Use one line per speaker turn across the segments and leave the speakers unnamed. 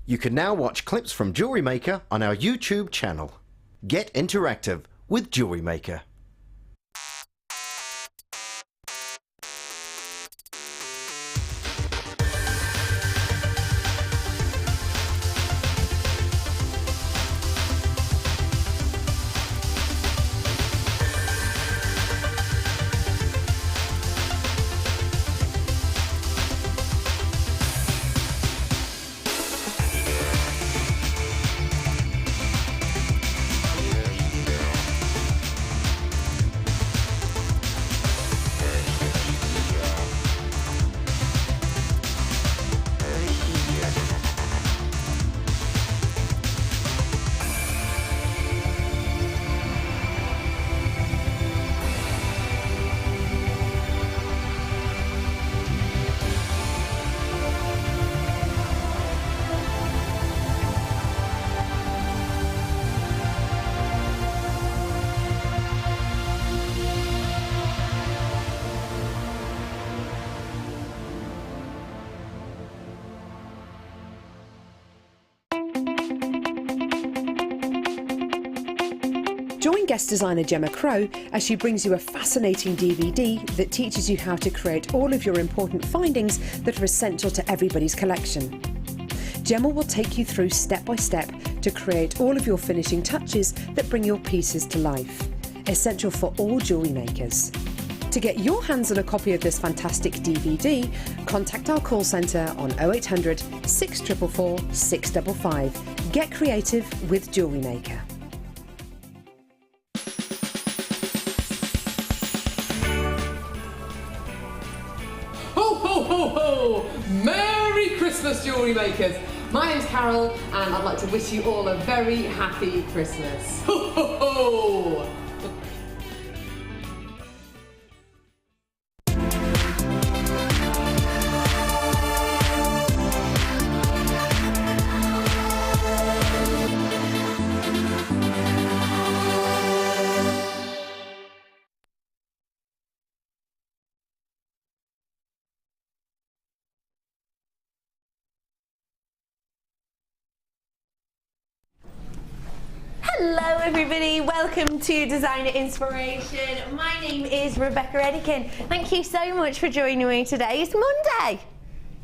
You can now watch clips from Jewellery Maker on our YouTube channel. Get interactive with Jewellery Maker.
Join guest designer Gemma Crow as she brings you a fascinating DVD that teaches you how to create all of your important findings that are essential to everybody's collection. Gemma will take you through step by step to create all of your finishing touches that bring your pieces to life, essential for all jewellery makers. To get your hands on a copy of this fantastic DVD, contact our call centre on 0800 644 655. Get creative with Jewellery Maker.
Ho, ho! Merry Christmas, jewellery makers! My name's Carol, and I'd like to wish you all a very happy Christmas. Ho, ho, ho!
Hello everybody, welcome to Designer Inspiration. My name is Rebecca Redican. Thank you so much for joining me today. It's Monday,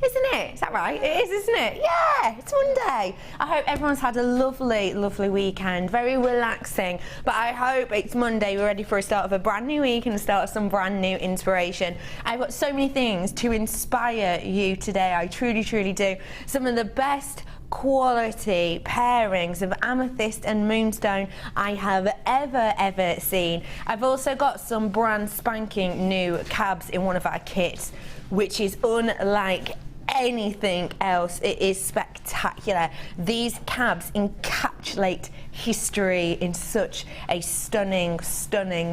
isn't it? Is that right? It is, isn't it? Yeah, it's Monday. I hope everyone's had a lovely, lovely weekend, very relaxing. But I hope it's Monday, we're ready for a start of a brand new week and the start of some brand new inspiration. I've got so many things to inspire you today, I truly, truly do. Some of the best quality pairings of amethyst and moonstone I have ever seen. I've also got some brand spanking new cabs in one of our kits, which is unlike anything else. It is spectacular. These cabs encapsulate history in such a stunning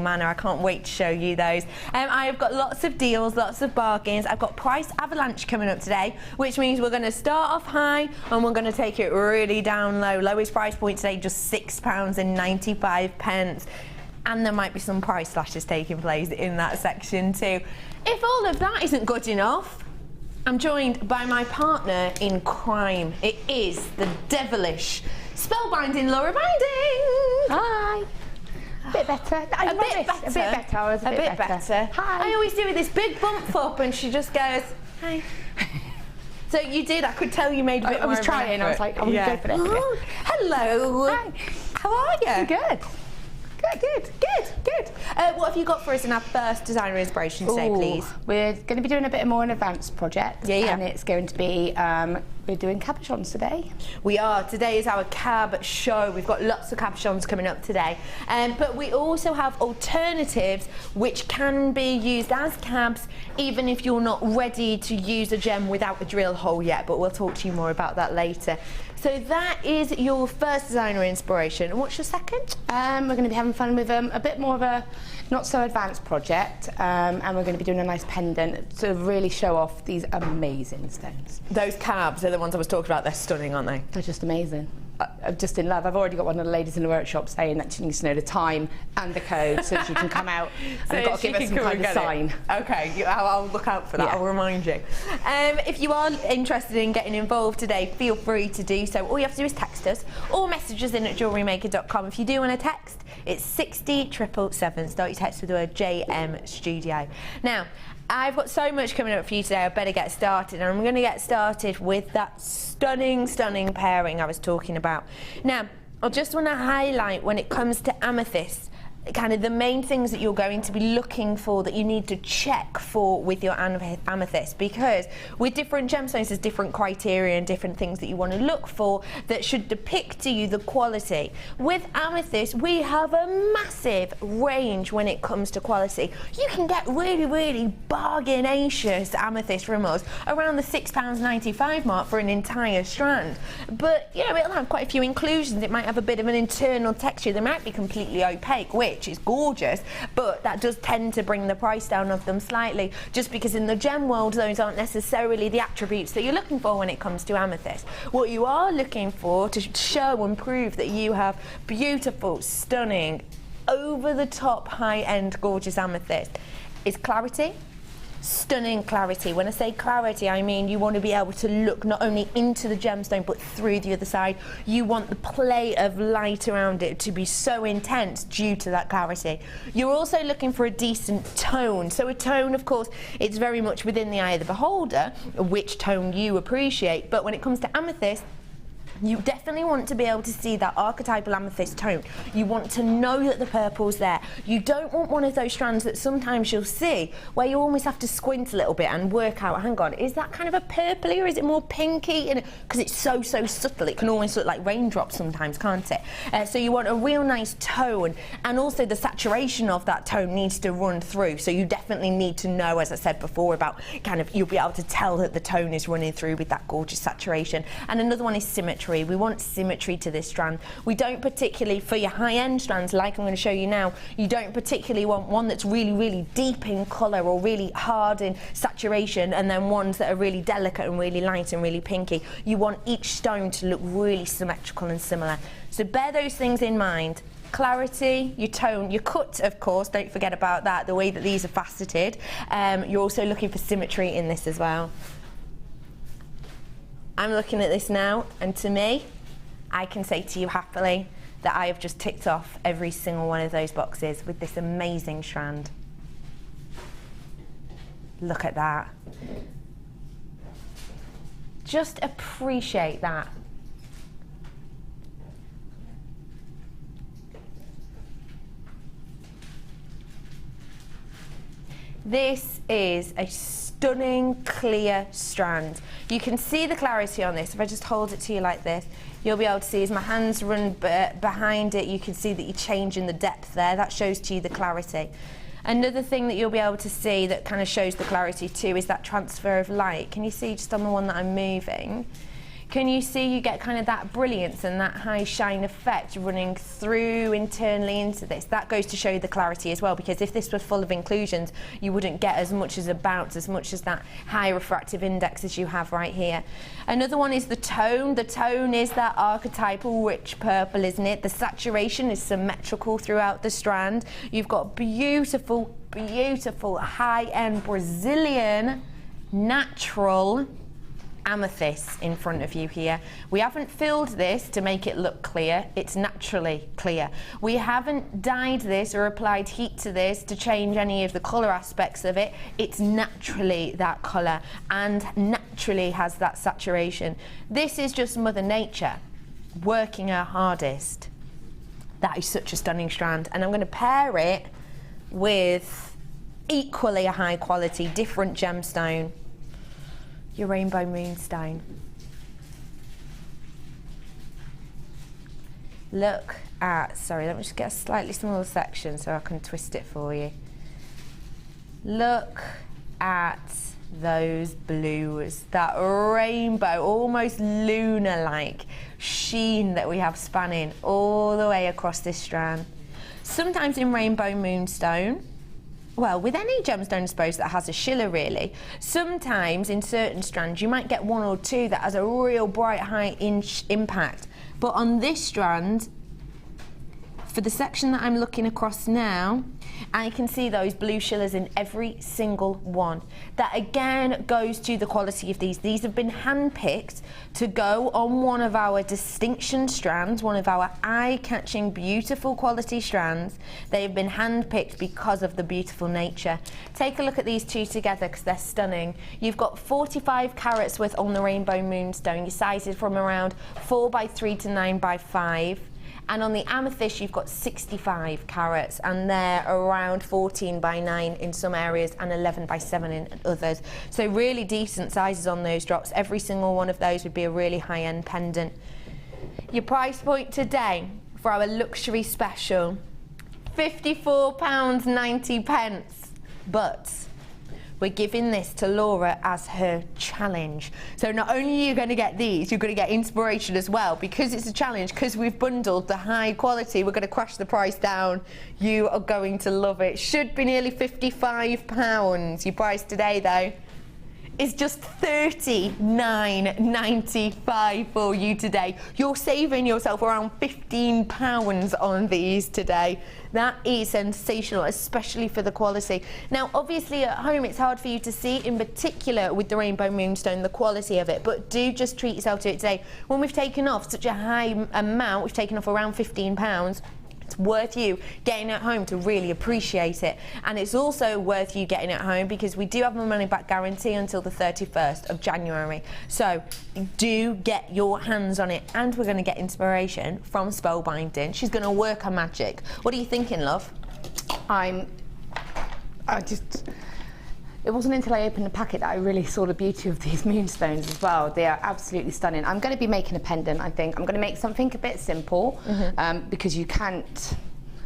manner. I can't wait to show you those. I have got lots of deals, lots of bargains. I've got price avalanche coming up today, which means we're going to start off high and we're going to take it really down low. Lowest price point today, just £6.95. And there might be some price slashes taking place in that section too. If all of that isn't good enough, I'm joined by my partner in crime. It is the devilish, spellbinding Laura Binding.
Hi. A bit better. A bit better. I was a bit better. Hi.
I always do with this big bump up and she just goes, hi. So you did, I could tell you made a bit more.
I was trying, I was like, I'm going to go for it.
Oh, hello.
Hi.
How are you?
Good.
Good. What have you got for us in our first designer inspiration today, please?
We're going to be doing a bit more an advanced project.
Yeah.
And it's going to be, we're doing cabochons today.
We are. Today is our cab show. We've got lots of cabochons coming up today. But we also have alternatives which can be used as cabs even if you're not ready to use a gem without a drill hole yet. But we'll talk to you more about that later. So that is your first designer inspiration. And what's your second?
We're going to be having fun with a bit more of a not so advanced project, and we're going to be doing a nice pendant to really show off these amazing stones.
Those cabs are the ones I was talking about. They're stunning, aren't they?
They're just amazing. I'm just in love. I've already got one of the ladies in the workshop saying that she needs to know the time and the code so she can come out and I've got to give her some kind of sign.
Okay, I'll look out for that.
Yeah.
I'll remind you. If you are interested in getting involved today, feel free to do so. All you have to do is text us or message us in at jewellerymaker.com. If you do want to text, it's 60777. Start your text with the word JM Studio. Now, I've got so much coming up for you today, I better get started. And I'm going to get started with that stunning, stunning pairing I was talking about. Now, I just want to highlight when it comes to amethyst, kind of the main things that you're going to be looking for, that you need to check for with your amethyst, because with different gemstones there's different criteria and different things that you want to look for that should depict to you the quality. With amethyst we have a massive range when it comes to quality. You can get really, really bargainacious amethyst from us around the £6.95 mark for an entire strand, but you know, it'll have quite a few inclusions. It might have a bit of an internal texture, they might be completely opaque, which is gorgeous, but that does tend to bring the price down of them slightly, just because in the gem world those aren't necessarily the attributes that you're looking for when it comes to amethyst. What you are looking for to show and prove that you have beautiful, stunning, over the top, high-end, gorgeous amethyst is clarity. Stunning clarity. When I say clarity, I mean you want to be able to look not only into the gemstone but through the other side. You want the play of light around it to be so intense due to that clarity. You're also looking for a decent tone. So a tone, of course, it's very much within the eye of the beholder which tone you appreciate, but when it comes to amethyst, you definitely want to be able to see that archetypal amethyst tone. You want to know that the purple's there. You don't want one of those strands that sometimes you'll see where you almost have to squint a little bit and work out, hang on, is that kind of a purpley or is it more pinky? Because it's so subtle, it can almost look like raindrops sometimes, can't it? So you want a real nice tone, and also the saturation of that tone needs to run through. So you definitely need to know, as I said before, about kind of, you'll be able to tell that the tone is running through with that gorgeous saturation. And another one is symmetry. We want symmetry to this strand. We don't particularly, for your high-end strands, like I'm going to show you now, you don't particularly want one that's really, really deep in colour or really hard in saturation, and then ones that are really delicate and really light and really pinky. You want each stone to look really symmetrical and similar. So bear those things in mind. Clarity, your tone, your cut, of course, don't forget about that, the way that these are faceted. You're also looking for symmetry in this as well. I'm looking at this now, and to me, I can say to you happily that I have just ticked off every single one of those boxes with this amazing strand. Look at that. Just appreciate that. This is a stunning, clear strand. You can see the clarity on this. If I just hold it to you like this, you'll be able to see as my hands run behind it, you can see that you're changing the depth there. That shows to you the clarity. Another thing that you'll be able to see that kind of shows the clarity too is that transfer of light. Can you see just on the one that I'm moving? Can you see you get kind of that brilliance and that high shine effect running through internally into this? That goes to show the clarity as well, because if this were full of inclusions, you wouldn't get as much as a bounce, as much as that high refractive index as you have right here. Another one is the tone. The tone is that archetypal rich purple, isn't it? The saturation is symmetrical throughout the strand. You've got beautiful, beautiful high-end Brazilian natural amethyst in front of you here. We haven't filled this to make it look clear, it's naturally clear. We haven't dyed this or applied heat to this to change any of the colour aspects of it. It's naturally that colour and naturally has that saturation. This is just Mother Nature working her hardest. That is such a stunning strand, and I'm going to pair it with equally a high quality, different gemstone, your rainbow moonstone. Look at, sorry, let me just get a slightly smaller section so I can twist it for you. Look at those blues, that rainbow, almost lunar-like sheen that we have spanning all the way across this strand. Sometimes in rainbow moonstone, well, with any gemstone, I suppose, that has a shiller, really, sometimes in certain strands you might get one or two that has a real bright high impact. But on this strand, for the section that I'm looking across now, I can see those blue shillers in every single one. That again goes to the quality of these. These have been handpicked to go on one of our distinction strands, one of our eye-catching, beautiful quality strands. They've been handpicked because of the beautiful nature. Take a look at these two together because they're stunning. You've got 45 carats worth on the rainbow moonstone. Your sizes from around 4x3 to 9x5. And on the amethyst, you've got 65 carats, and they're around 14x9 in some areas and 11x7 in others. So really decent sizes on those drops. Every single one of those would be a really high-end pendant. Your price point today for our luxury special, £54.90. But we're giving this to Laura as her challenge. So not only are you going to get these, you're going to get inspiration as well. Because it's a challenge, because we've bundled the high quality, we're going to crash the price down. You are going to love it. Should be nearly £55. Your price today, though, is just $39.95 for you today. You're saving yourself around £15 on these today. That is sensational, especially for the quality. Now, obviously at home it's hard for you to see, in particular with the rainbow moonstone, the quality of it, but do just treat yourself to it today. When we've taken off such a high amount, we've taken off around £15, it's worth you getting it home to really appreciate it. And it's also worth you getting it home because we do have a money back guarantee until the 31st of January. So do get your hands on it, and we're going to get inspiration from Spellbinding. She's going to work her magic. What are you thinking, love? It wasn't until I opened the packet that I really saw the beauty of these moonstones as well. They are absolutely stunning. I'm going to be making a pendant, I think. I'm going to make something a bit simple, because you can't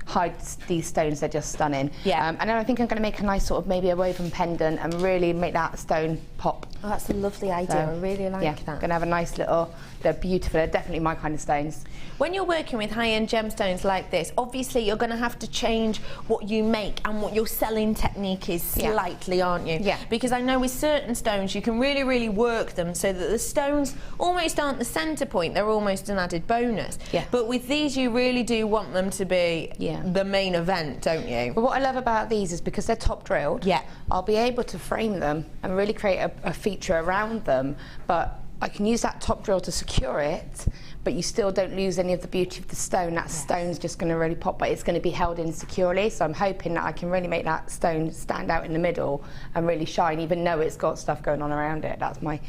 hide these stones, they're just stunning. Yeah. And then I think I'm going to make a nice sort of maybe a woven pendant and really make that stone pop. Oh, that's a lovely idea. So, I really like that.
I'm going to have a nice little, they're beautiful, they're definitely my kind of stones.
When you're working with high-end gemstones like this, obviously you're going to have to change what you make and what your selling technique is slightly, aren't you? Yeah. Because I know with certain stones you can really, really work them so that the stones almost aren't the centre point, they're almost an added bonus. Yeah. But with these you really do want them to be the main event, don't you?
But what I love about these is because they're top drilled, I'll be able to frame them and really create a feature around them, but I can use that top drill to secure it, but you still don't lose any of the beauty of the stone. That stone's just going to really pop, but it's going to be held in securely. So I'm hoping that I can really make that stone stand out in the middle and really shine, even though it's got stuff going on around it. That's my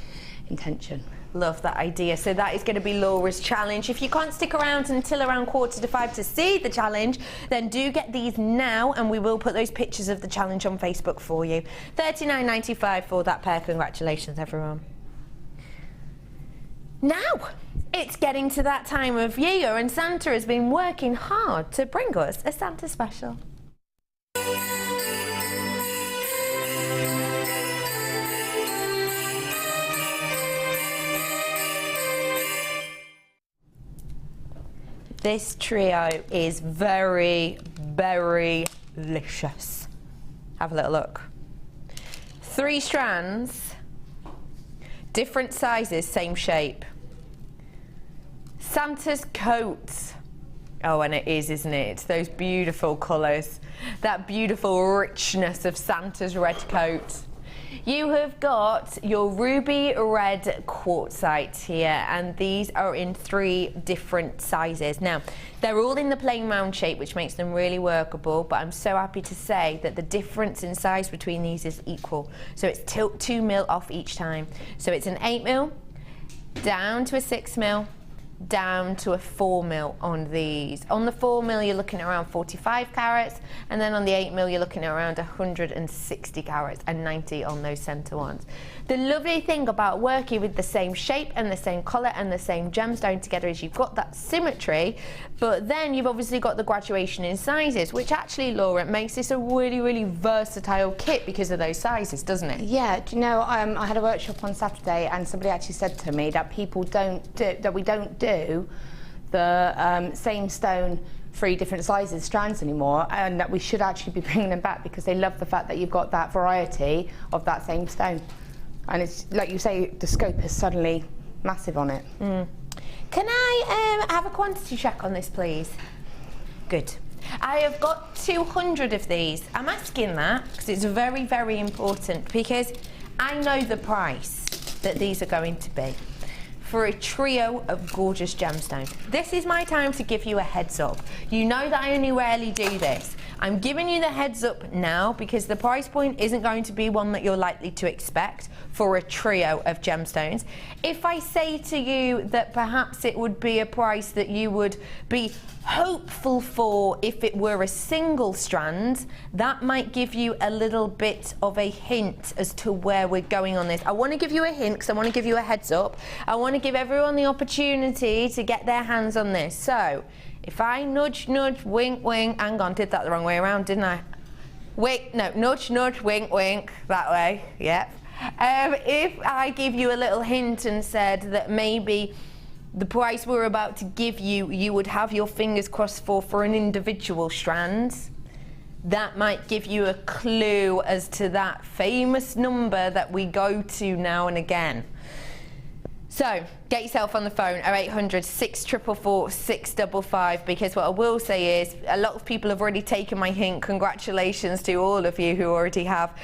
intention.
Love that idea. So that is going to be Laura's challenge. If you can't stick around until around 4:45 to see the challenge, then do get these now, and we will put those pictures of the challenge on Facebook for you. $39.95 for that pair. Congratulations, everyone. Now, it's getting to that time of year, and Santa has been working hard to bring us a Santa special. This trio is very, very delicious. Have a little look. 3 strands, different sizes, same shape. Santa's coat. Oh, and it is, isn't it? It's those beautiful colours, that beautiful richness of Santa's red coat. You have got your ruby red quartzite here, and these are in 3 different sizes. Now, they're all in the plain round shape, which makes them really workable, but I'm so happy to say that the difference in size between these is equal. So it's 2 mil off each time. So it's an 8 mil, down to a 6 mil, down to a 4 mil on these. On the 4 mil you're looking at around 45 carats, and then on the 8 mil you're looking at around 160 carats and 90 on those centre ones. The lovely thing about working with the same shape and the same colour and the same gemstone together is you've got that symmetry, but then you've obviously got the graduation in sizes, which actually, Laura, makes this a really, really versatile kit because of those sizes, doesn't it?
Yeah, do you know, I had a workshop on Saturday and somebody actually said to me that we don't do the same stone 3 different sizes strands anymore, and that we should actually be bringing them back because they love the fact that you've got that variety of that same stone. And it's like you say, the scope is suddenly massive on it.
Can I have a quantity check on this, please? Good. I have got 200 of these. I'm asking that because it's very, very important, because I know the price that these are going to be for a trio of gorgeous gemstones. This is my time to give you a heads up. You know that I only rarely do this. I'm giving you the heads up now because the price point isn't going to be one that you're likely to expect for a trio of gemstones. If I say to you that perhaps it would be a price that you would be hopeful for if it were a single strand, that might give you a little bit of a hint as to where we're going on this. I want to give you a hint because I want to give you a heads up. I want to give everyone the opportunity to get their hands on this. So if I nudge, nudge, wink, wink, hang on, did that the wrong way around, didn't I? Wink, no, nudge, nudge, wink, wink, that way, yep. If I give you a little hint and said that maybe the price we're about to give you, you would have your fingers crossed for an individual strand, that might give you a clue as to that famous number that we go to now and again. So get yourself on the phone, 0800 644 655, because what I will say is a lot of people have already taken my hint. Congratulations to all of you who already have.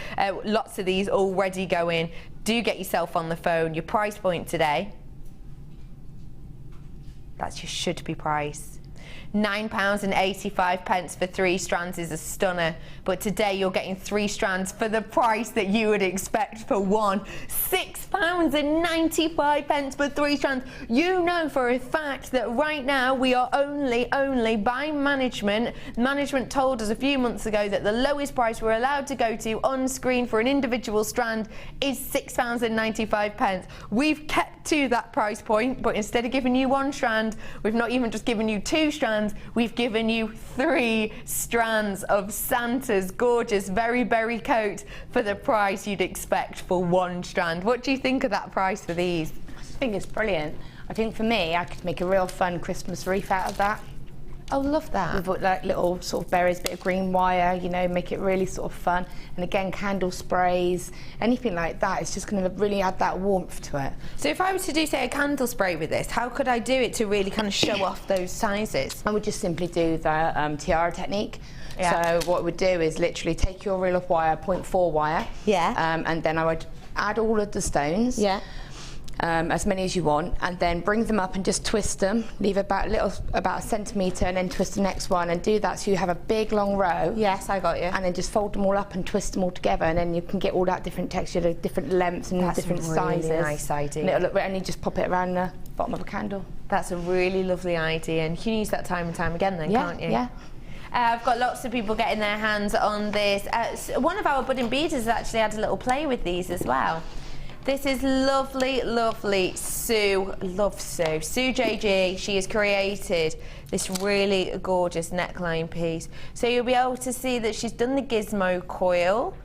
Lots of these already going. Do get yourself on the phone. Your price point today, that's your should be price. £9.85 for 3 strands is a stunner, but today you're getting 3 strands for the price that you would expect for one. £6.95 for 3 strands. You know for a fact that right now we are only by management. Management told us a few months ago that the lowest price we're allowed to go to on screen for an individual strand is £6.95. We've kept to that price point, but instead of giving you 1 strand, we've not even just given you 2 strands, we've given you 3 strands of Santa's gorgeous very berry coat for the price you'd expect for 1 strand. What do you think of that price for these?
I think it's brilliant. I think for me, I could make a real fun Christmas wreath out of that.
Oh, love that.
With like little sort of berries, bit of green wire, you know, make it really sort of fun. And again, candle sprays, anything like that. It's just going to really add that warmth to it.
So if I were to do, say, a candle spray with this, how could I do it to really kind of show off those sizes?
I would just simply do the tiara technique.
Yeah.
So what we'd do is literally take your reel of wire, 0.4 wire.
Yeah.
And then I would add all of the stones.
Yeah.
As many as you want, and then bring them up and just twist them. Leave about a centimetre, and then twist the next one, and do that so you have a big long row.
Yes, I got you.
And then just fold them all up and twist them all together, and then you can get all that different texture, the different lengths and different sizes.
That's a really nice idea.
And it'll look, and you just pop it around the bottom of a candle.
That's a really lovely idea, and you can use that time and time again then, can't you?
Yeah.
I've got lots of people getting their hands on this. One of our budding beaders has actually had a little play with these as well. This is lovely, lovely Sue. Love Sue. Sue JG, she has created this really gorgeous neckline piece. So you'll be able to see that she's done the gizmo coil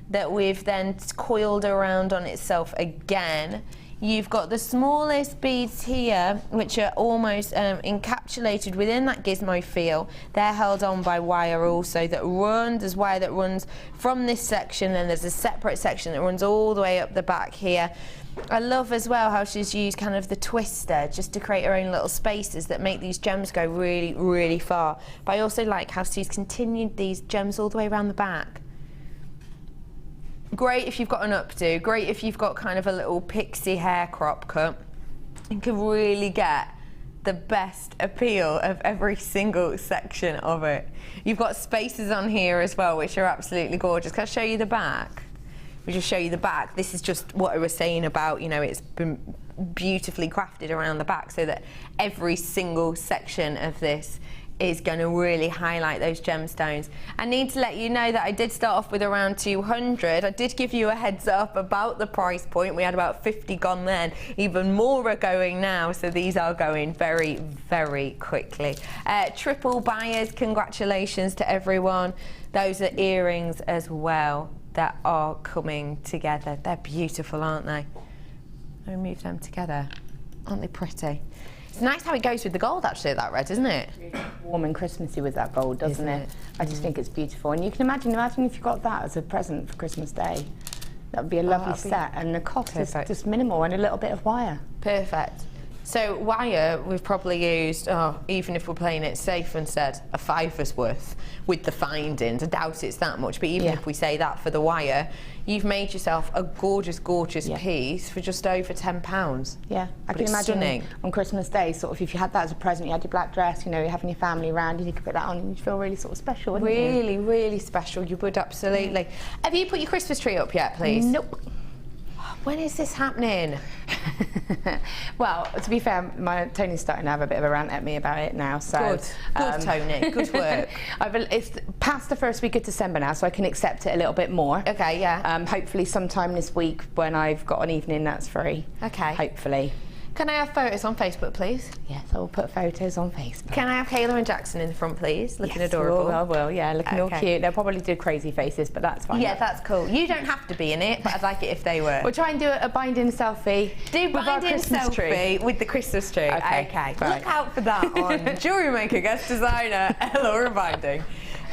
that we've then coiled around on itself again. You've got the smallest beads here, which are almost encapsulated within that gizmo feel. They're held on by wire also that runs, there's wire that runs from this section, and there's a separate section that runs all the way up the back here. I love as well how she's used kind of the twister just to create her own little spaces that make these gems go really, really far. But I also like how she's continued these gems all the way around the back. Great if you've got an updo, great if you've got kind of a little pixie hair crop cut. You can really get the best appeal of every single section of it. You've got spaces on here as well, which are absolutely gorgeous. Can I show you the back? We just show you the back. This is just what I was saying about, you know, it's been beautifully crafted around the back so that every single section of this is going to really highlight those gemstones. I need to let you know that I did start off with around 200. I did give you a heads up about the price point. We had about 50 gone then. Even more are going now, so these are going very, very quickly. Triple buyers, congratulations to everyone. Those are earrings as well that are coming together. They're beautiful, aren't they? Let me move them together. Aren't they pretty? It's nice how it goes with the gold, actually, that red, isn't it?
Warm and Christmassy with that gold, doesn't it? I just think it's beautiful. And you can imagine if you got that as a present for Christmas Day. That would be a lovely set, and the cost is just minimal, and a little bit of wire.
Perfect. So wire, we've probably used, even if we're playing it safe instead, a £5's worth with the findings. I doubt it's that much, but even if we say that for the wire, you've made yourself a gorgeous, gorgeous piece for just over £10.
Yeah, I can imagine
stunning.
On Christmas Day, sort of, if you had that as a present, you had your black dress, you know, you're having your family around, and you could put that on, and you'd feel really sort of special, wouldn't you?
Really, really special. You would, absolutely. Have you put your Christmas tree up yet, please?
Nope.
When is this happening?
Well, to be fair, Tony's starting to have a bit of a rant at me about it now. So
good, Tony. Good work.
It's past the first week of December now, so I can accept it a little bit more.
Okay, yeah.
Hopefully, sometime this week when I've got an evening that's free.
Okay.
Hopefully.
Can I have photos on Facebook, please?
Yes, I will put photos on Facebook.
Can I have Kayla and Jackson in the front, please? Looking adorable.
I will, yeah, looking all cute. They'll probably do crazy faces, but that's fine.
Yeah, that's cool. You don't have to be in it, but I'd like it if they were.
We'll try and do a binding selfie.
Do
with our
binding
Christmas
selfie
tree.
with the Christmas tree. Okay.
Right.
Look out for that on Jewellery Maker, guest designer, Laura Binding.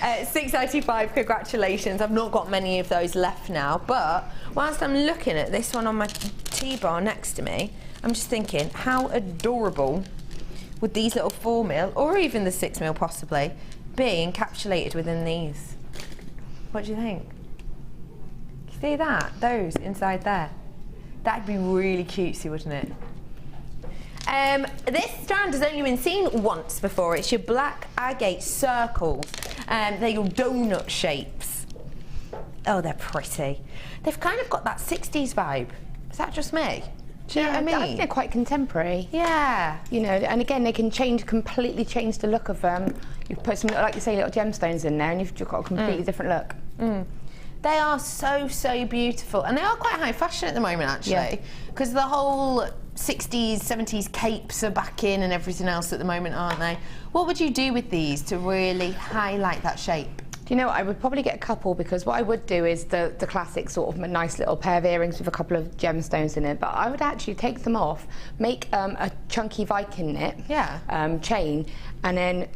695, congratulations. I've not got many of those left now, but whilst I'm looking at this one on my T-bar next to me, I'm just thinking, how adorable would these little 4mm, or even the 6mm possibly, be encapsulated within these? What do you think? You see that? Those inside there? That'd be really cutesy, wouldn't it? This strand has only been seen once before. It's your black agate circles. They're your donut shapes. Oh, they're pretty. They've kind of got that 60s vibe. Is that just me? Do you know what I mean?
I think they're quite contemporary.
Yeah.
You know, and again, they can completely change the look of them. You put some, like you say, little gemstones in there, and you've got a completely different look.
They are so, so beautiful, and they are quite high fashion at the moment, actually, because the whole 60s, 70s capes are back in and everything else at the moment, aren't they? What would you do with these to really highlight that shape?
Do you know what? I would probably get a couple, because what I would do is the classic sort of a nice little pair of earrings with a couple of gemstones in it, but I would actually take them off, make a chunky Viking knit chain, and then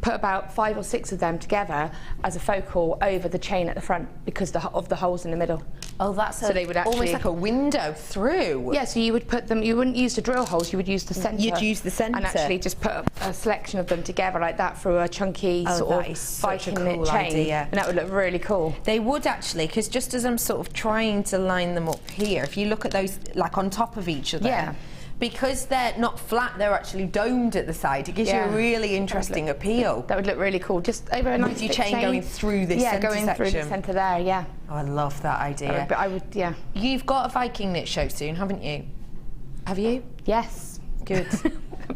put about 5 or 6 of them together as a focal over the chain at the front because of the holes in the middle.
Oh, that's
so they would actually,
almost like a window through.
Yeah, so you would put them, you wouldn't use the drill holes, you would use the centre.
You'd use the centre.
And actually just put a selection of them together like that through a chunky sort of Viking knit chain.
Idea.
And that would look really cool.
They would actually, because just as I'm sort of trying to line them up here, if you look at those like on top of each other, because they're not flat, they're actually domed at the side. It gives you a really interesting appeal.
That would look really cool. Just over a nice
with your chain going through this centre
going
section.
through the centre there,
Oh, I love that idea.
But I would,
You've got a Viking knit show soon, haven't you? Have you?
Yes.
Good.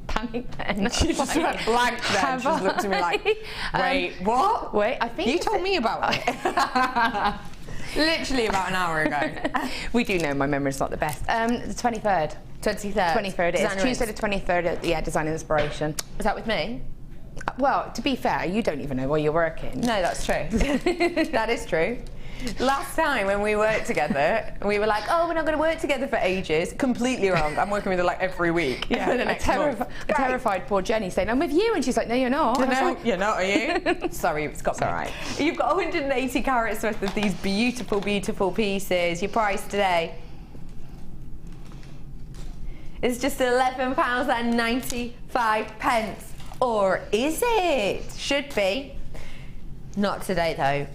Panic then.
She just went blank then. She just looked at me like, wait, what?
Wait, I think
you told me about it. Literally about an hour ago.
We do know my memory's not the best. The 23rd. 23rd it is. Tuesday the 23rd at Design Inspiration.
Is that with me?
Well, to be fair, you don't even know where you're working.
No, that's true. That is true. Last time when we worked together, we were like, oh, we're not going to work together for ages. Completely wrong. I'm working with her like every week.
Yeah.
For the next month.
Terrified poor Jenny saying, I'm with you. And she's like, no, you're not.
No,
like,
you're not, are you? Sorry, it's got me.
All right.
You've got 180 carats worth of these beautiful, beautiful pieces. Your price today is just £11.95. Or is it? Should be. Not today, though.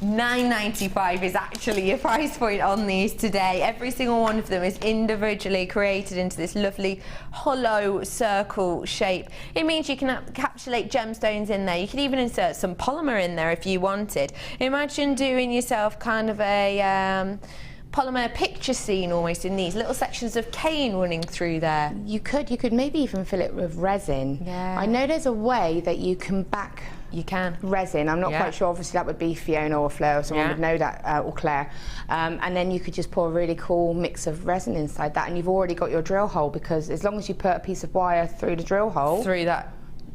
$9.95 is actually your price point on these today. Every single one of them is individually created into this lovely hollow circle shape. It means you can encapsulate gemstones in there. You could even insert some polymer in there if you wanted. Imagine doing yourself kind of a polymer picture scene almost in these little sections of cane running through there.
You could maybe even fill it with resin.
Yeah.
I know there's a way that you can back resin. I'm not quite sure, obviously that would be Fiona or Fleur, or someone would know that, or Claire. And then you could just pour a really cool mix of resin inside that, and you've already got your drill hole, because as long as you put a piece of wire through the drill hole,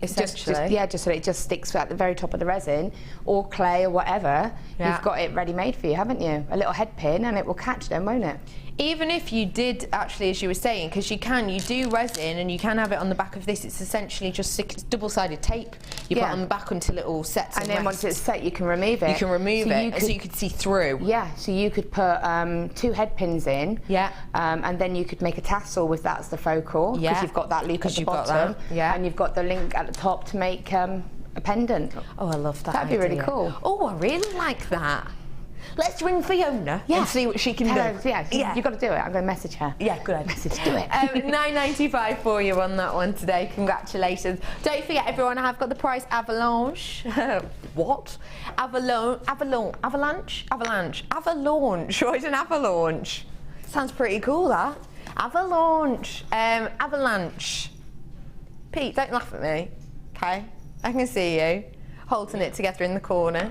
essentially.
Just so it just sticks at the very top of the resin, or clay or whatever. You've got it ready made for you, haven't you? A little head pin, and it will catch them, won't it?
Even if you did, actually, as you were saying, because you do resin and you can have it on the back of this, it's essentially just double-sided tape you put on the back until it all sets.
And then once it's set, you can remove it.
You can remove it, so you could see through.
Yeah, so you could put 2 head pins in.
Yeah.
And then you could make a tassel with that as the focal, because you've got that loop at the bottom.
Yeah.
And you've got the link at the top to make a pendant.
Oh, I love that.
That'd be really cool.
Oh, I really like that. Let's ring Fiona and see what she can do.
Yeah, you've got to do it. I'm going to message her.
Yeah, good.
Message, do it.
$9.95 for you on that one today. Congratulations. Don't forget, everyone, I have got the price avalanche. What? Avalanche. What is an avalanche? Sounds pretty cool, that. Avalanche. Avalanche. Pete, don't laugh at me. Okay? I can see you holding it together in the corner.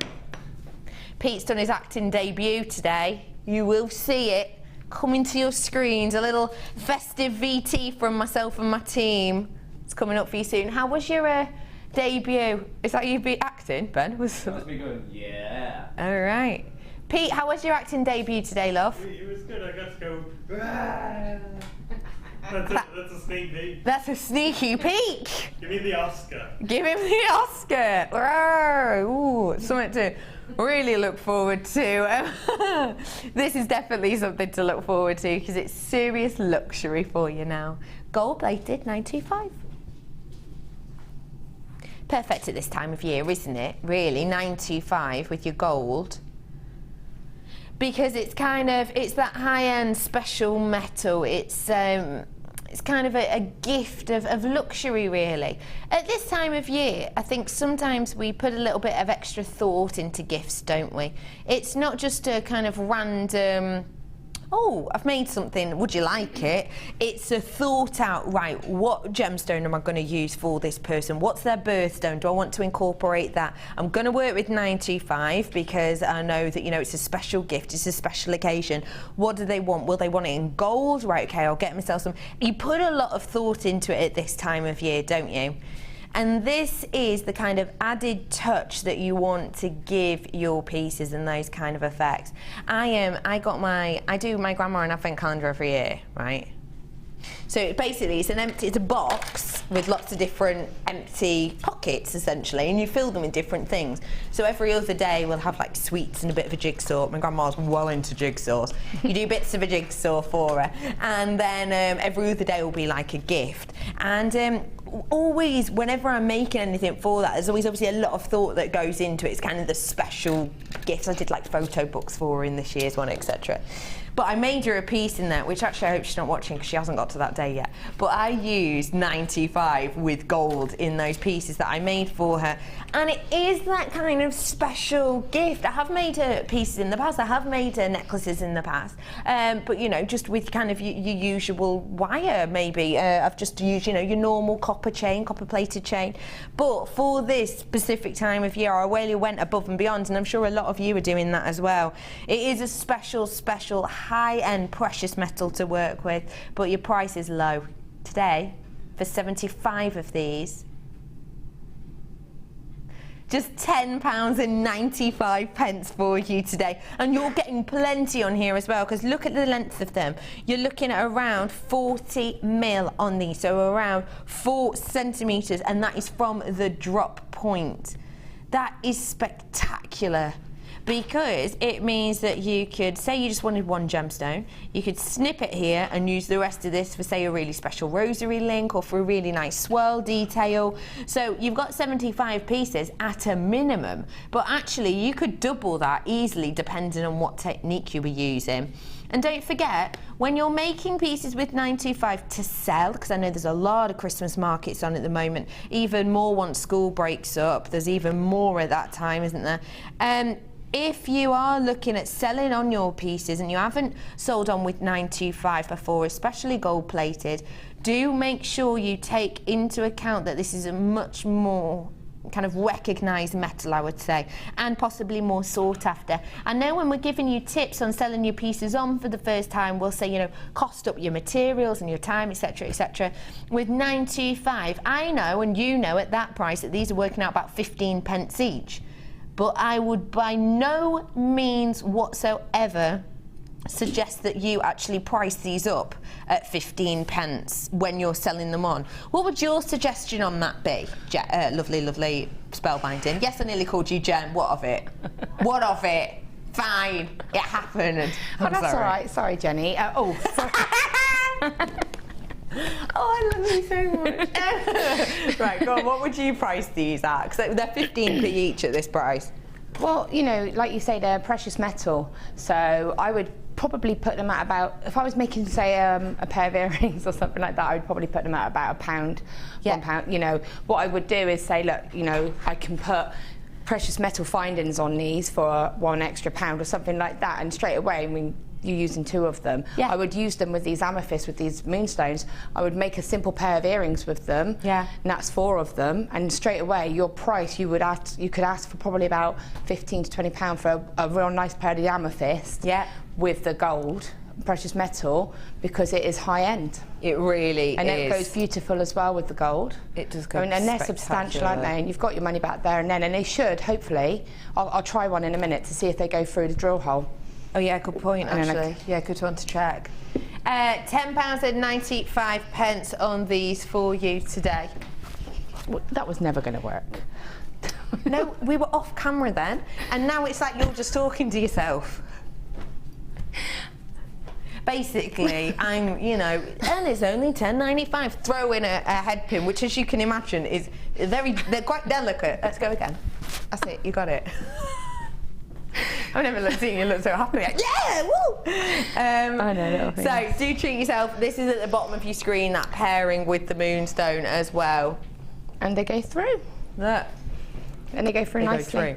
Pete's done his acting debut today. You will see it coming to your screens. A little festive VT from myself and my team. It's coming up for you soon. How was your debut? Is that you be acting, Ben?
That was me going, yeah.
All right. Pete, how was your acting debut today, love?
It was good. I got to go. That's a sneak peek.
That's a sneaky peek.
Give me the Oscar.
Give him the Oscar. Ooh, something to really look forward to. This is definitely something to look forward to because it's serious luxury for you now. Gold plated, $9.25. Perfect at this time of year, isn't it? Really, $9.25 with your gold. Because it's it's that high-end special metal. It's kind of a gift of luxury, really. At this time of year, I think sometimes we put a little bit of extra thought into gifts, don't we? It's not just a kind of random, oh, I've made something, would you like it? It's a thought out, right, what gemstone am I going to use for this person? What's their birthstone? Do I want to incorporate that? I'm going to work with 925 because I know that, you know, it's a special gift, it's a special occasion. What do they want? Will they want it in gold? Right, okay, I'll get myself some. You put a lot of thought into it at this time of year, don't you? And this is the kind of added touch that you want to give your pieces and those kind of effects. I do my grandma and advent calendar every year, right? So basically it's a box with lots of different empty pockets essentially, and you fill them with different things. So every other day we'll have like sweets and a bit of a jigsaw. My grandma's well into jigsaws. You do bits of a jigsaw for her, and then every other day will be like a gift. And always, whenever I'm making anything for that, there's always obviously a lot of thought that goes into it. It's kind of the special gifts. I did like photo books for her in this year's one, etc. But I made her a piece in that, which actually I hope she's not watching because she hasn't got to that day yet. But I used 95 with gold in those pieces that I made for her. And it is that kind of special gift. I have made her pieces in the past. I have made her necklaces in the past. But, you know, just with kind of your usual wire, maybe. I've just used, you know, your normal copper chain, copper-plated chain. But for this specific time of year, I really went above and beyond. And I'm sure a lot of you are doing that as well. It is a special, special, high-end precious metal to work with, but your price is low. Today, for 75 of these, just £10.95 for you today. And you're getting plenty on here as well, because look at the length of them. You're looking at around 40 mil on these, so around 4 centimetres, and that is from the drop point. That is spectacular, because it means that you could, say you just wanted one gemstone, you could snip it here and use the rest of this for, say, a really special rosary link or for a really nice swirl detail. So you've got 75 pieces at a minimum, but actually you could double that easily depending on what technique you were using. And don't forget, when you're making pieces with 925 to sell, because I know there's a lot of Christmas markets on at the moment, even more once school breaks up, there's even more at that time, isn't there? If you are looking at selling on your pieces and you haven't sold on with 925 before, especially gold plated, do make sure you take into account that this is a much more kind of recognised metal, I would say, and possibly more sought after. I know when we're giving you tips on selling your pieces on for the first time, we'll say, you know, cost up your materials and your time, etc., etc. With 925, I know, and you know at that price, that these are working out about 15 pence each. But I would by no means whatsoever suggest that you actually price these up at 15 pence when you're selling them on. What would your suggestion on that be? Lovely spellbinding. Yes, I nearly called you Jen. What of it? What of it? Fine, it happened.
That's all right. Sorry, Jenny. Oh, sorry.
Oh, I love you so much. Right, go on, what would you price these at? Because they're 15p each at this price.
Well, you know, like you say, they're precious metal, so I would probably put them at about, if I was making, say, a pair of earrings or something like that, I would probably put them at about £1,
Yeah.
£1. You know, what I would do is say, look, you know, I can put precious metal findings on these for £1 extra or something like that, and straight away, I mean, you're using 2 of them.
Yeah.
I would use them with these amethysts, with these moonstones. I would make a simple pair of earrings with them.
Yeah.
And that's 4 of them. And straight away, your price, you could ask for probably about £15 to £20 for a real nice pair of the amethyst.
Yeah.
With the gold, precious metal, because it is high end.
It really
And
is.
it goes beautiful as well with the gold.
It does go
I mean, and they're substantial, aren't they? And you've got your money back there and then. And they should, hopefully. I'll try one in a minute to see if they go through the drill hole.
Oh yeah, good point
And then
actually. Yeah, good one to check. £10 and 95 pence on these for you today.
Well, that was never going to work.
No, we were off camera then, and now it's like you're just talking to yourself. Basically, I'm, you know, and it's only £10.95. Throw in a head pin, which, as you can imagine, is they're quite delicate. Let's go again. That's it. You got it. I've never seen you look so happy. Like, yeah, woo!
I know.
So do treat yourself. This is at the bottom of your screen, that pairing with the moonstone as well.
And they go through.
Look.
And they go through nicely.
Go through.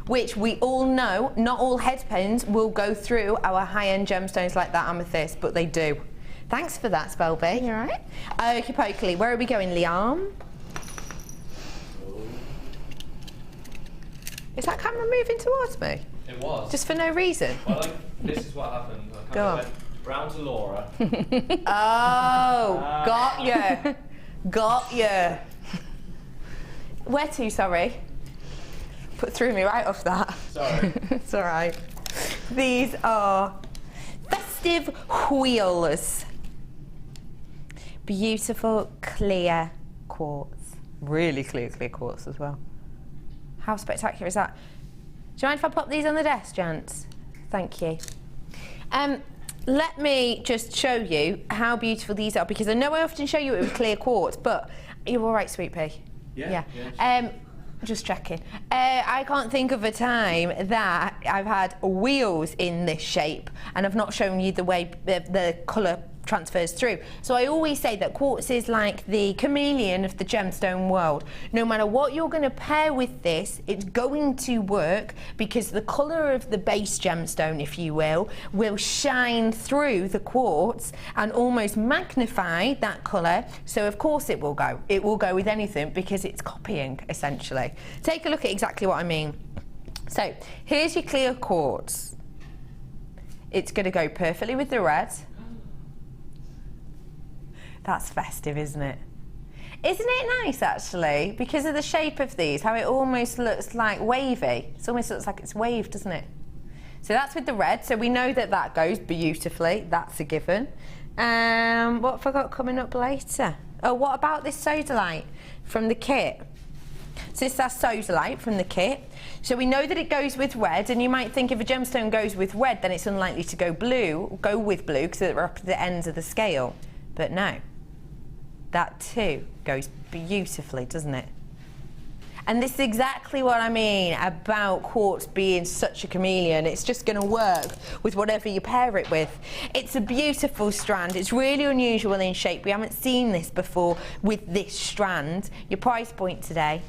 Which we all know, not all head pins will go through our high-end gemstones like that amethyst, but they do. Thanks for that, Spelby.
You all right?
Okie pokely. Where are we going, Liam? Is that camera moving towards me?
It was.
Just for no reason?
Well, this is what happened. I
Go on.
went round to Laura.
Oh, got you. Got you. Where to, sorry? Threw me right off that.
Sorry.
It's all right. These are Festive wheels. Beautiful clear quartz. Really clear quartz as well. How spectacular is that? Do you mind if I pop these on the desk, gents? Thank you. Let me just show you how beautiful these are, because I know I often show you it with clear quartz, but you're all right, Sweet Pea?
Yeah.
Just checking. I can't think of a time that I've had wheels in this shape and I've not shown you the way the colour transfers through. So I always say that quartz is like the chameleon of the gemstone world. No matter what you're going to pair with this, it's going to work, because the colour of the base gemstone, if you will shine through the quartz and almost magnify that colour. So of course it will go. It will go with anything, because it's copying, essentially. Take a look at exactly what I mean. So here's your clear quartz. It's going to go perfectly with the red. That's festive, isn't it? Isn't it nice, actually, because of the shape of these, how it almost looks like wavy. It almost looks like it's waved, doesn't it? So that's with the red, so we know that that goes beautifully. That's a given. What have I got coming up later? Oh, what about this sodalite from the kit? So this is our sodalite from the kit. So we know that it goes with red, and you might think if a gemstone goes with red, then it's unlikely to go with blue, because they're up at the ends of the scale. But no. That too goes beautifully, doesn't it? And this is exactly what I mean about quartz being such a chameleon. It's just going to work with whatever you pair it with. It's a beautiful strand. It's really unusual in shape. We haven't seen this before with this strand. Your price point today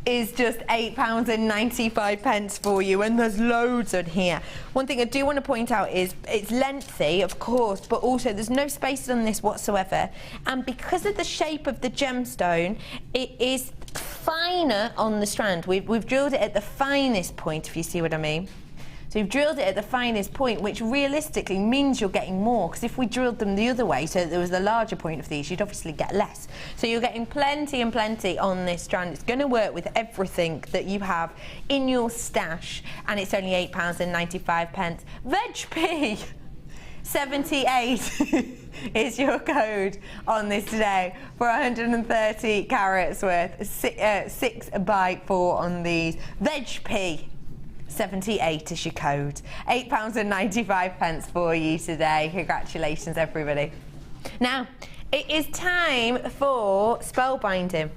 is just £8.95 for you, and there's loads on here. One thing I do want to point out is it's lengthy, of course, but also there's no spaces on this whatsoever, and because of the shape of the gemstone, it is finer on the strand. We've drilled it at the finest point, if you see what I mean. So you've drilled it at the finest point, which realistically means you're getting more, because if we drilled them the other way, so there was the larger point of these, you'd obviously get less. So you're getting plenty and plenty on this strand. It's going to work with everything that you have in your stash, and it's only £8.95. Veg P 78 is your code on this today for 130 carats worth, 6 by 4 on these. Veg P 78 is your code. £8.95 for you today. Congratulations, everybody. Now, it is time for spellbinding.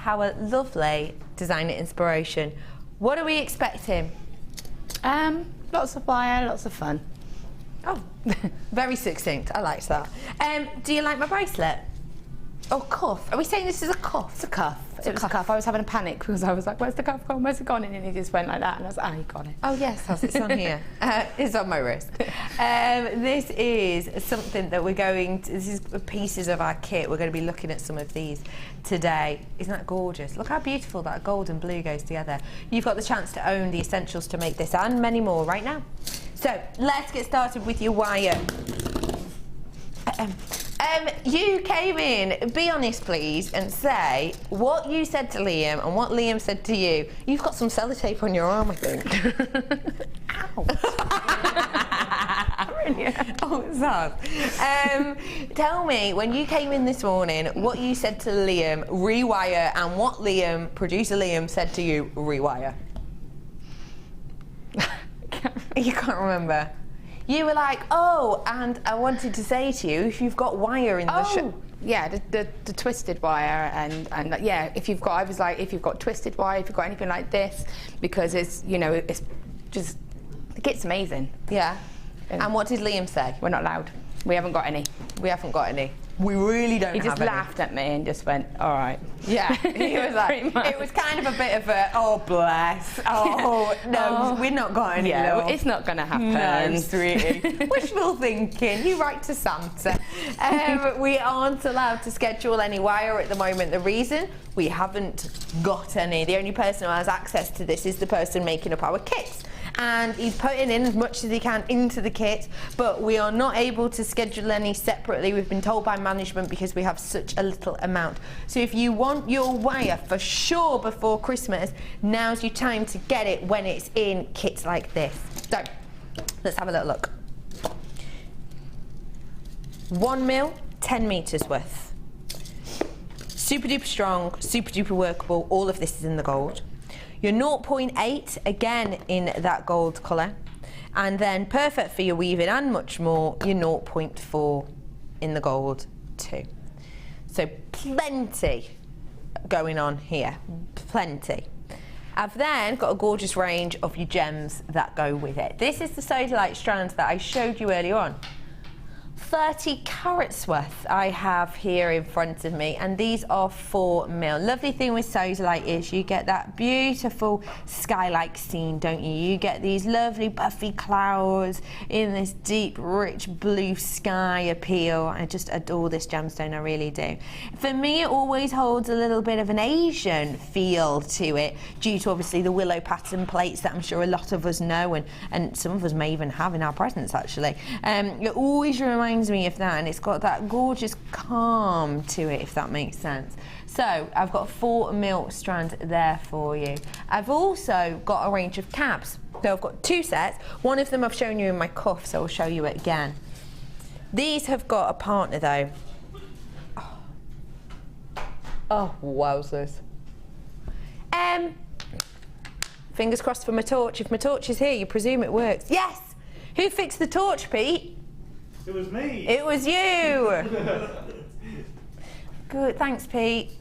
Our lovely designer inspiration. What are we expecting?
Lots of wire, lots of fun.
Oh, very succinct. I liked that. Do you like my bracelet? Oh, cuff. Are we saying this is a cuff?
It's a cuff. It was a cuff. I was having a panic because I was like, where's the cuff gone? Where's it gone? And he just went like that, and I was like, oh, you got it.
Oh, yes, it's on here. It's on my wrist. This is something that this is pieces of our kit. We're going to be looking at some of these today. Isn't that gorgeous? Look how beautiful that gold and blue goes together. You've got the chance to own the essentials to make this and many more right now. So, let's get started with your wire. You came in, be honest please, and say what you said to Liam and what Liam said to you. You've got some sellotape on your arm, I think. Ow. Brilliant. Oh, it's hard. Tell me, when you came in this morning, what you said to Liam, rewire, and what producer Liam said to you, rewire. You can't remember. You were like, oh, and I wanted to say to you, if you've got wire in the
yeah, the twisted wire, and yeah, if you've got twisted wire, if you've got anything like this, because it's, you know, it's just, the kit's amazing.
Yeah. And what did Liam say?
We're not allowed. We haven't got any.
We haven't got any. We really don't have any.
He just laughed at me and just went, all right.
Yeah, he was like, it was kind of a bit of a, oh bless, oh no, we've not got any.
Yeah, it's not going to happen.
No, sweetie. Wishful thinking, you write to Santa. We aren't allowed to schedule any wire at the moment. The reason, we haven't got any. The only person who has access to this is the person making up our kits. And he's putting in as much as he can into the kit, but we are not able to schedule any separately. We've been told by management because we have such a little amount. So if you want your wire for sure before Christmas, now's your time to get it when it's in kits like this. So let's have a little look. 1 mil, 10 meters worth. Super duper strong, super duper workable. All of this is in the gold. Your 0.8, again in that gold colour, and then perfect for your weaving and much more, your 0.4 in the gold too. So plenty going on here, plenty. I've then got a gorgeous range of your gems that go with it. This is the sodalite strand that I showed you earlier on. 30 carats worth I have here in front of me, and these are 4 mil. Lovely thing with sodalite is you get that beautiful sky-like scene, don't you? You get these lovely puffy clouds in this deep, rich blue sky appeal. I just adore this gemstone, I really do. For me, it always holds a little bit of an Asian feel to it, due to obviously the willow pattern plates that I'm sure a lot of us know, and some of us may even have in our presence actually. It always reminds me of that, and it's got that gorgeous calm to it, if that makes sense. So I've got a 4 mil strand there for you. I've also got a range of cabs. So I've got 2 sets. One of them I've shown you in my cuff, so I'll show you it again. These have got a partner though. Oh wowzers. Fingers crossed for my torch. If my torch is here, you presume it works. Yes! Who fixed the torch, Pete?
It was me.
It was you. Good, thanks, Pete.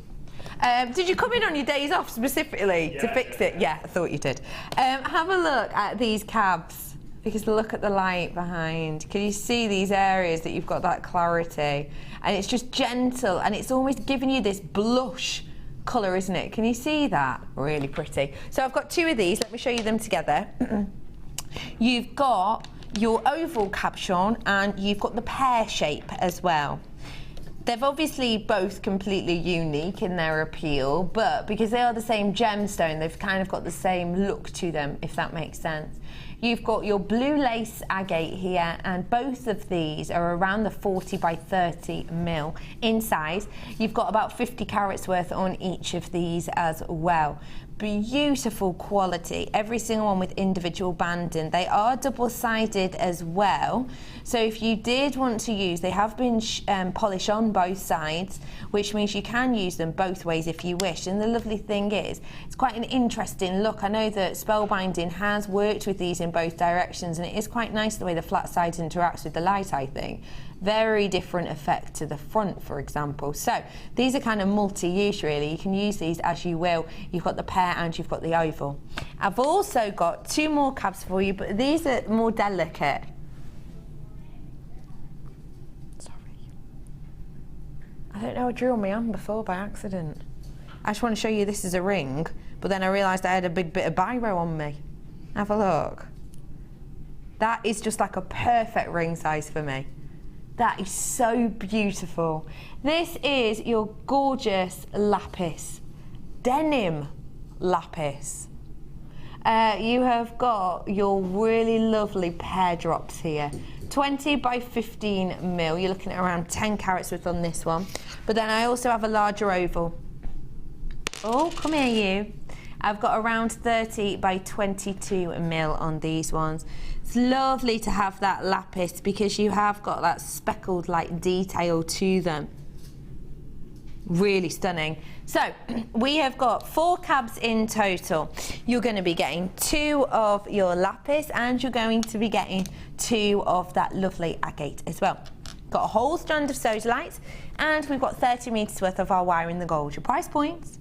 Did you come in on your days off specifically to fix it? Yeah, I thought you did. Have a look at these cabs, because look at the light behind. Can you see these areas that you've got that clarity? And it's just gentle, and it's almost giving you this blush colour, isn't it? Can you see that? Really pretty. So I've got 2 of these. Let me show you them together. You've got your oval cabochon and you've got the pear shape as well. They've obviously both completely unique in their appeal, but because they are the same gemstone, they've kind of got the same look to them, if that makes sense. You've got your blue lace agate here, and both of these are around the 40 by 30 mil in size. You've got about 50 carats worth on each of these as well. Beautiful quality, every single one with individual banding. They are double-sided as well, so if you did want to use, they have been polished on both sides, which means you can use them both ways if you wish. And the lovely thing is, it's quite an interesting look. I know that Spellbinding has worked with these in both directions, and it is quite nice the way the flat side interacts with the light, I think. Very different effect to the front, for example. So these are kind of multi-use, really. You can use these as you will. You've got the pear and you've got the oval. I've also got 2 more cabs for you, but these are more delicate. Sorry. I don't know, I drew on my arm before by accident. I just want to show you this is a ring, but then I realised I had a big bit of biro on me. Have a look. That is just like a perfect ring size for me. That is so beautiful. This is your gorgeous lapis, denim lapis. You have got your really lovely pear drops here. 20 by 15 mil. You're looking at around 10 carats worth on this one. But then I also have a larger oval. Oh, come here you. I've got around 30 by 22 mil on these ones. It's lovely to have that lapis because you have got that speckled like detail to them. Really stunning. So we have got 4 cabs in total. You're going to be getting 2 of your lapis and you're going to be getting 2 of that lovely agate as well. Got a whole strand of sodalite and we've got 30 metres worth of our wire in the gold. Your price points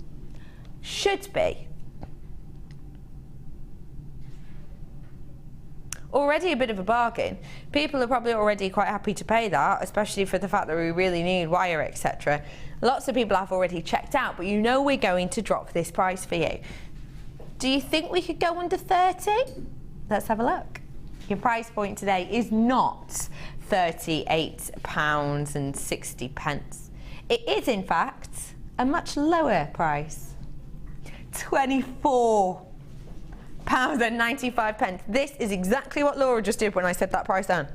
should be already a bit of a bargain. People are probably already quite happy to pay that, especially for the fact that we really need wire, etc. Lots of people have already checked out, but you know we're going to drop this price for you. Do you think we could go under 30? Let's have a look. Your price point today is not £38.60. It is, in fact, a much lower price. £24.95. This is exactly what Laura just did when I said that price down.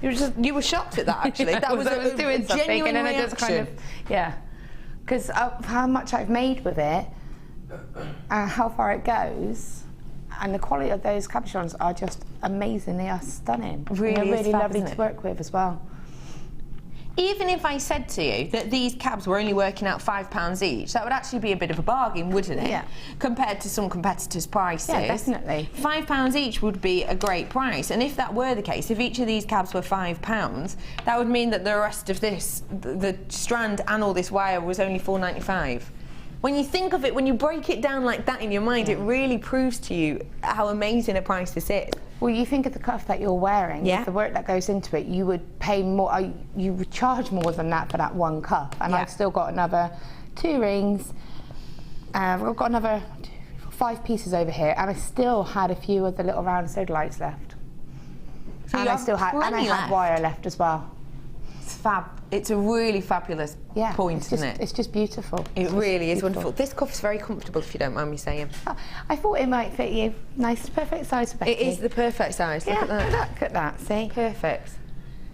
You were shocked at that, actually. That was a genuine reaction. I just kind of,
yeah, because of how much I've made with it and how far it goes, and the quality of those cabochons are just amazing. They are stunning.
Really,
they're really lovely
isn't it?
to work with as well.
Even if I said to you that these cabs were only working out £5 each, that would actually be a bit of a bargain, wouldn't it?
Yeah.
Compared to some competitors' prices.
Yeah, definitely.
£5 each would be a great price. And if that were the case, if each of these cabs were £5, that would mean that the rest of this, the strand and all this wire was only £4.95. When you think of it, when you break it down like that in your mind, it really proves to you how amazing a price this is.
Well, you think of the cuff that you're wearing,
Yeah.
the work that goes into it, you would pay more, you would charge more than that for that one cuff. And
Yeah.
I've still got another 2 rings, I've got another 5 pieces over here, and I still had a few of the little round sodalites left.
So
And
you
I
have
still had, and I
plenty
had
left.
wire left as well.
It's fab. It's a really fabulous point,
it's just,
isn't it?
It's just beautiful.
It
It's
really
just
is
beautiful.
wonderful. This cuff's very comfortable, if you don't mind me saying.
Oh, I thought it might fit you. Nice, perfect size for Becky.
It is the perfect size.
Yeah,
Look at that.
look at that, see?
Perfect.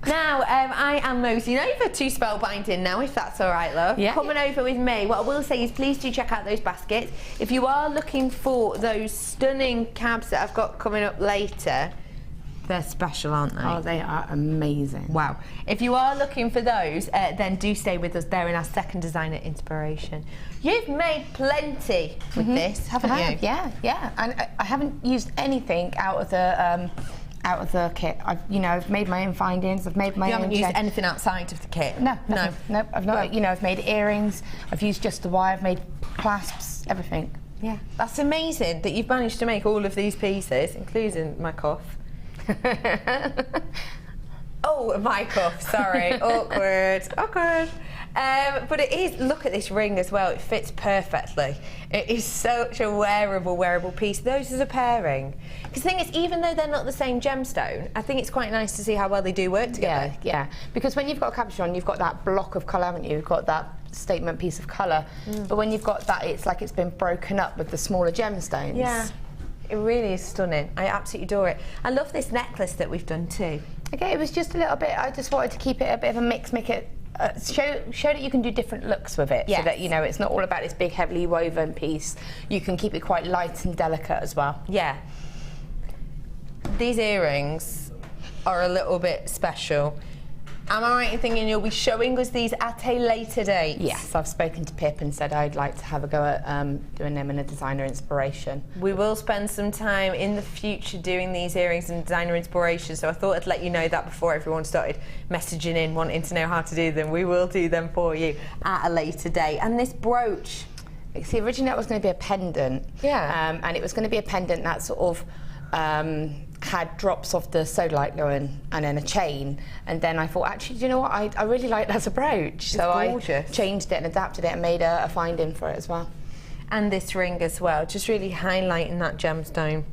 Now, I am moseying over to Spellbinding now, if that's all right, love.
Yeah.
Coming over with me. What I will say is please do check out those baskets. If you are looking for those stunning cabs that I've got coming up later, they're special, aren't they?
Oh, they are amazing.
Wow. If you are looking for those, then do stay with us. They're in our second designer inspiration. You've made plenty with this, haven't you?
Yeah, yeah. And I haven't used anything out of the kit. I've made my own findings. I've made my
You
own.
haven't used anything outside of the kit?
No,
No.
nothing. Nope. I've not. I've made earrings. I've used just the wire. I've made clasps. Everything.
Yeah. That's amazing that you've managed to make all of these pieces, including my cuff. Oh, my cuff, sorry. Awkward. But it is, look at this ring as well, it fits perfectly. It is such a wearable piece. Those as a pairing. Because the thing is, even though they're not the same gemstone, I think it's quite nice to see how well they do work together.
Yeah. Because when you've got a cabochon, you've got that block of colour, haven't you? You've got that statement piece of colour. But when you've got that, it's like it's been broken up with the smaller gemstones.
Yeah. It really is stunning. I absolutely adore it. I love this necklace that we've done too.
Okay, it was just a little bit, I just wanted to keep it a bit of a mix, make it, show that you can do different looks with it.
Yes.
So that, you know, it's not all about this big, heavily woven piece. You can keep it quite light and delicate as well.
Yeah. These earrings are a little bit special. Am I right in thinking you'll be showing us these at a later date?
Yes, I've spoken to Pip and said I'd like to have a go at doing them in a designer inspiration.
We will spend some time in the future doing these earrings and designer inspiration, so I thought I'd let you know that before everyone started messaging in wanting to know how to do them. We will do them for you at a later date. And this brooch.
See, originally it was going to be a pendant.
Yeah.
And it was going to be a pendant that sort of had drops of the sodalite going and then a chain, and then I thought, actually, do you know what, I really like that as a brooch. So
gorgeous.
I changed it and adapted it and made a finding for it as well.
And this ring as well, just really highlighting that gemstone.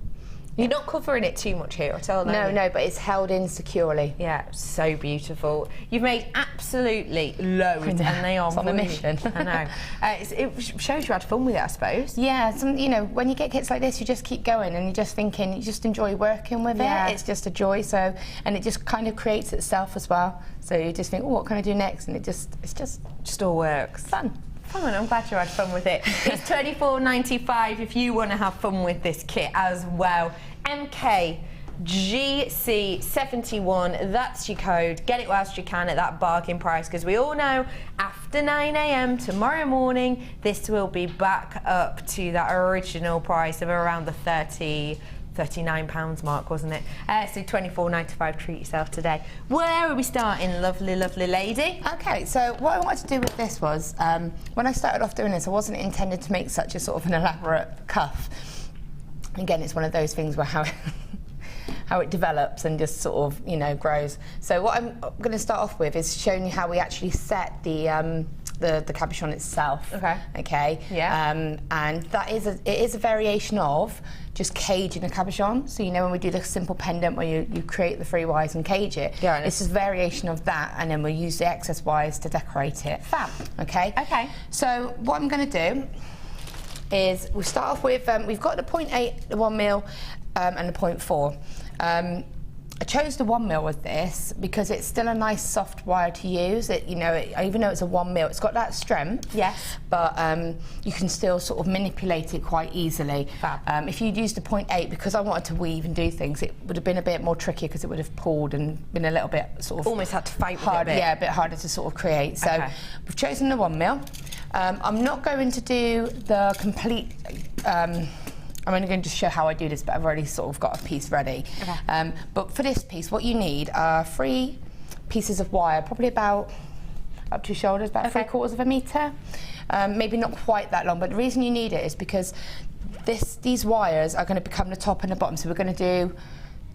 You're not covering it too much here at all,
No, but it's held in securely.
Yeah, so beautiful. You've made absolutely loads, and they are
It's on a mission.
I know. It shows you had fun with it, I suppose.
Yeah, you know, when you get kits like this, you just keep going, and you're just thinking, you just enjoy working with
Yeah.
it. It's just a joy. So, and it just kind of creates itself as well. So you just think, oh, what can I do next? And it's
Just all works.
fun.
Fun, I'm glad you had fun with it. It's $24.95 if you want to have fun with this kit as well. MKGC71, that's your code. Get it whilst you can at that bargain price, because we all know after 9 AM tomorrow morning, this will be back up to that original price of around the £39 mark, wasn't it? So $24.95, treat yourself today. Where are we starting, lovely, lovely lady?
Okay, so what I wanted to do with this was, when I started off doing this, I wasn't intended to make such a sort of an elaborate cuff. Again, it's one of those things where how it develops and just sort of, you know, grows. So what I'm going to start off with is showing you how we actually set the cabochon itself.
Okay.
Okay.
Yeah.
And that is it is a variation of just caging a cabochon. So you know when we do the simple pendant where you create the 3 wires and cage it.
Yeah.
It's a variation of that, and then we'll use the excess wires to decorate it.
Fab.
Okay.
Okay.
So what I'm going to do is we'll start off with we've got the 0.8, the 1mm, and the 0.4. I chose the 1mm with this because it's still a nice soft wire to use. It, you know, even though it's a 1mm, it's got that strength.
Yes.
But you can still sort of manipulate it quite easily.
Fab.
If you'd used the 0.8, because I wanted to weave and do things, it would have been a bit more tricky because it would have pulled and been a little bit sort of
Almost had to fight with
hard,
it a bit.
yeah, a bit harder to sort of create. So
Okay.
we've chosen the 1mm. I'm not going to do the complete. I'm only going to just show how I do this, but I've already sort of got a piece ready.
Okay.
But for this piece, what you need are 3 pieces of wire, probably about up to your shoulders, about 3/4 of a metre. Maybe not quite that long, but the reason you need it is because these wires are going to become the top and the bottom. So we're going to do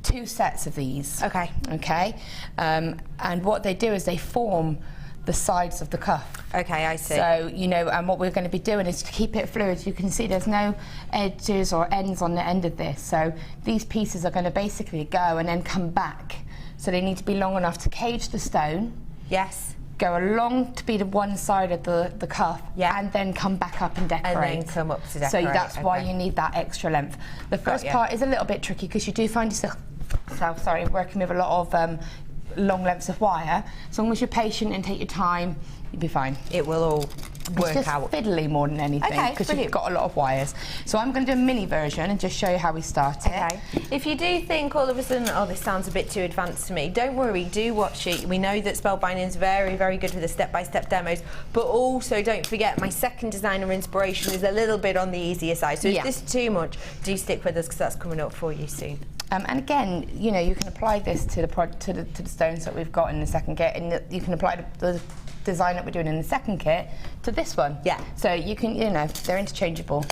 2 sets of these.
Okay.
Okay. And what they do is they form the sides of the cuff.
Okay, I see.
So, you know, and what we're going to be doing is to keep it fluid. You can see there's no edges or ends on the end of this. So these pieces are going to basically go and then come back. So they need to be long enough to cage the stone.
Yes.
Go along to be the one side of the cuff,
Yeah.
and then come back up and decorate.
And then come up to decorate.
So that's why
okay.
you need that extra length. The first
ya.
part is a little bit tricky because you do find yourself working with a lot of long lengths of wire. As long as you're patient and take your time, you'll be fine.
It will all work
It's just
out.
fiddly more than anything
Okay,
because
brilliant.
you've got a lot of wires. So I'm going to do a mini version and just show you how we start it.
Okay. If you do think all of a sudden, oh, this sounds a bit too advanced to me, don't worry, do watch it. We know that Spellbinding is very, very good with the step-by-step demos, but also don't forget my second designer inspiration is a little bit on the easier side. So if
Yeah.
this is too much, do stick with us because that's coming up for you soon.
And again, you know, you can apply this to the stones that we've got in the second kit, and you can apply the design that we're doing in the second kit to this one.
Yeah.
So you can, you know, they're interchangeable.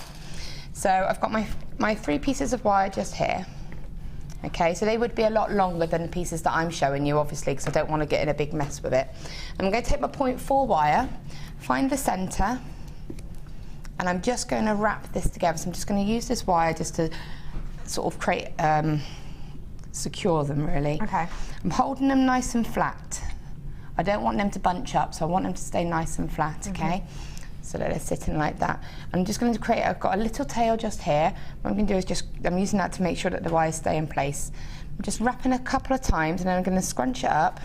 So I've got my 3 pieces of wire just here, Okay, so they would be a lot longer than the pieces that I'm showing you, obviously, because I don't want to get in a big mess with it. I'm going to take my 0.4 wire, find the centre, and I'm just going to wrap this together. So I'm just going to use this wire just to sort of create, secure them really. Okay. I'm holding them nice and flat. I don't want them to bunch up, so I want them to stay nice and flat, okay? So that they're sitting like that. I'm just going to create, I've got a little tail just here. What I'm going to do is just, I'm using that to make sure that the wires stay in place. I'm just wrapping a couple of times and then I'm going to scrunch it up.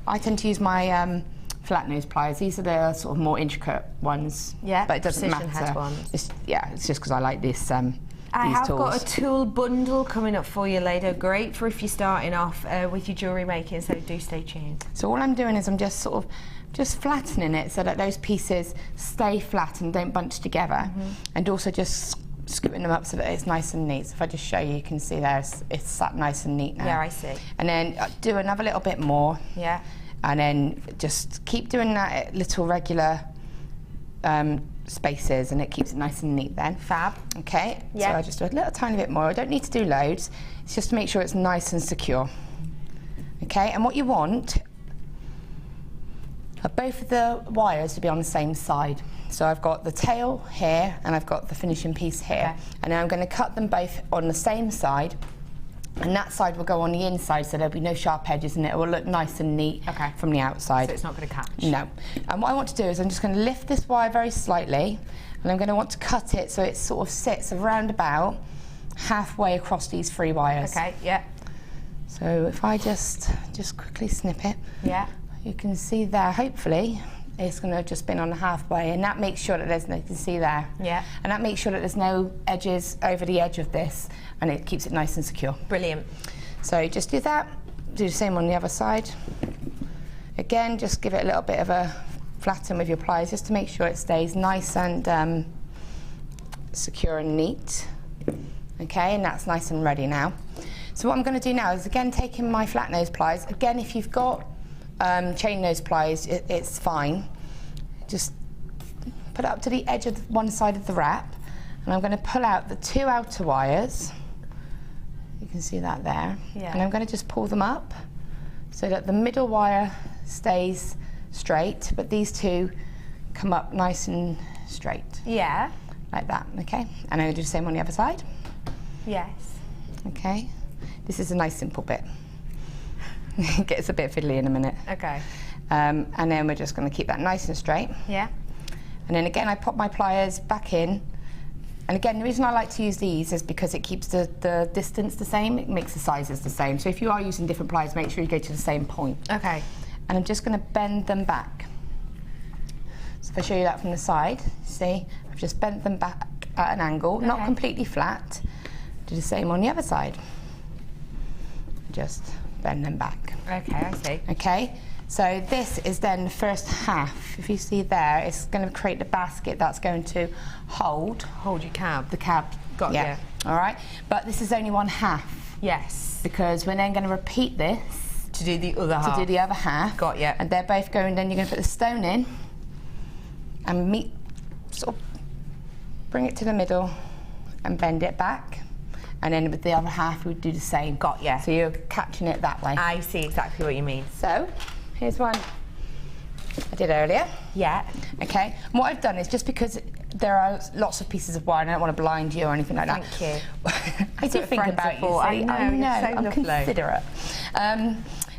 I tend to use my flat nose pliers. These are the sort of more intricate ones. Yeah, but it doesn't matter. Head ones. It's just because I like this.
I have
tools.
got a tool bundle coming up for you later. Great for if you're starting off with your jewellery making, so do stay tuned.
So all I'm doing is I'm just sort of flattening it so that those pieces stay flat and don't bunch together, and also just scooting them up so that it's nice and neat. So if I just show you, you can see there it's sat nice and neat now.
Yeah, I see.
And then do another little bit more.
Yeah.
And then just keep doing that at little regular spaces, and it keeps it nice and neat then.
Fab.
Okay,
Yeah.
so I just do a little tiny bit more. I don't need to do loads. It's just to make sure it's nice and secure. Okay, and what you want are both of the wires to be on the same side. So I've got the tail here and I've got the finishing piece here. Okay. And now I'm going to cut them both on the same side, and that side will go on the inside, so there'll be no sharp edges and it will look nice and neat from the outside.
So it's not going to catch?
No. And what I want to do is I'm just going to lift this wire very slightly, and I'm going to want to cut it so it sort of sits around about halfway across these 3 wires.
Okay, yeah.
So if I just quickly snip it.
Yeah.
You can see there, hopefully, it's going to have just been on the halfway, and that makes sure that there's no, you can see there. Yeah. And that makes sure that there's no edges over the edge of this, and it keeps it nice and secure.
Brilliant.
So just do that, do the same on the other side. Again, just give it a little bit of a flatten with your pliers just to make sure it stays nice and secure and neat. Okay, and that's nice and ready now. So what I'm going to do now is, again, taking my flat nose pliers. Again, if you've got chain nose pliers, it's fine. Just put it up to the edge of one side of the wrap, and I'm going to pull out the 2 outer wires. You can see that there. Yeah. And I'm going to just pull them up so that the middle wire stays straight, but these 2 come up nice and straight. Yeah. Like that, okay? And I'm going to do the same on the other side.
Yes.
Okay. This is a nice simple bit. It gets a bit fiddly in a minute.
Okay.
And then we're just going to keep that nice and straight. Yeah. And then again, I pop my pliers back in. And again, the reason I like to use these is because it keeps the distance the same. It makes the sizes the same. So if you are using different pliers, make sure you go to the same point. Okay. And I'm just going to bend them back. So if I show you that from the side, see, I've just bent them back at an angle, not completely flat. Do the same on the other side. Just bend them back. Okay, I see. Okay, so this is then the first half. If you see there, it's going to create the basket that's going to hold your cab. The cab. Got you. All right, but this is only one half. Yes. Because we're then going to repeat this
to do the other half.
To do the other half.
Got you.
And they're both going. Then you're going to put the stone in and sort of bring it to the middle and bend it back. And then with the other half, we'd do the same. Got ya. So you're catching it that way.
I see exactly what you mean.
So, here's one I did earlier. Yeah. Okay. And what I've done is, just because there are lots of pieces of wire, and I don't want to blind you or anything like that.
Thank you.
I do think about you.
I know,
I'm considerate.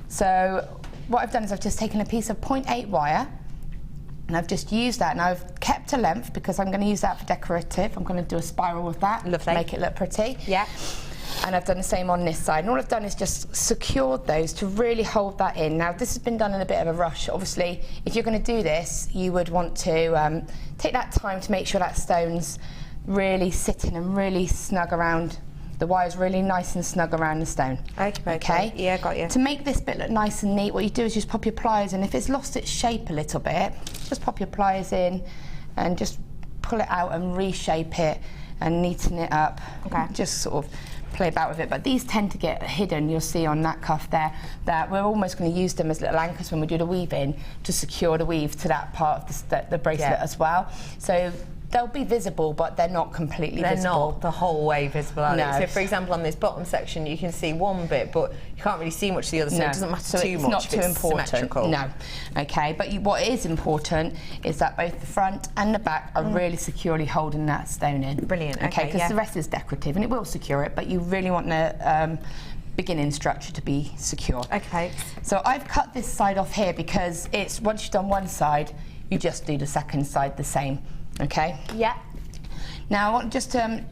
So, what I've done is I've just taken a piece of 0.8 wire, and I've just used that, and I've kept a length because I'm going to use that for decorative. I'm going to do a spiral with that. Lovely. To make it look pretty. Yeah. And I've done the same on this side. And all I've done is just secured those to really hold that in. Now, this has been done in a bit of a rush. Obviously, if you're going to do this, you would want to take that time to make sure that stone's really sitting and really snug around. The wire's really nice and snug around the stone. Okay.
Yeah, got you.
To make this bit look nice and neat, what you do is just pop your pliers in. If it's lost its shape a little bit, just pop your pliers in and just pull it out and reshape it and neaten it up. Okay. Just sort of play about with it. But these tend to get hidden. You'll see on that cuff there that we're almost going to use them as little anchors when we do the weave in to secure the weave to that part of the bracelet as well. So they'll be visible, but they're not completely visible.
They're not the whole way visible, are
No.
they? So, for example, on this bottom section, you can see one bit, but you can't really see much of the other, so it doesn't matter too much.
It's not too important.
Symmetrical.
No. Okay, but what is important is that both the front and the back are really securely holding that stone in.
Brilliant.
Okay, because the rest is decorative, and it will secure it, but you really want the beginning structure to be secure.
Okay.
So I've cut this side off here because it's once you've done one side, you just do the second side the same. Okay?
Yeah.
Now I want just to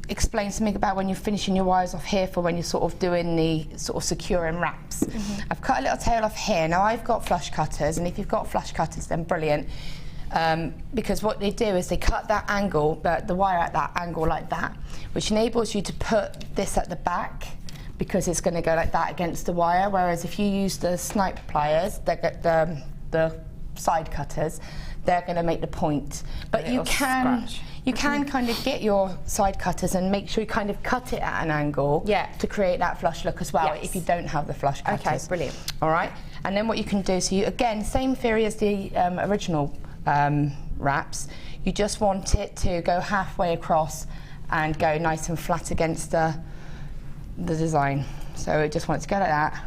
explain something about when you're finishing your wires off here for when you're sort of doing the sort of securing wraps. I've cut a little tail off here. Now I've got flush cutters, and if you've got flush cutters, then brilliant. Because what they do is they cut that angle, the wire at that angle like that, which enables you to put this at the back, because it's going to go like that against the wire, whereas if you use the snipe pliers, the side cutters, they're going to make the point. But you can kind of get your side cutters and make sure you kind of cut it at an angle to create that flush look as well, if you don't have the flush cutters.
Okay, brilliant.
All right, and then what you can do, so you, again, same theory as the original wraps, you just want it to go halfway across and go nice and flat against the design. So it just wants to go like that,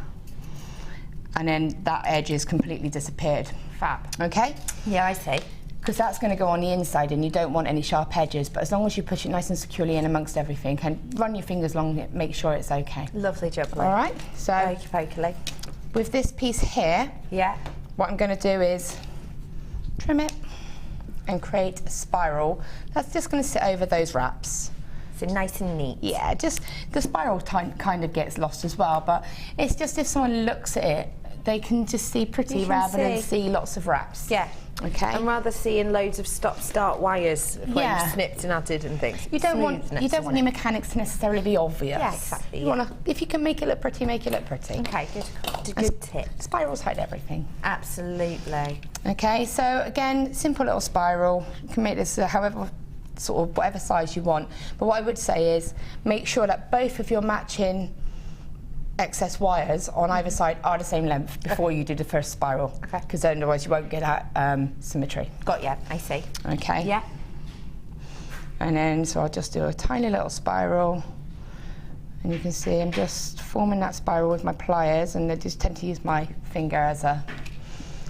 and then that edge is completely disappeared.
Fab.
Okay?
Yeah, I see.
Because that's going to go on the inside, and you don't want any sharp edges, but as long as you push it nice and securely in amongst everything, and run your fingers along it, make sure it's okay.
Lovely job.
All right? So
Okey-pokey.
with this piece here, what I'm going to do is trim it and create a spiral that's just going to sit over those wraps.
So nice and neat.
Yeah, just the spiral kind of gets lost as well, but it's just if someone looks at it, they can just see pretty rather than see lots of wraps.
Yeah.
Okay.
And rather seeing loads of stop-start wires when you've snipped and added and things.
You don't want your mechanics to necessarily be obvious.
Yeah, exactly.
You wanna, if you can make it look pretty, make it look pretty.
Okay, good tip.
Spirals hide everything.
Absolutely.
Okay, so again, simple little spiral. You can make this however sort of whatever size you want. But what I would say is make sure that both of your matching excess wires on either side are the same length before you do the first spiral. Okay. Because otherwise you won't get that symmetry.
Got ya, I see.
Okay.
Yeah.
And then, so I'll just do a tiny little spiral. And you can see I'm just forming that spiral with my pliers, and I just tend to use my finger as a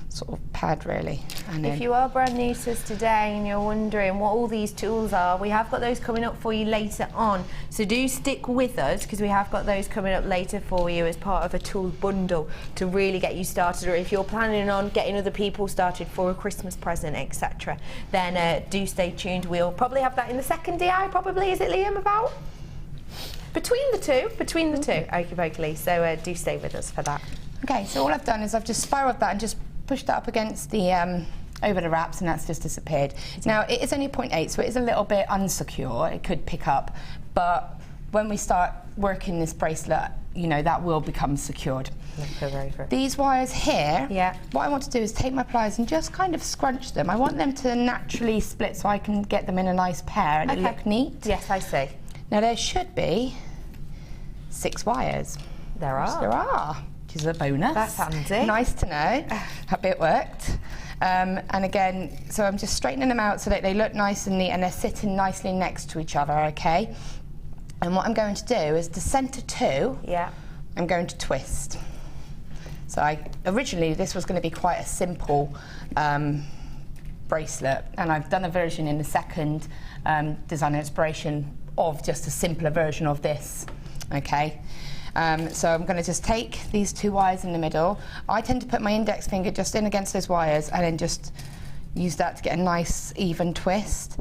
sort of pad, really. And
if you are brand new to us today and you're wondering what all these tools are, we have got those coming up for you later on. So do stick with us, because we have got those coming up later for you as part of a tool bundle to really get you started, or if you're planning on getting other people started for a Christmas present, etc., then do stay tuned. We'll probably have that in the second DI, probably, is it, Liam, about? Between the two, okey-pokey. So do stay with us for that.
Okay, so all I've done is I've just spiraled that and just pushed that up against the over the wraps, and that's just disappeared. Now it is only 0.8, so it is a little bit unsecure. It could pick up, but when we start working this bracelet, you know, that will become secured. These wires here, what I want to do is take my pliers and just kind of scrunch them. I want them to naturally split so I can get them in a nice pair and it look neat.
Yes, I see.
Now there should be 6 wires.
There are.
Yes, there are. Which is a bonus.
That's handy.
Nice to know. That bit worked. And again, so I'm just straightening them out so that they look nice and neat and they're sitting nicely next to each other, okay? And what I'm going to do is the centre 2, I'm going to twist. So originally this was going to be quite a simple bracelet, and I've done a version in the second design inspiration of just a simpler version of this, okay? So I'm going to just take these 2 wires in the middle. I tend to put my index finger just in against those wires and then just use that to get a nice even twist.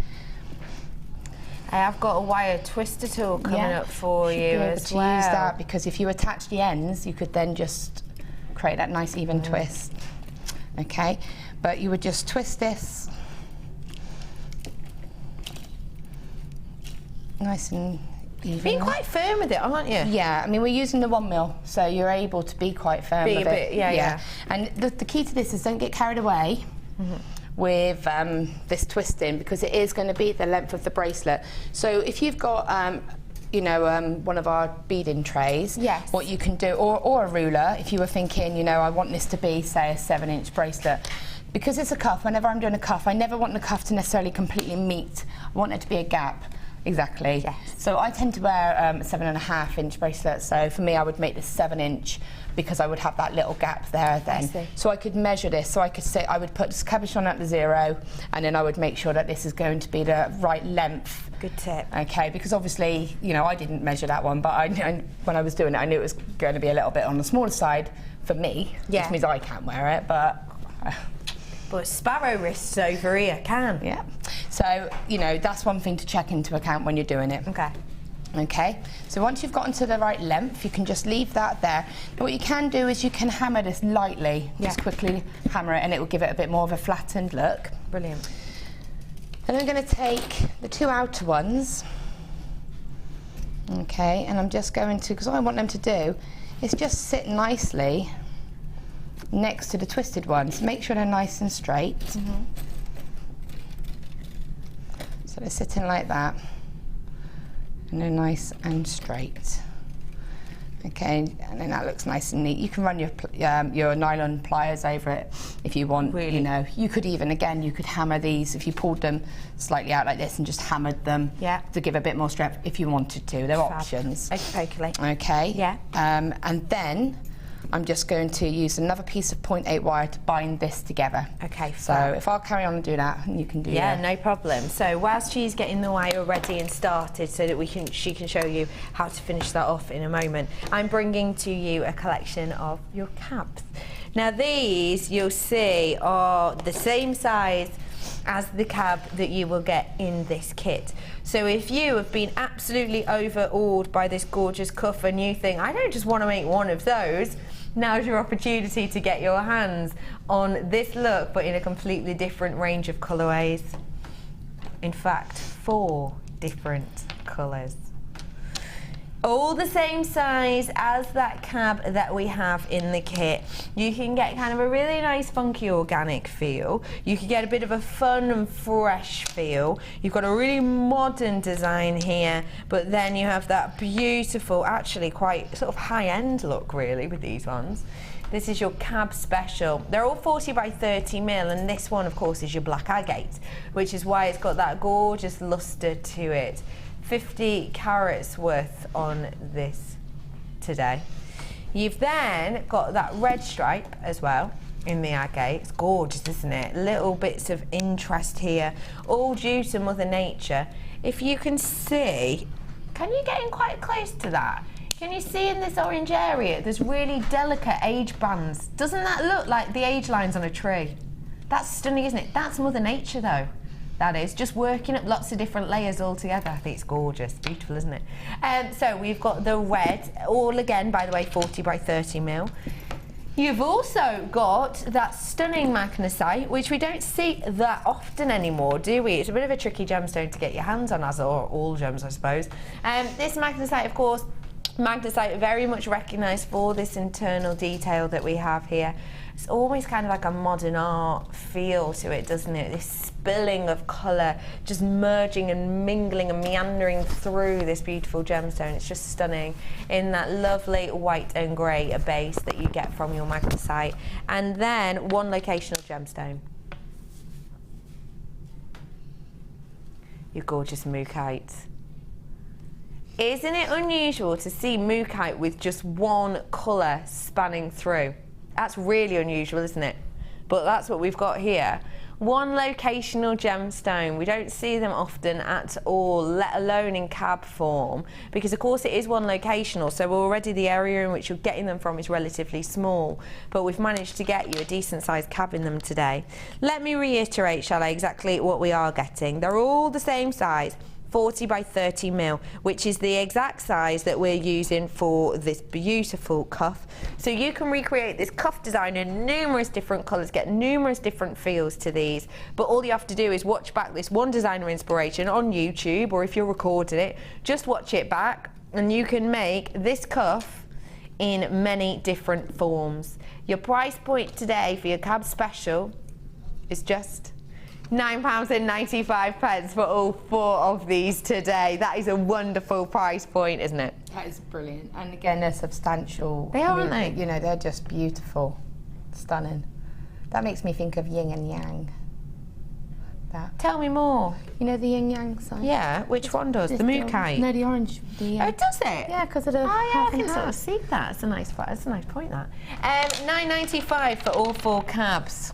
I have got a wire twister tool coming up for you as well.
Use that, because if you attach the ends, you could then just create that nice even twist. Okay, but you would just twist this nice and even.
Being quite firm with it, aren't you?
Yeah, I mean we're using the 1 mil, so you're able to be quite firm with it.
Yeah.
And the key to this is don't get carried away with this twisting, because it is going to be the length of the bracelet. So if you've got you know, one of our beading trays, what you can do, or a ruler, if you were thinking, you know, I want this to be, say, a 7-inch bracelet, because it's a cuff, whenever I'm doing a cuff, I never want the cuff to necessarily completely meet. I want it to be a gap. Exactly. Yes. So I tend to wear a 7.5 inch bracelet. So for me, I would make this 7 inch because I would have that little gap there then. So I could measure this. So I could say I would put this cabochon at the 0, and then I would make sure that this is going to be the right length.
Good tip.
Okay, because obviously, you know, I didn't measure that one, but when I was doing it, I knew it was going to be a little bit on the smaller side for me. Yeah. Which means I can't wear it, but
sparrow wrists over here can.
Yeah. So, you know, that's one thing to check into account when you're doing it.
Okay.
Okay, so once you've gotten to the right length, you can just leave that there. But what you can do is you can hammer this lightly, just quickly hammer it, and it will give it a bit more of a flattened look.
Brilliant.
Then I'm going to take the 2 outer ones, okay, and I'm just going to, because all I want them to do is just sit nicely next to the twisted ones. Make sure they're nice and straight. So they're sitting like that, and they're nice and straight. Okay, and then that looks nice and neat. You can run your nylon pliers over it if you want. Really? You know, you could even, again, you could hammer these if you pulled them slightly out like this and just hammered them to give a bit more strength if you wanted to. They're options. Okay.
Yeah.
And then I'm just going to use another piece of 0.8 wire to bind this together.
Okay.
So if I'll carry on and do that, and you can do that.
Yeah, no problem. So whilst she's getting the wire ready and started so that she can show you how to finish that off in a moment, I'm bringing to you a collection of your cabs. Now these, you'll see, are the same size as the cab that you will get in this kit. So if you have been absolutely overawed by this gorgeous cuff and you think, I don't just want to make one of those, now's your opportunity to get your hands on this look, but in a completely different range of colourways. In fact, 4 different colours. All the same size as that cab that we have in the kit. You can get kind of a really nice funky organic feel. You can get a bit of a fun and fresh feel. You've got a really modern design here, but then you have that beautiful, actually quite sort of high-end look really with these ones. This is your cab special. They're all 40 by 30 mil, and this one of course is your black agate, which is why it's got that gorgeous luster to it. 50 carats worth on this today. You've then got that red stripe as well in the agate. It's gorgeous, isn't it? Little bits of interest here, all due to Mother Nature. If you can see, can you get in quite close to that? Can you see in this orange area, there's really delicate age bands. Doesn't that look like the age lines on a tree? That's stunning, isn't it? That's Mother Nature though. That is, just working up lots of different layers all together. I think it's gorgeous, beautiful, isn't it? So we've got the red, all again, by the way, 40 by 30 mil. You've also got that stunning magnesite, which we don't see that often anymore, do we? It's a bit of a tricky gemstone to get your hands on, as are all gems, I suppose. This magnesite, of course, magnesite very much recognised for this internal detail that we have here. It's always kind of like a modern art feel to it, doesn't it? This spilling of colour, just merging and mingling and meandering through this beautiful gemstone. It's just stunning in that lovely white and grey base that you get from your magnesite. And then one locational gemstone. Your gorgeous mookaite. Isn't it unusual to see mookaite with just one colour spanning through? That's really unusual, isn't it? But that's what we've got here. One locational gemstone. We don't see them often at all, let alone in cab form, because of course it is one locational, so already the area in which you're getting them from is relatively small, but we've managed to get you a decent sized cab in them today. Let me reiterate, shall I, exactly what we are getting. They're all the same size. 40 by 30 mil, which is the exact size that we're using for this beautiful cuff. So you can recreate this cuff design in numerous different colours, get numerous different feels to these, but all you have to do is watch back this one designer inspiration on YouTube, or if you're recording it, just watch it back, and you can make this cuff in many different forms. Your price point today for your cab special is just £9.95 for all 4 of these today. That is a wonderful price point, isn't it?
That is brilliant. And again, they're substantial.
They are, aren't they?
You know, they're just beautiful. Stunning. That makes me think of yin and yang. That.
Tell me more.
You know the yin yang sign?
Yeah, which one does? The mooncake?
No, the orange.
Oh, does it?
Yeah, because of the
Oh yeah, I
half and
can sort of
half.
see that. It's a nice point, that. £9.95 for all 4 cabs.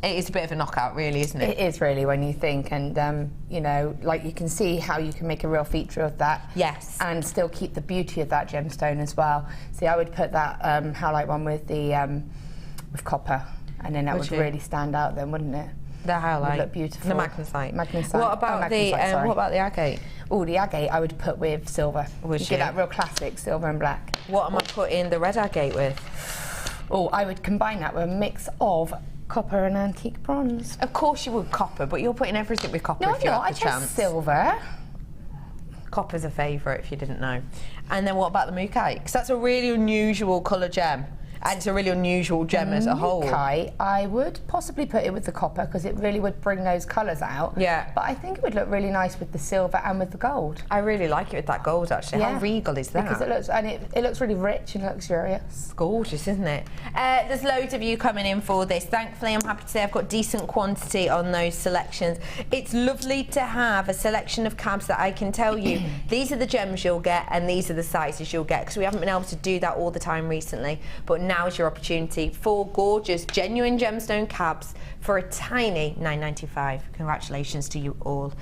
It is a bit of a knockout, really, isn't it?
It is really, when you think, and you know, like you can see how you can make a real feature of that.
Yes.
And still keep the beauty of that gemstone as well. See, I would put that highlight one with the with copper, and then that would really stand out then, wouldn't it?
The highlight.
Would look beautiful.
The magnesite.
Magnesite.
What about what about the agate?
Oh, the agate I would put with silver.
Would
you
you?
get that real classic silver and black.
What am I putting the red agate with?
Oh, I would combine that with a mix of copper and antique bronze.
Of course you would copper, but you're putting everything with copper if you have the chance.
I chose silver.
Copper's a favourite if you didn't know. And then what about the mooncake? Because that's a really unusual colour gem. And it's a really unusual gem as a whole.
Mooncake, I would possibly put it with the copper because it really would bring those colours out.
Yeah.
But I think it would look really nice with the silver and with the gold.
I really like it with that gold, actually.
Yeah.
How regal is that?
Because it looks, and it looks really rich and luxurious.
It's gorgeous, isn't it? There's loads of you coming in for this. Thankfully, I'm happy to say I've got decent quantity on those selections. It's lovely to have a selection of cabs that I can tell you these are the gems you'll get and these are the sizes you'll get, because we haven't been able to do that all the time recently. But now's your opportunity. 4 gorgeous, genuine gemstone cabs for a tiny £9.95. Congratulations to you all.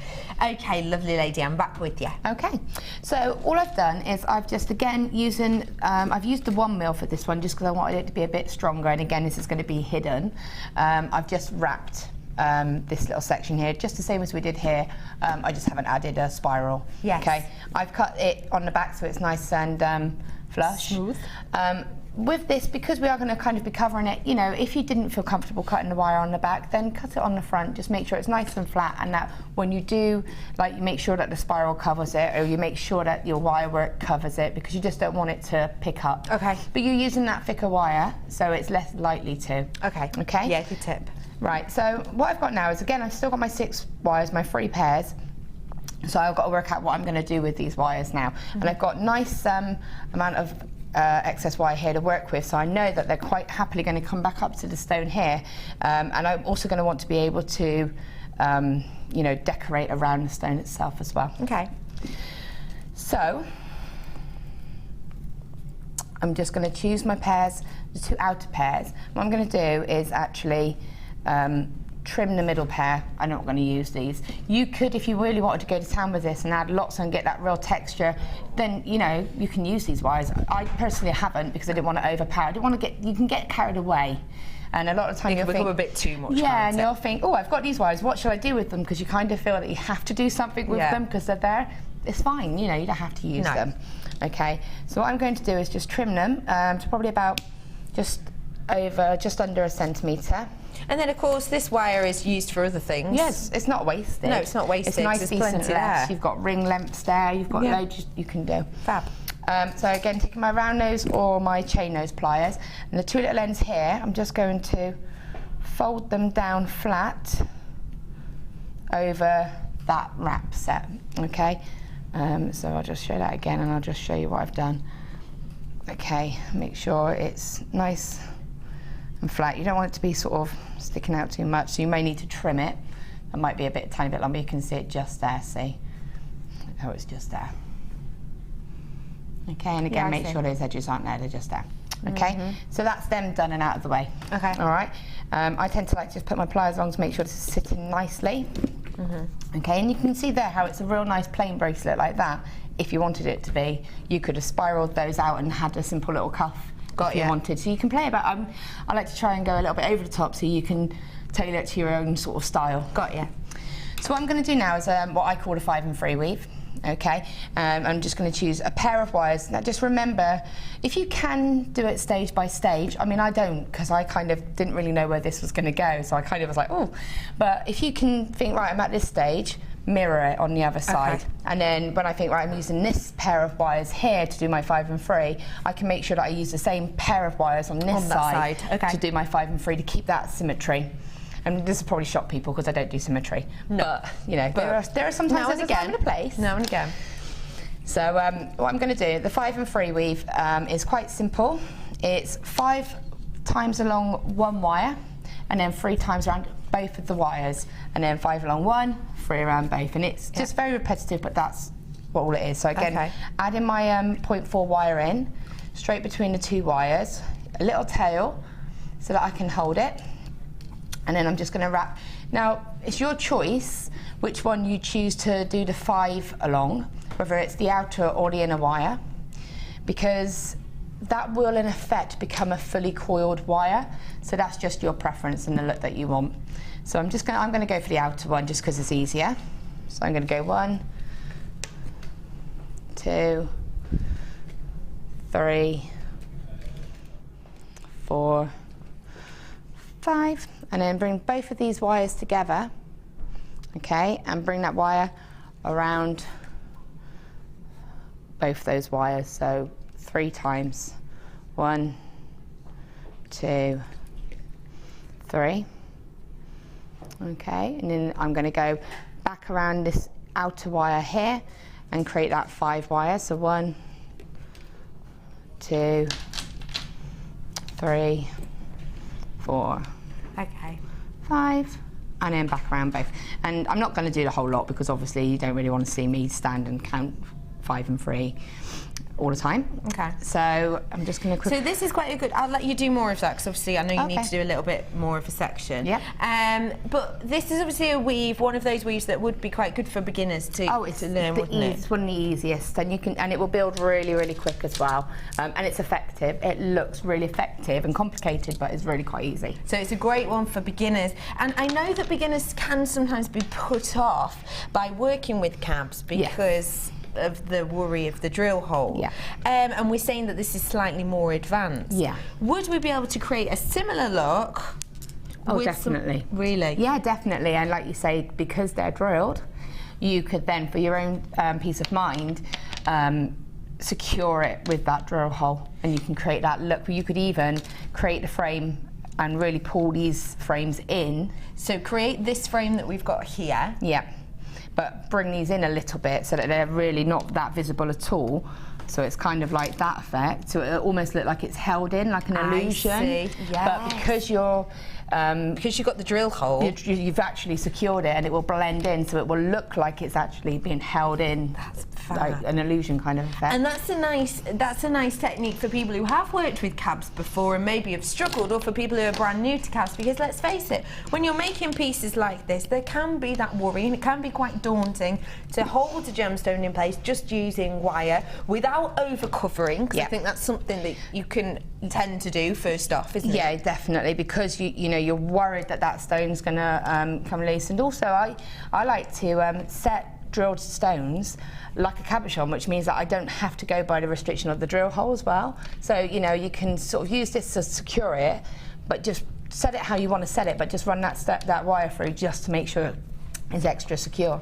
Okay, lovely lady, I'm back with you.
Okay, so all I've done is I've just, again, I've used the 1 mil for this one just because I wanted it to be a bit stronger, and again, this is going to be hidden. I've just wrapped this little section here, just the same as we did here. I just haven't added a spiral.
Yes.
Okay, I've cut it on the back so it's nice and flush.
Smooth.
With this, because we are going to kind of be covering it, you know, if you didn't feel comfortable cutting the wire on the back, then cut it on the front. Just make sure it's nice and flat, and that when you do, like, you make sure that the spiral covers it, or you make sure that your wire work covers it, because you just don't want it to pick up.
Okay.
But you're using that thicker wire, so it's less likely to.
Okay.
Okay?
Yeah, good tip.
Right, so what I've got now is, again, I've still got my 6 wires, my 3 pairs. So I've got to work out what I'm going to do with these wires now. And I've got nice amount of excess wire here to work with, so I know that they're quite happily going to come back up to the stone here, and I'm also going to want to be able to you know, decorate around the stone itself as well.
Okay.
So I'm just going to choose my pairs, the 2 outer pairs. What I'm going to do is actually trim the middle pair. I'm not going to use these. You could, if you really wanted to go to town with this and add lots and get that real texture, then, you know, you can use these wires. I personally haven't, because I didn't want to overpower. I didn't want to get, you can get carried away. And a lot of times
it can become a bit too much.
Yeah, and you'll think, oh, I've got these wires, what should I do with them? Because you kind of feel that you have to do something with them because they're there. It's fine, you know, you don't have to use them. Okay, so what I'm going to do is just trim them to probably about just under a centimetre. And
then, of course, this wire is used for other things.
Yes, it's not wasted.
No, it's not wasted.
It's nice, decent length.
There.
You've got ring lengths there. You've got loads you can do.
Fab.
So again, taking my round nose or my chain nose pliers, and the 2 little ends here, I'm just going to fold them down flat over that wrap set. Okay. So I'll just show that again, and I'll just show you what I've done. Okay. Make sure it's nice and flat. You don't want it to be sort of sticking out too much, so you may need to trim it. It might be a tiny bit longer. You can see it just there, see? Oh, it's just there. Okay, and again, make sure those edges aren't there, they're just there. Okay, so that's them done and out of the way. Okay. All right. I tend to like to just put my pliers on to make sure this is sitting nicely. Okay, and you can see there how it's a real nice plain bracelet like that. If you wanted it to be, you could have spiraled those out and had a simple little cuff. If you wanted. So you can play about, I like to try and go a little bit over the top so you can tailor it to your own sort of style. Got you. So what I'm going to do now is what I call a 5 and 3 weave. Okay, I'm just going to choose a pair of wires. Now just remember, if you can do it stage by stage, I mean I don't, because I kind of didn't really know where this was going to go, so I kind of was like, oh, but if you can think, right, I'm at this stage, mirror it on the other side. And then when I think, right, I'm using this pair of wires here to do my 5 and 3, I can make sure that I use the same pair of wires on this side to do my 5 and 3 to keep that symmetry. And this will probably shock people because I don't do symmetry. No. But, you know, there are sometimes there's a time and a place.
Now and again.
So what I'm going to do, the 5 and 3 weave is quite simple. It's 5 times along 1 wire, and then 3 times around both of the wires, and then 5 along one, 3 around both, and it's just very repetitive, but that's what all it is. So again, adding my 0.4 wire in, straight between the 2 wires, a little tail so that I can hold it, and then I'm just going to wrap. Now, it's your choice which one you choose to do the 5 along, whether it's the outer or the inner wire, because that will in effect become a fully coiled wire. So that's just your preference and the look that you want. So I'm going to go for the outer one just because it's easier. So I'm going to go 1, 2, 3, 4, 5, and then bring both of these wires together, okay, and bring that wire around both those wires, so 3 times. 1, 2, 3. Okay, and then I'm going to go back around this outer wire here and create that 5 wires. So 1, 2, 3, 4.
Okay.
5, and then back around both. And I'm not going to do the whole lot because obviously you don't really want to see me stand and count 5 and 3 all the time.
Okay.
So I'm just going to quickly...
So this is quite a good... I'll let you do more of that because obviously I know you need to do a little bit more of a section.
Yeah.
But this is obviously a weave, one of those weaves that would be quite good for beginners to, to learn, wouldn't it?
It's one of the easiest, and it will build really, really quick as well. And it's effective. It looks really effective and complicated, but it's really quite easy.
So it's a great one for beginners. And I know that beginners can sometimes be put off by working with cabs because of the worry of the drill hole.
Yeah.
And we're saying that this is slightly more advanced.
Yeah.
Would we be able to create a similar look?
Oh, definitely.
Really?
Yeah, definitely. And like you say, because they're drilled, you could then, for your own peace of mind, secure it with that drill hole, and you can create that look. You could even create the frame and really pull these frames in.
So create this frame that we've got here.
Yeah. But bring these in a little bit so that they're really not that visible at all. So it's kind of like that effect. So it almost looks like it's held in, like an illusion.
I see.
But because you're...
because you've got the drill hole.
You've actually secured it, and it will blend in, so it will look like it's actually being held in.
That's
like an illusion kind of effect.
And that's a nice technique for people who have worked with cabs before and maybe have struggled, or for people who are brand new to cabs, because let's face it, when you're making pieces like this, there can be that worry, and it can be quite daunting to hold a gemstone in place just using wire without over covering, because I think that's something that you can tend to do first off, isn't it?
Yeah, definitely, because you know, you're worried that that stone's going to come loose. And also I like to set drilled stones like a cabochon, which means that I don't have to go by the restriction of the drill hole as well. So, you know, you can sort of use this to secure it, but just set it how you want to set it, but just run that wire through just to make sure it's extra secure.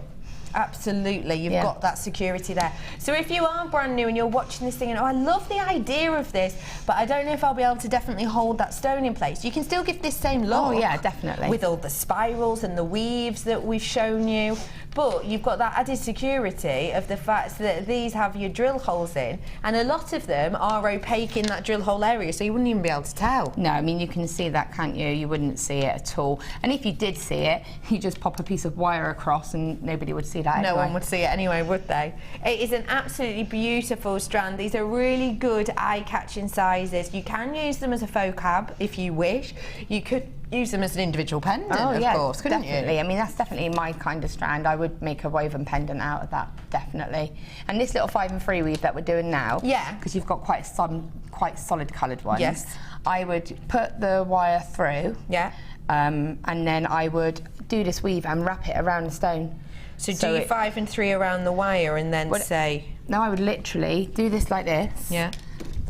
Absolutely, you've got that security there. So if you are brand new and you're watching this thing and, oh, I love the idea of this, but I don't know if I'll be able to definitely hold that stone in place, you can still give this same look.
Oh yeah, definitely.
With all the spirals and the weaves that we've shown you. But you've got that added security of the fact that these have your drill holes in, and a lot of them are opaque in that drill hole area, so you wouldn't even be able to tell.
No, I mean, you can see that, can't you? You wouldn't see it at all. And if you did see it, you just pop a piece of wire across and nobody would see that anyway.
No one would see it anyway, would they? It is an absolutely beautiful strand. These are really good eye-catching sizes. You can use them as a faux cab if you wish. You could use them as an individual pendant, of course, couldn't
definitely.
you?
I mean, that's definitely my kind of strand. I would make a woven pendant out of that, definitely. And this little 5 and 3 weave that we're doing now, because you've got quite solid coloured ones.
Yes.
I would put the wire through.
Yeah.
And then I would do this weave and wrap it around the stone.
So do 5 and 3 around the wire and then say...
No, I would literally do this like this.
Yeah.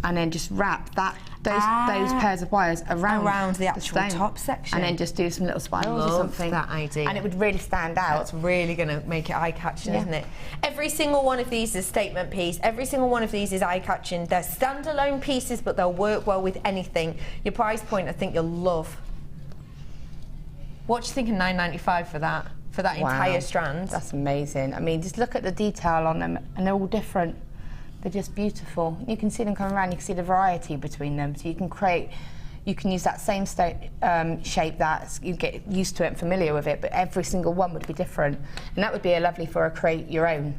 And then just wrap those pairs of wires around
the actual
stone,
top section.
and then just do some little spirals or something.
That idea.
And it would really stand out.
That's really going to make it eye-catching, isn't it? Every single one of these is a statement piece. Every single one of these is eye-catching. They're standalone pieces, but they'll work well with anything. Your price point, I think you'll love. What do you think of $9.95 for that? For that entire strand?
That's amazing. I mean, just look at the detail on them, and they're all different. They're just beautiful. You can see them coming around, you can see the variety between them, so you can create, you can use that same shape that you get used to it and familiar with it, but every single one would be different. And that would be lovely for a create your own.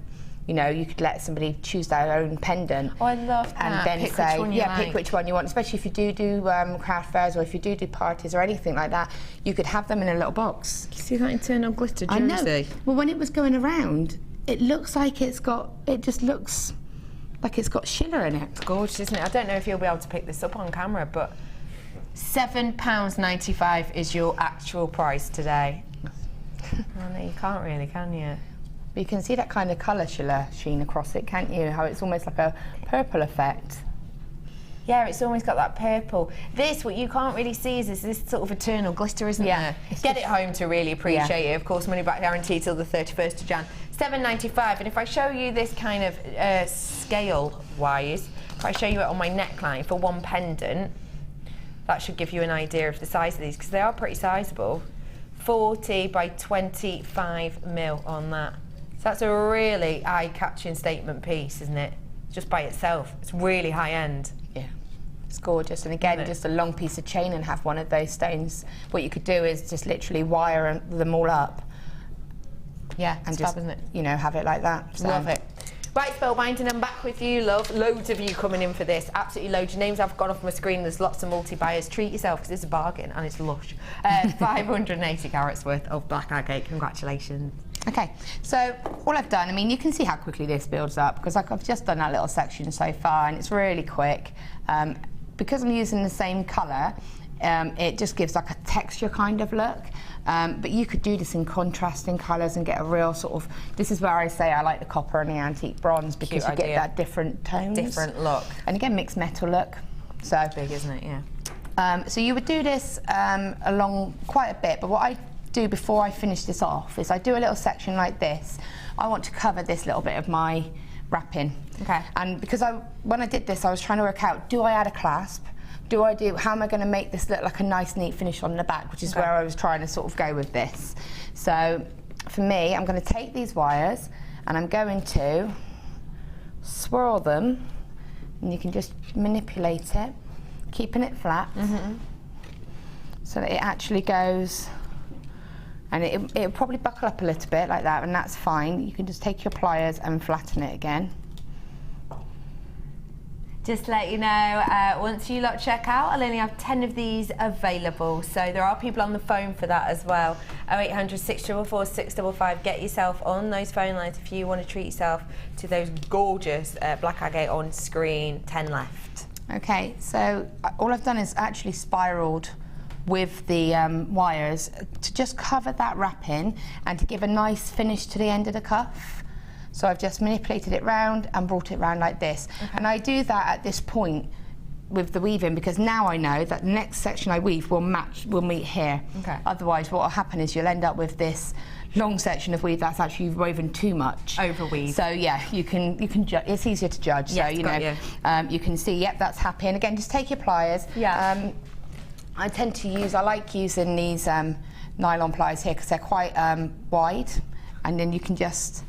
You know, you could let somebody choose their own pendant.
Oh, I love that.
And then
pick
say,
which one you like.
pick which one you want, especially if you do craft fairs, or if you do parties or anything like that, you could have them in a little box.
You see that internal glitter
I
jersey?
know. Well, when it was going around, it looks like it just looks like it's got shiller in it.
It's gorgeous, isn't it? I don't know if you'll be able to pick this up on camera, but £7.95 is your actual price today. Oh, no, you can't really, can you?
But you can see that kind of colour sheen across it, can't you? How it's almost like a purple effect.
Yeah, it's almost got that purple. This, what you can't really see is this sort of eternal glitter, isn't there? Get it home to really appreciate it. Of course, money back guarantee till the 31st of Jan. £7.95. And if I show you this kind of scale-wise, if I show you it on my neckline for one pendant, that should give you an idea of the size of these, because they are pretty sizable. 40 by 25 mil on that. So that's a really eye-catching statement piece, isn't it? Just by itself. It's really high-end.
Yeah, it's gorgeous. And again, just a long piece of chain and have one of those stones. What you could do is just literally wire them all up.
Yeah,
and
it's
just,
fab, isn't it?
You know, have it like that. So.
Love it. Right, Spellbinding, I'm back with you, love. Loads of you coming in for this. Absolutely loads. Your names have gone off my screen. There's lots of multi-buyers. Treat yourself, because it's a bargain and it's lush. 580 carats worth of black agate. Congratulations.
Okay, so all I've done, I mean, you can see how quickly this builds up, because I've just done that little section so far, and it's really quick. Because I'm using the same colour, it just gives like a texture kind of look. But you could do this in contrasting colours and get a real sort of, this is where I say I like the copper and the antique bronze, because you get that different tones.
Different look.
And again, mixed metal look. So
big, isn't it? Yeah.
So you would do this along quite a bit, but what I do before I finish this off is I do a little section like this. I want to cover this little bit of my wrapping.
Okay.
And because when I did this, I was trying to work out, do I add a clasp? How am I going to make this look like a nice neat finish on the back, which is where I was trying to sort of go with this. So for me, I'm going to take these wires and I'm going to swirl them, and you can just manipulate it, keeping it flat, so that it actually goes, and it'll probably buckle up a little bit like that, and that's fine. You can just take your pliers and flatten it again.
Just to let you know, once you lot check out, I'll only have 10 of these available. So there are people on the phone for that as well. 0800 644 655. Get yourself on those phone lines if you want to treat yourself to those gorgeous black agate on screen. 10 left.
Okay, so all I've done is actually spiraled with the wires to just cover that wrapping and to give a nice finish to the end of the cuff. So I've just manipulated it round and brought it round like this. And I do that at this point with the weaving, because now I know that the next section I weave will meet here. Okay. Otherwise, what will happen is you'll end up with this long section of weave that's actually woven too much.
Overweave.
So yeah, you can it's easier to judge.
Yes,
so you know, you can see, yep, that's happy. And again, just take your pliers.
Yeah.
I like using these nylon pliers here because they're quite wide, and then you can just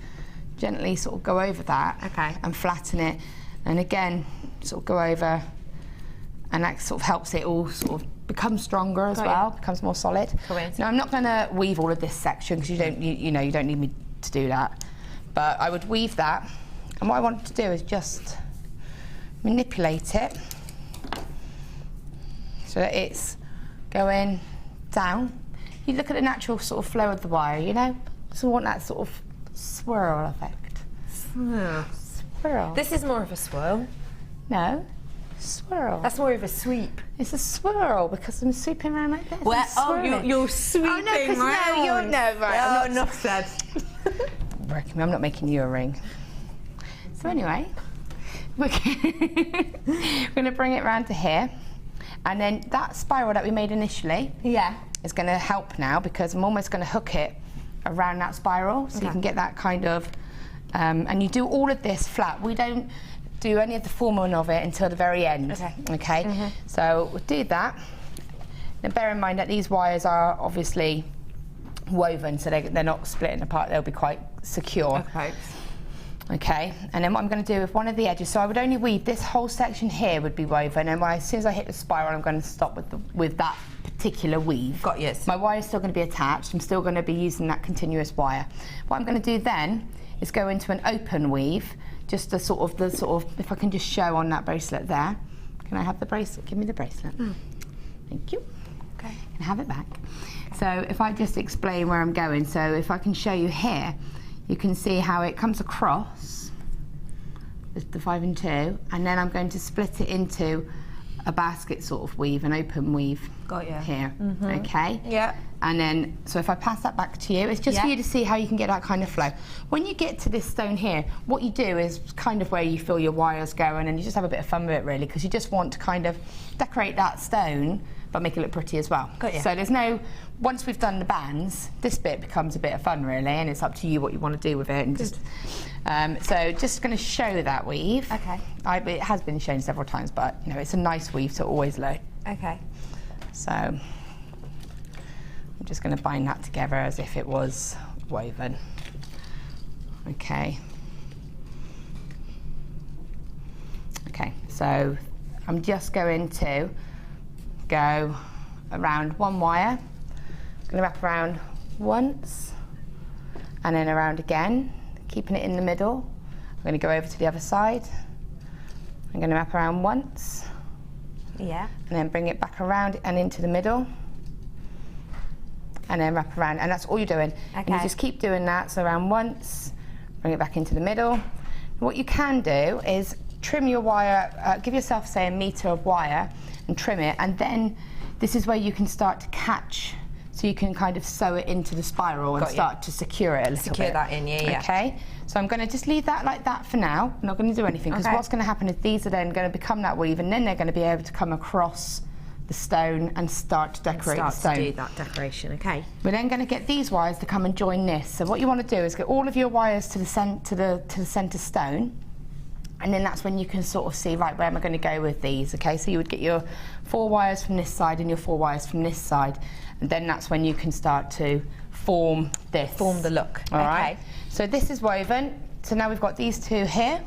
gently sort of go over that and flatten it, and again sort of go over, and that sort of helps it all sort of become stronger as well, becomes more solid. Now I'm not going to weave all of this section because you don't need me to do that, but I would weave that, and what I want to do is just manipulate it so that it's going down. You look at the natural sort of flow of the wire, you know, so I want that sort of swirl effect. Swirl.
This is more of a swirl.
No, swirl.
That's more of a sweep.
It's a swirl because I'm sweeping around like this.
Well, you're sweeping
around.
Right, enough said.
I'm not making you a ring. So anyway, we're going to bring it round to here, and then that spiral that we made initially is going to help now, because I'm almost going to hook it around that spiral, so you can get that kind of, and you do all of this flat. We don't do any of the forming of it until the very end. Okay. So we'll do that. Now bear in mind that these wires are obviously woven, so they're not splitting apart. They'll be quite secure. Okay, and then what I'm going to do with one of the edges, so I would only weave this whole section here would be woven, and as soon as I hit the spiral, I'm going to stop with that particular weave.
Got you.
My wire is still going to be attached. I'm still going to be using that continuous wire. What I'm going to do then is go into an open weave, just the sort of, if I can just show on that bracelet there. Can I have the bracelet? Give me the bracelet. Thank you.
Okay.
And have it back. Okay. So if I just explain where I'm going, so if I can show you here, you can see how it comes across, the 5 and 2, and then I'm going to split it into a basket sort of weave, an open weave.
Got you.
Here, okay?
Yeah.
And then, so if I pass that back to you, it's just for you to see how you can get that kind of flow. When you get to this stone here, what you do is kind of where you feel your wires going, and you just have a bit of fun with it really, because you just want to kind of decorate that stone, but make it look pretty as well.
Got you.
So there's no, once we've done the bands, this bit becomes a bit of fun really, and it's up to you what you want to do with it. And just, so just going to show that weave.
Okay.
It has been shown several times, but you know, it's a nice weave to always learn.
Okay.
So I'm just going to bind that together as if it was woven. Okay. Okay, so I'm just going to go around one wire. I'm going to wrap around once and then around again, keeping it in the middle. I'm going to go over to the other side. I'm going to wrap around once.
Yeah.
And then bring it back around and into the middle. And then wrap around, and that's all you're doing.
Okay.
And you just keep doing that, so around once, bring it back into the middle. What you can do is trim your wire, give yourself, say, 1 meter of wire and trim it, and then this is where you can start to catch, so you can kind of sew it into the spiral and start to secure it a little bit.
Secure that in, yeah.
Okay, so I'm going to just leave that like that for now. I'm not going to do anything, because what's going to happen is these are then going to become that weave, and then they're going to be able to come across the stone and start to decorate the stone.
Start to do that decoration, okay.
We're then going to get these wires to come and join this. So what you want to do is get all of your wires to the centre stone, and then that's when you can sort of see, right, where am I going to go with these, okay? So you would get your 4 wires from this side and your 4 wires from this side, and then that's when you can start to form this.
Form the look,
all right? So this is woven. So now we've got these 2 here.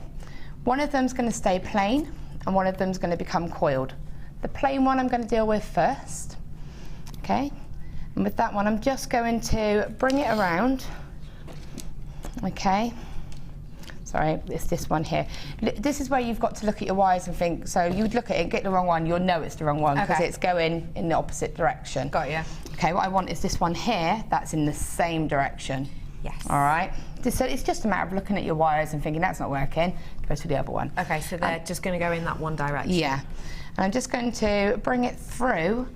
One of them's going to stay plain, and one of them's going to become coiled. The plain one I'm going to deal with first, okay? And with that one, I'm just going to bring it around, okay? Sorry, it's this one here. This is where you've got to look at your wires and think, so you would look at it, get the wrong one, you'll know it's the wrong one, because it's going in the opposite direction.
Got you.
Okay, what I want is this one here, that's in the same direction.
Yes.
All right? So it's just a matter of looking at your wires and thinking, that's not working, go to the other one.
Okay, so they're just going to go in that one direction.
Yeah. And I'm just going to bring it through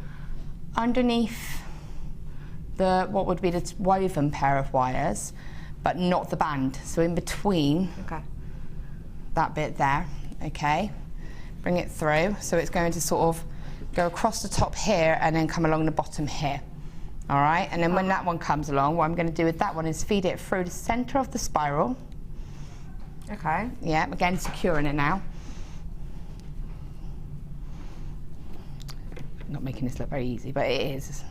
underneath what would be the woven pair of wires, but not the band. So in between that bit there, okay? Bring it through. So it's going to sort of go across the top here and then come along the bottom here. All right? And then when that one comes along, what I'm going to do with that one is feed it through the centre of the spiral.
Okay.
Yeah, again, securing it now. Not making this look very easy, but it is.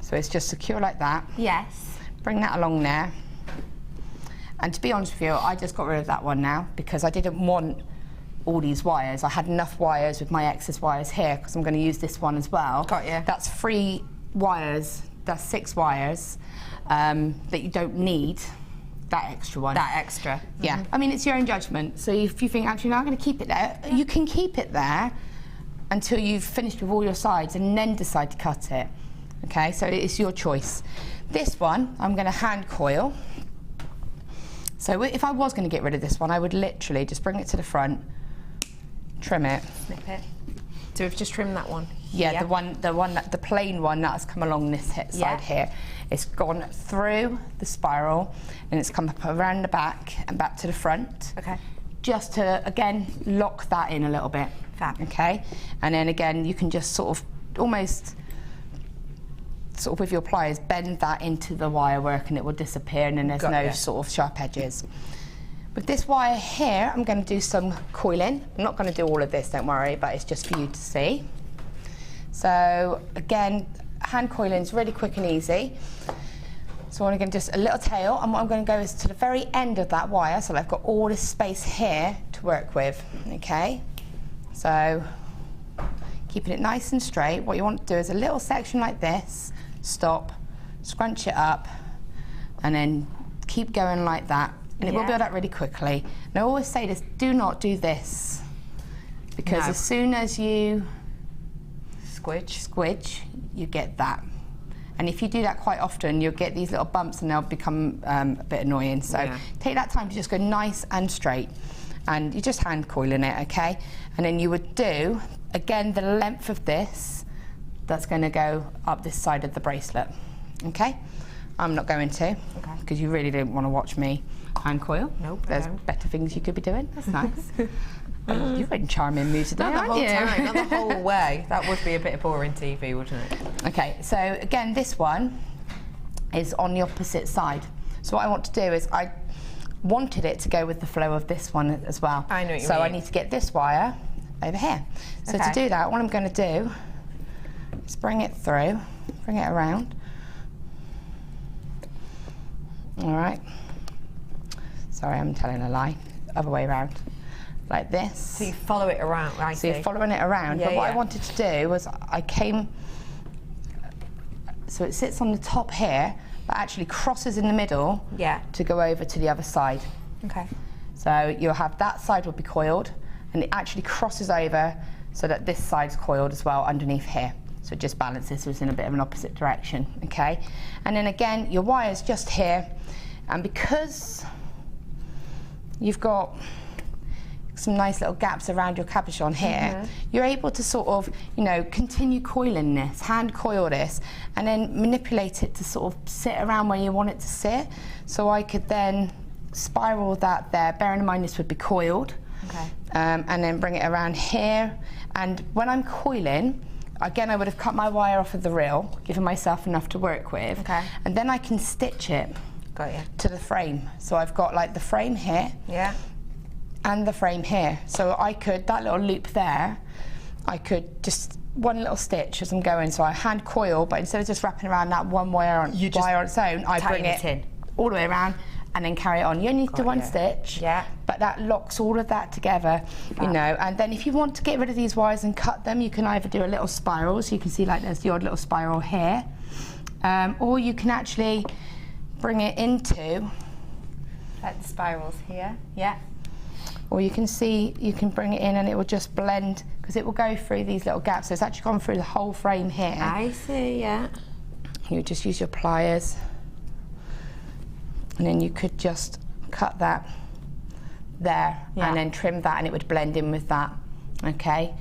So it's just secure like that.
Yes.
Bring that along there. And to be honest with you, I just got rid of that one now, because I didn't want all these wires. I had enough wires with my excess wires here, because I'm going to use this one as well.
Got you.
That's 3 wires, that's 6 wires that you don't need. That extra one.
That extra.
Yeah. I mean, it's your own judgment. So if you think, actually, no, I'm going to keep it there, you can keep it there until you've finished with all your sides and then decide to cut it. Okay, so it's your choice. This one, I'm going to hand coil. So if I was going to get rid of this one, I would literally just bring it to the front, trim it.
Snip it. So we've just trimmed that one.
Yeah, the plain one that's come along this side here. It's gone through the spiral and it's come up around the back and back to the front.
Okay.
Just to, again, lock that in a little bit.
Fab.
Okay, and then again, you can just sort of almost, sort of with your pliers, bend that into the wire work and it will disappear, and then there's no sort of sharp edges. With this wire here, I'm going to do some coiling. I'm not going to do all of this, don't worry, but it's just for you to see. So again, hand coiling is really quick and easy. So I'm going to just a little tail, and what I'm going to go is to the very end of that wire, so I've got all this space here to work with, okay? So keeping it nice and straight, what you want to do is a little section like this, stop, scrunch it up, and then keep going like that, and it will build up really quickly. And I always say this, do not do this, because as soon as you squidge, you get that. And if you do that quite often, you'll get these little bumps and they'll become a bit annoying. So take that time to just go nice and straight. And you're just hand coiling it, okay? And then you would do, again, the length of this, that's going to go up this side of the bracelet, okay? I'm not going to, because you really don't want to watch me hand coil. Nope. There's better things you could be doing. That's nice. You're in charming mood today, aren't you?
Not the whole way. That would be a bit of boring TV, wouldn't it?
Okay, so again, this one is on the opposite side. So what I want to do is I wanted it to go with the flow of this one as well.
I know what you
mean. So I need to get this wire over here. So to do that, what I'm going to do is bring it through, bring it around. All right. Sorry, I'm telling a lie. Other way around. Like this.
So you follow it around, right?
So you're following it around, but what I wanted to do was I came, so it sits on the top here, but actually crosses in the middle to go over to the other side.
Okay.
So you'll have that side will be coiled, and it actually crosses over so that this side's coiled as well underneath here. So it just balances, so it's in a bit of an opposite direction, okay? And then again, your wire's just here, and because you've got some nice little gaps around your cabochon here, you're able to sort of, you know, continue coiling this, hand coil this, and then manipulate it to sort of sit around where you want it to sit. So I could then spiral that there, bearing in mind this would be coiled, and then bring it around here. And when I'm coiling, again, I would have cut my wire off of the reel, giving myself enough to work with, and then I can stitch it to the frame. So I've got like the frame here, and the frame here. So I could, that little loop there, I could just one little stitch as I'm going. So I hand coil, but instead of just wrapping around that one wire on its own, I bring it all the way around and then carry it on. You only need to do one stitch, but that locks all of that together, you know. And then if you want to get rid of these wires and cut them, you can either do a little spiral, so you can see like there's the odd little spiral here, or you can actually bring it into,
like the spirals here,
or you can see, you can bring it in and it will just blend, because it will go through these little gaps. So it's actually gone through the whole frame here.
I see,
You just use your pliers, and then you could just cut that there and then trim that, and it would blend in with that, okay?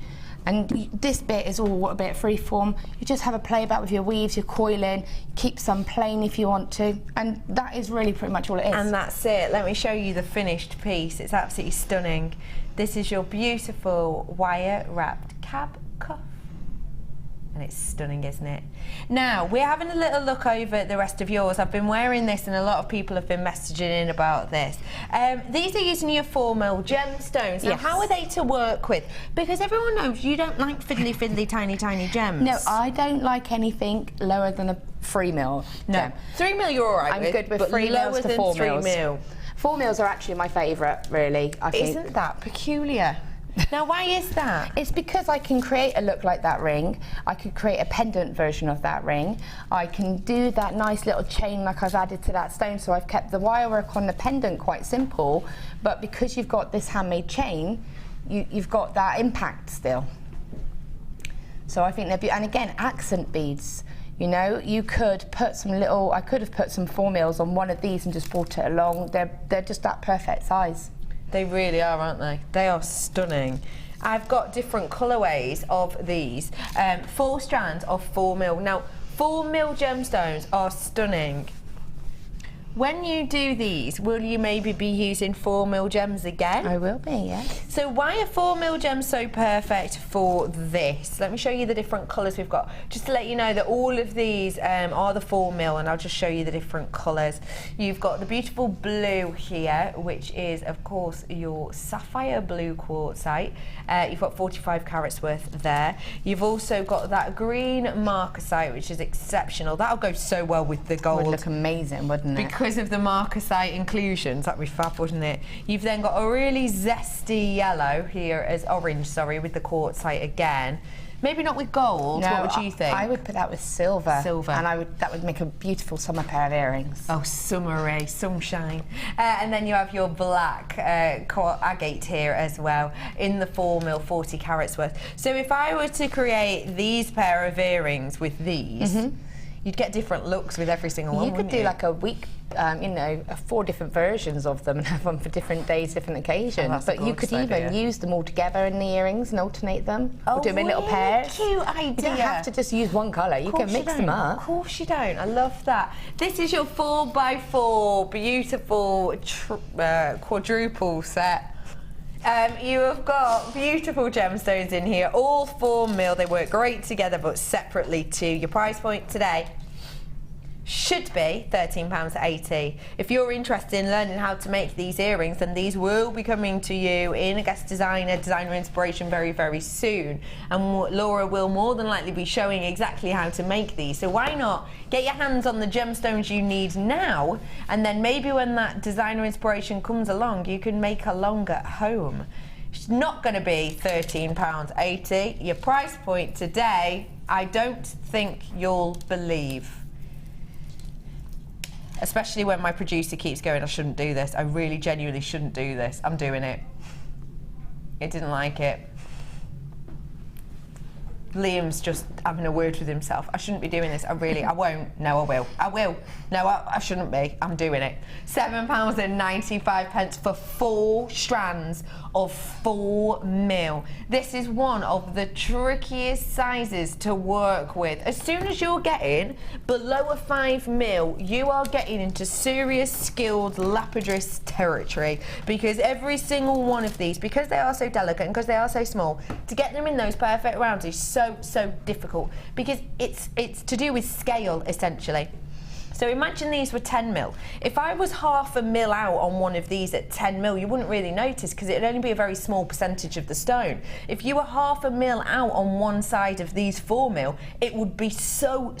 And this bit is all a bit freeform. You just have a play about with your weaves, your coiling, keep some plain if you want to, and that is really pretty much all it is.
And that's it. Let me show you the finished piece. It's absolutely stunning. This is your beautiful wire-wrapped cab cuff. And it's stunning, isn't it? Now, we're having a little look over the rest of yours. I've been wearing this and a lot of people have been messaging in about this. These are using your 4mm gemstones. Now, how are they to work with? Because everyone knows you don't like fiddly, tiny gems.
No, I don't like anything lower than a 3mm gem.
3mm you're all right
I'm good with 3mm to 4mm. 4mm are actually my favourite, really, I think.
Isn't that peculiar? Now, why is that?
It's because I can create a look like that ring. I could create a pendant version of that ring. I can do that nice little chain like I've added to that stone, so I've kept the wire work on the pendant quite simple, but because you've got this handmade chain, you've got that impact still. So I think they're beautiful. And again, accent beads. You know, you could put some little, I could have put some 4mm on one of these and just brought it along. They're just that perfect size.
They really are, aren't they? They are stunning. I've got different colourways of these. 4 strands of 4mm. Now, 4mm gemstones are stunning. when you do these, will you maybe be using 4mm gems again?
I will be, yes.
So why are 4mm gems so perfect for this? Let me show you the different colours we've got. Just to let you know that all of these are the 4mm, and I'll just show you the different colours. You've got the beautiful blue here, which is, of course, your sapphire blue quartzite. You've got 45 carats worth there. You've also got that green marcasite, which is exceptional. That'll go so well with the gold.
Would look amazing, wouldn't it?
Because of the marcasite inclusions, that'd be fab, wouldn't it? You've then got a really zesty yellow here as orange, sorry, with the quartzite again. Maybe not with gold.
No,
what would you think?
I would put that with silver.
Silver.
And that would make a beautiful summer pair of earrings.
Oh, summery, sunshine. And then you have your black agate here as well, in the 4mm, 40 carats worth. So if I were to create these pair of earrings with these, you'd get different looks with every single one.
You could do like a week, you know, 4 different versions of them and have them for different days, different occasions. But you could even use them all together in the earrings and alternate them.
Oh,
or do them in little pairs.
Cute idea.
You don't have to just use one colour. You can mix them up.
Of course you don't. I love that. This is your 4x4 beautiful quadruple set. You have got beautiful gemstones in here, all 4mm. They work great together, but separately too. Your price point today should be £13.80. If you're interested in learning how to make these earrings, then these will be coming to you in a guest designer inspiration very, very soon. And Laura will more than likely be showing exactly how to make these. So why not get your hands on the gemstones you need now, and then maybe when that designer inspiration comes along, you can make along at home. It's not going to be £13.80. Your price point today, I don't think you'll believe. Especially when my producer keeps going, I shouldn't do this. I really genuinely shouldn't do this. I'm doing it. It didn't like it. Liam's just having a word with himself. I shouldn't be doing this. I won't. No, I will. I will. No, I shouldn't be. I'm doing it. £7.95 for 4 strands of 4mm. This is one of the trickiest sizes to work with. As soon as you're getting below a 5mm, you are getting into serious skilled lapidus territory, because every single one of these, because they are so delicate and because they are so small, to get them in those perfect rounds is so difficult, because it's to do with scale essentially. So imagine these were 10mm. If I was half a mil out on one of these at 10mm, you wouldn't really notice, because it'd only be a very small percentage of the stone. If you were half a mil out on one side of these 4mm, it would be so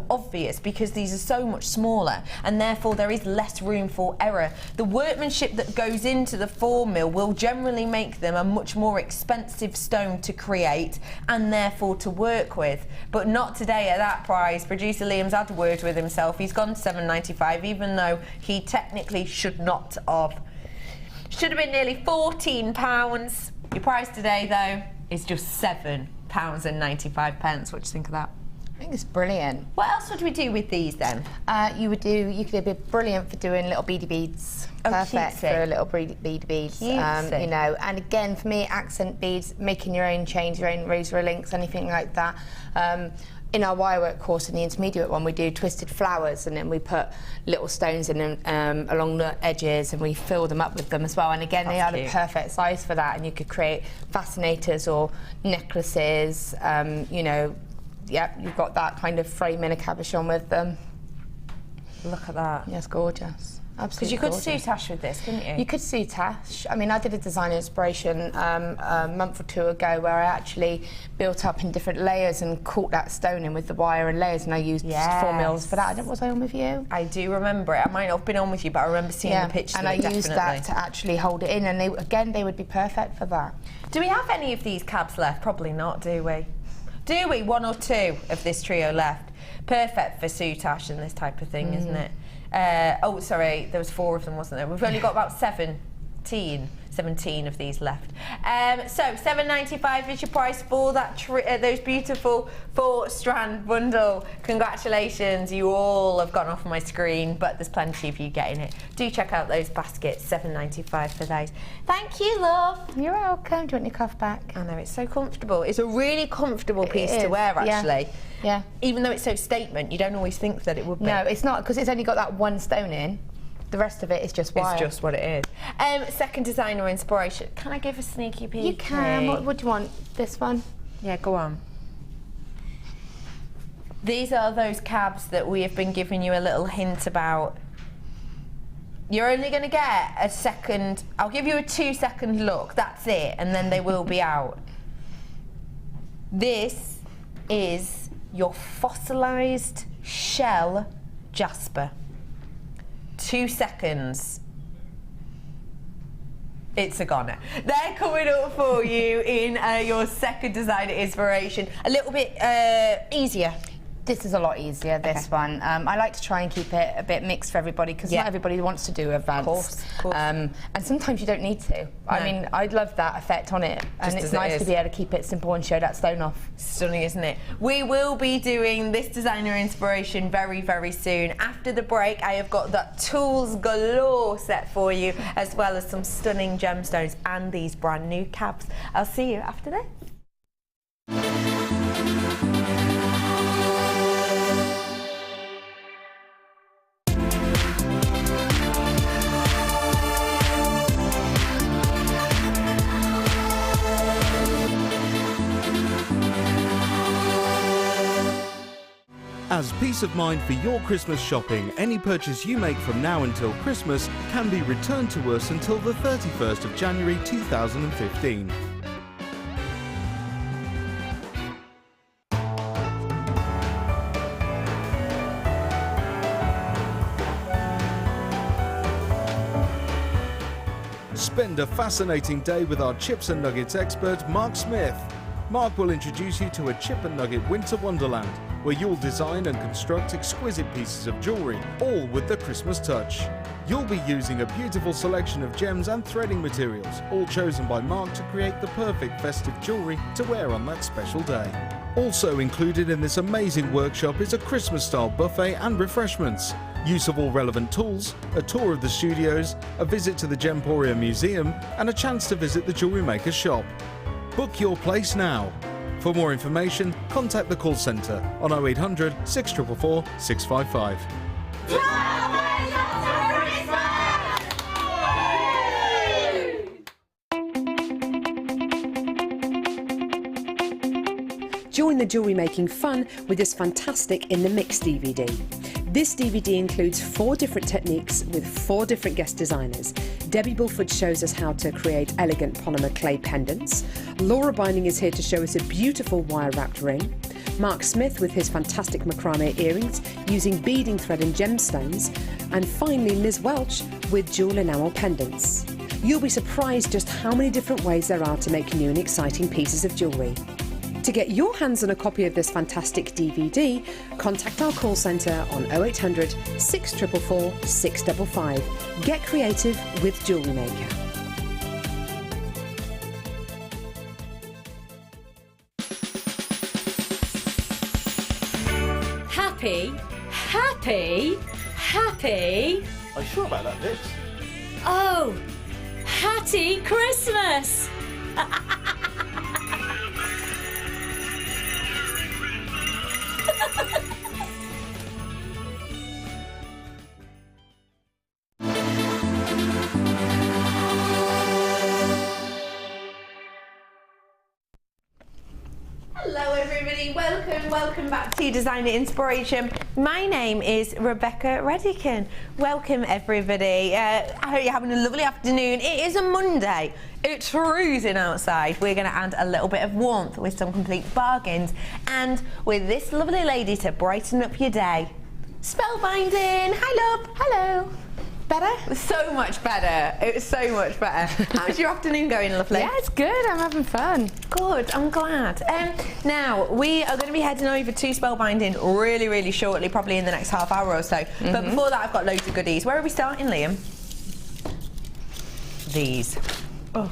obvious, because these are so much smaller, and therefore there is less room for error. The workmanship that goes into the 4mm will generally make them a much more expensive stone to create and therefore to work with. But not today at that price. Producer Liam's had a word with himself. He's gone to £7.95, even though he technically should not have. Should have been nearly £14. Your price today, though, is just £7.95. What do you think of that?
I think it's brilliant.
What else would we do with these then?
You could be brilliant for doing little beady beads.
Oh,
perfect
cutesy.
for little beady beads. You know, and again for me, accent beads, making your own chains, your own rosary links, anything like that. In our wirework course, in the intermediate one, we do twisted flowers, and then we put little stones in them along the edges, and we fill them up with them as well. And again, they are the perfect size for that, and you could create fascinators or necklaces. You know, yeah, you've got that kind of frame in a cabochon with them.
Look at that.
Yes, gorgeous.
Because you could soutache with this, couldn't you?
You could soutache. I mean, I did a design inspiration a month or 2 ago where I actually built up in different layers and caught that stone in with the wire and layers, and I used 4mm for that. Was I on with you?
I do remember it. I might not have been on with you, but I remember seeing the picture.
And I used that to actually hold it in, and they would be perfect for that.
Do we have any of these cabs left? Probably not, do we? Do we? 1 or 2 of this trio left. Perfect for soutache and this type of thing, isn't it? Oh, sorry, there was 4 of them, wasn't there? We've only got about 17 of these left. So £7.95 is your price for that those beautiful 4-strand bundle. Congratulations, you all have gone off my screen, but there's plenty of you getting it. Do check out those baskets, £7.95 for those. Thank you, love.
You're welcome. Do you want your cuff back?
I know, it's so comfortable. It's a really comfortable piece to wear, actually.
Yeah.
Even though it's so statement, you don't always think that it would be.
No, it's not, because it's only got that 1 stone in. The rest of it is just wire.
It's just what it is. Second designer inspiration. Can I give a sneaky peek?
You can. What do you want? This one?
Yeah, go on. These are those cabs that we have been giving you a little hint about. You're only going to get a second. I'll give you a 2-second look. That's it, and then they will be out. This is your fossilised shell jasper. 2 seconds. It's a goner. They're coming up for you in your second designer inspiration. A little bit easier.
This is a lot easier, this one. I like to try and keep it a bit mixed for everybody because not everybody wants to do advanced.
Of course.
And sometimes you don't need to. No. I mean, I'd love that effect on it. And it's nice to be able to keep it simple and show that stone off.
Stunning, isn't it? We will be doing this designer inspiration very, very soon. After the break, I have got that tools galore set for you, as well as some stunning gemstones and these brand new cabs. I'll see you after this.
As peace of mind for your Christmas shopping, any purchase you make from now until Christmas can be returned to us until the 31st of January 2015. Spend a fascinating day with our chips and nuggets expert, Mark Smith. Mark will introduce you to a chip and nugget winter wonderland, where you'll design and construct exquisite pieces of jewellery, all with the Christmas touch. You'll be using a beautiful selection of gems and threading materials, all chosen by Mark to create the perfect festive jewellery to wear on that special day. Also included in this amazing workshop is a Christmas-style buffet and refreshments, use of all relevant tools, a tour of the studios, a visit to the Gemporia Museum, and a chance to visit the Jewellery Maker's shop. Book your place now. For more information, contact the call centre on 0800 644 655.
Join the jewellery making fun with this fantastic In the Mix DVD. This DVD includes 4 different techniques with 4 different guest designers. Debbie Bulford shows us how to create elegant polymer clay pendants. Laura Binding is here to show us a beautiful wire-wrapped ring. Mark Smith with his fantastic macrame earrings using beading thread and gemstones. And finally Liz Welch with jewel enamel pendants. You'll be surprised just how many different ways there are to make new and exciting pieces of jewellery. To get your hands on a copy of this fantastic DVD, contact our call centre on 0800 644 655. Get creative with Jewellery Maker.
Happy, happy, happy.
Are you sure about that, Vix?
Oh, Hatty Christmas!
Hello everybody, welcome back to Designer Inspiration. My name is Rebecca Redican. Welcome everybody. I hope you're having a lovely afternoon. It is a Monday. It's freezing outside. We're going to add a little bit of warmth with some complete bargains and with this lovely lady to brighten up your day. Spellbinding. Hi love. Hello. Better? So much better. It's so much better. How's your afternoon going, lovely?
Yeah, it's good. I'm having fun.
Good, I'm glad. Now, we are going to be heading over to Spellbinding really, really shortly, probably in the next half hour or so. But before that, I've got loads of goodies. Where are we starting, Liam? These. Oh,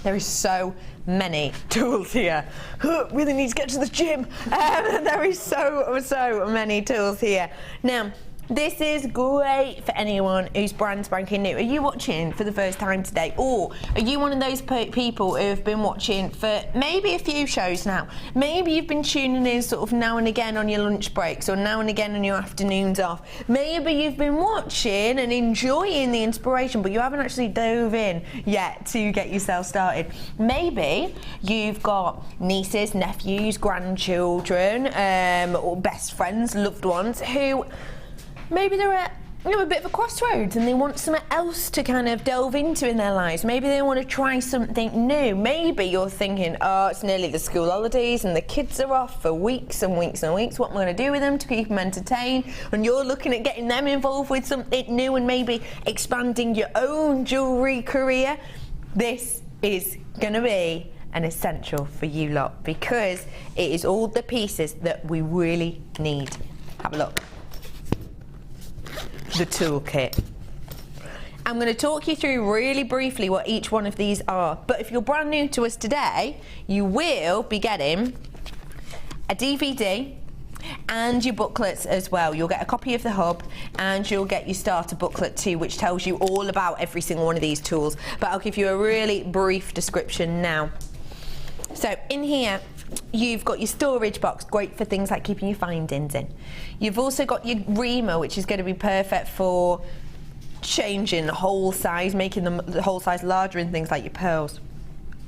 there is so many tools here. Really need to get to the gym. There is so many tools here. Now, This is great for anyone who's brand spanking new. Are you watching for the first time today? Or are you one of those people who have been watching for maybe a few shows now? Maybe you've been tuning in sort of now and again on your lunch breaks or now and again on your afternoons off. Maybe you've been watching and enjoying the inspiration, but you haven't actually dove in yet to get yourself started. Maybe you've got nieces, nephews, grandchildren, or best friends, loved ones who maybe they're at a bit of a crossroads and they want something else to kind of delve into in their lives. Maybe they want to try something new. Maybe you're thinking, oh, it's nearly the school holidays and the kids are off for weeks and weeks and weeks. What am I going to do with them to keep them entertained? And you're looking at getting them involved with something new and maybe expanding your own jewellery career. This is going to be an essential for you lot because it is all the pieces that we really need. Have a look. The toolkit. I'm going to talk you through really briefly what each one of these are, but if you're brand new to us today, you will be getting a DVD and your booklets as well. You'll get a copy of the hub and you'll get your starter booklet too, which tells you all about every single one of these tools, but I'll give you a really brief description now. So in here you've got your storage box, great for things like keeping your findings in. You've also got your reamer, which is going to be perfect for changing the hole size, making the hole size larger in things like your pearls.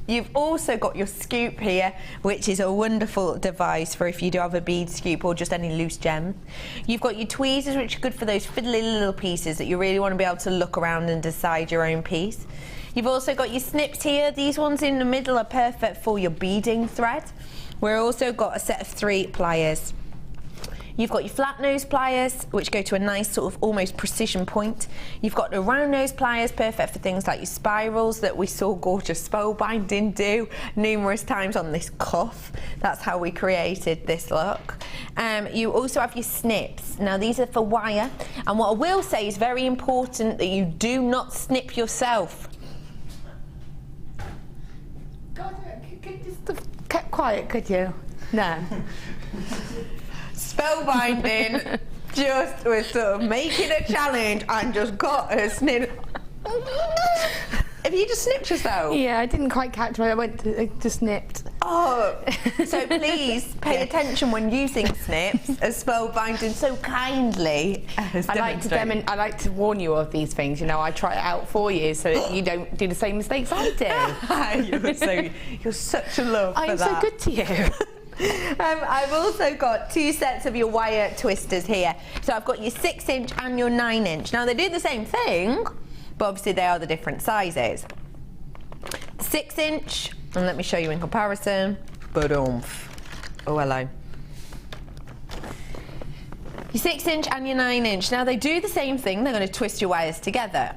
You've also got your scoop here, which is a wonderful device for if you do have a bead scoop or just any loose gems. You've got your tweezers, which are good for those fiddly little pieces that you really want to be able to look around and decide your own piece. You've also got your snips here. These ones in the middle are perfect for your beading thread. We've also got a set of 3 pliers. You've got your flat nose pliers, which go to a nice sort of almost precision point. You've got the round nose pliers, perfect for things like your spirals that we saw gorgeous spellbinding do numerous times on this cuff. That's how we created this look. You also have your snips. Now these are for wire, and what I will say is very important that you do not snip yourself.
God, could you just kept quiet, could you? No.
Spellbinding just was sort of making a challenge and just got her snip. Have you just snipped yourself?
Yeah, I didn't quite catch what I went to snipped.
Oh, so please pay attention when using snips, as Spellbinding so kindly has demonstrated.
I like to warn you of these things. You know, I try it out for you so that you don't do the same mistakes I do.
You're such a love for that.
I'm so good to you.
I've also got 2 sets of your wire twisters here. So I've got your 6-inch and your 9-inch. Now they do the same thing, but obviously they are the different sizes. The 6-inch, and let me show you in comparison. Ba-doomph. Oh, hello. Your 6-inch and your 9-inch. Now they do the same thing. They're going to twist your wires together.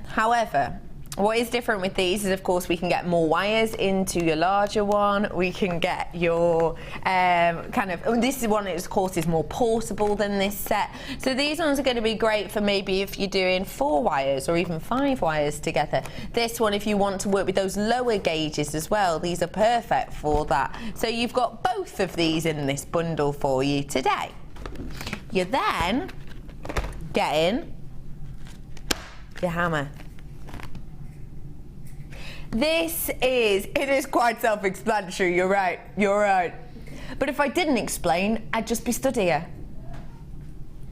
However, what is different with these is, of course, we can get more wires into your larger one. We can get your this is one, of course, is more portable than this set. So these ones are going to be great for maybe if you're doing 4 wires or even 5 wires together. This one, if you want to work with those lower gauges as well, these are perfect for that. So you've got both of these in this bundle for you today. You're then getting your hammer. It is quite self-explanatory, you're right. But if I didn't explain, I'd just be stood here.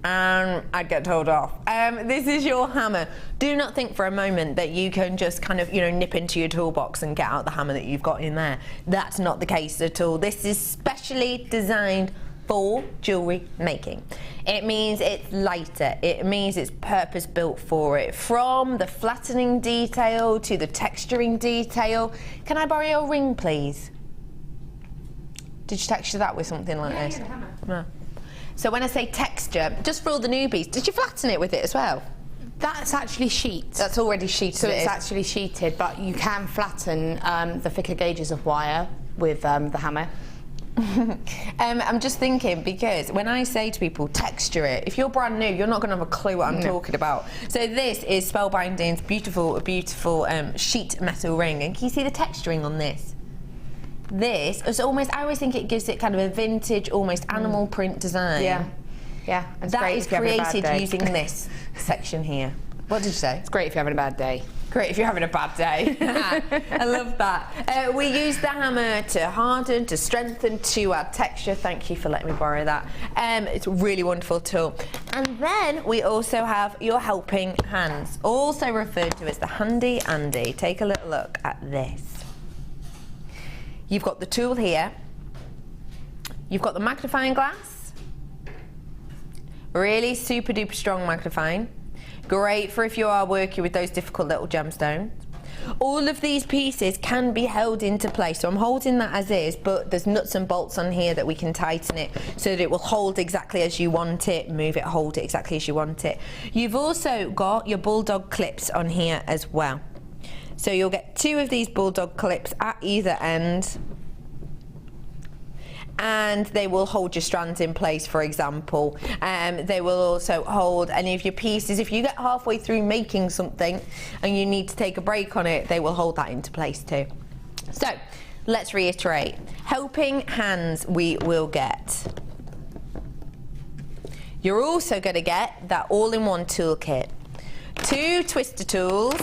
And I'd get told off. This is your hammer. Do not think for a moment that you can just kind of, nip into your toolbox and get out the hammer that you've got in there. That's not the case at all. This is specially designed for jewellery making. It means it's lighter, it means it's purpose built for it. From the flattening detail to the texturing detail. Can I borrow your ring, please? Did you texture that with something like this?
Yeah, hammer.
No. So when I say texture, just for all the newbies, did you flatten it with it as well?
That's actually sheet.
That's already sheeted.
So it's actually sheeted, but you can flatten the thicker gauges of wire with the hammer.
I'm just thinking, because when I say to people texture it, if you're brand new, you're not going to have a clue what I'm talking about. So this is Spellbinding's beautiful sheet metal ring, and can you see the texturing on this? This is almost, I always think it gives it kind of a vintage, almost animal print design.
Yeah. Yeah. It's
That
great
is
if you're having a bad
created
day.
using this section here. What did you say?
It's great if you're having a bad day.
Great if you're having a bad day. I love that. We use the hammer to harden, to strengthen, to add texture. Thank you for letting me borrow that. It's a really wonderful tool. And then we also have your helping hands, also referred to as the handy Andy. Take a little look at this. You've got the tool here. You've got the magnifying glass. Really super duper strong magnifying. Great for if you are working with those difficult little gemstones. All of these pieces can be held into place. So I'm holding that as is, but there's nuts and bolts on here that we can tighten it so that it will hold exactly as you want it, move it, hold it exactly as you want it. You've also got your bulldog clips on here as well. So you'll get 2 of these bulldog clips at either end, and they will hold your strands in place, for example. They will also hold any of your pieces. If you get halfway through making something and you need to take a break on it, they will hold that into place too. So let's reiterate. Helping hands we will get. You're also going to get that all-in-one toolkit. 2 twister tools,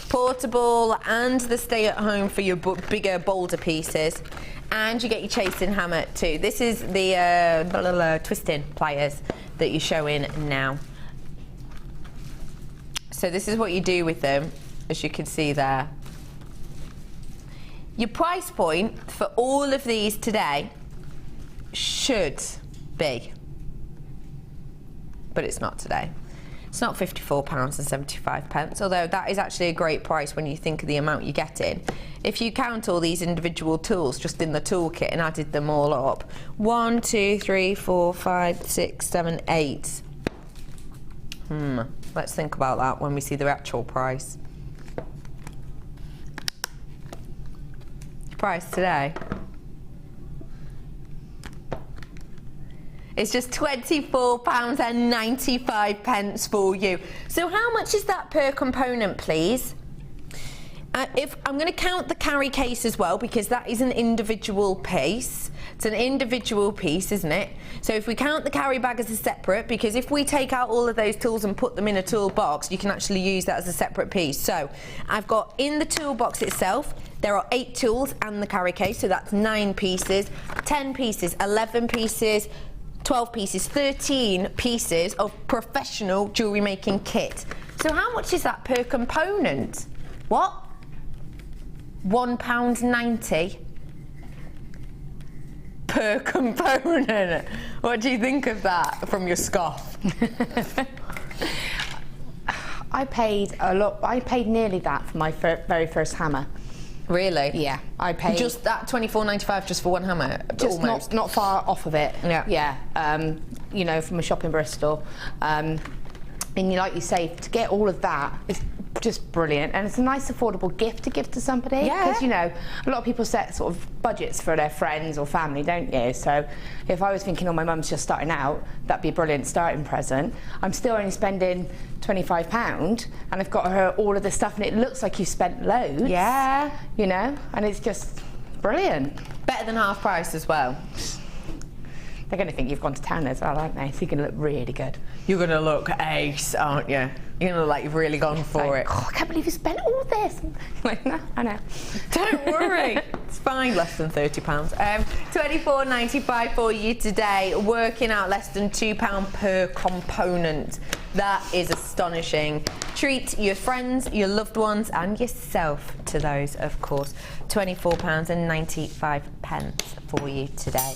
portable, and the stay-at-home for your bigger, bolder pieces. And you get your chasing hammer too. This is the twisting pliers that you're showing now. So this is what you do with them, as you can see there. Your price point for all of these today should be, but it's not today. It's not £54.75, although that is actually a great price when you think of the amount you're getting. If you count all these individual tools just in the toolkit and added them all up, 1, 2, 3, 4, 5, 6, 7, 8. Let's think about that when we see the actual price. Price today. It's just £24.95 for you. So how much is that per component, please? If I'm going to count the carry case as well, because that is an individual piece. It's an individual piece, isn't it? So if we count the carry bag as a separate, because if we take out all of those tools and put them in a toolbox, you can actually use that as a separate piece. So I've got in the toolbox itself, there are 8 tools and the carry case, so that's 9 pieces, 10 pieces, 11 pieces, 12 pieces, 13 pieces of professional jewellery making kit. So how much is that per component? What? £1.90 per component. What do you think of that from your scoff?
I paid a lot. I paid nearly that for my very first hammer.
Really?
Yeah, I paid
just that £24.95 just for one hammer.
Just
almost.
not far off of it.
Yeah.
Yeah. You know, from a shop in Bristol, and like you say, to get all of that is just brilliant, and it's a nice affordable gift to give to somebody.
Yeah.
Because you know, a lot of people set sort of budgets for their friends or family, don't you? So if I was thinking, oh, my mum's just starting out, that'd be a brilliant starting present. I'm still only spending £25, and I've got her all of this stuff, and it looks like you spent loads.
Yeah.
You know, and it's just brilliant.
Better than half price as well.
They're going to think you've gone to town as well, aren't they? So you're going to look really good.
You're going to look ace, aren't you? You're going to look like you've really gone for it.
Oh, I can't believe you spent all this. Like, no, I know.
Don't worry. It's fine, less than £30. £24.95 for you today, working out less than £2 per component. That is astonishing. Treat your friends, your loved ones, and yourself to those, of course. £24.95 for you today.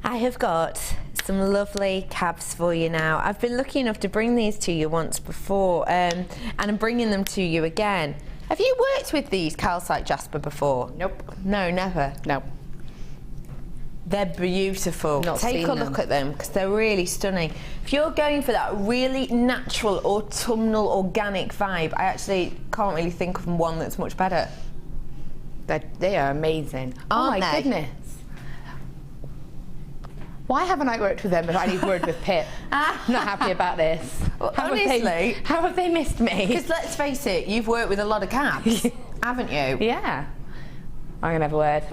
I have got some lovely cabs for you now. I've been lucky enough to bring these to you once before, and I'm bringing them to you again. Have you worked with these calcite jasper before?
Nope.
No, never?
No.
They're beautiful. Take a look at them, because they're really stunning. If you're going for that really natural, autumnal, organic vibe, I actually can't really think of one that's much better.
They are amazing.
Aren't
oh my
they?
Goodness. Why haven't I worked with them if I need word with Pip? I'm not happy about this.
Well,
how
honestly,
have they missed me?
Because let's face it, you've worked with a lot of cabs, haven't you?
Yeah. I'm going to have a word,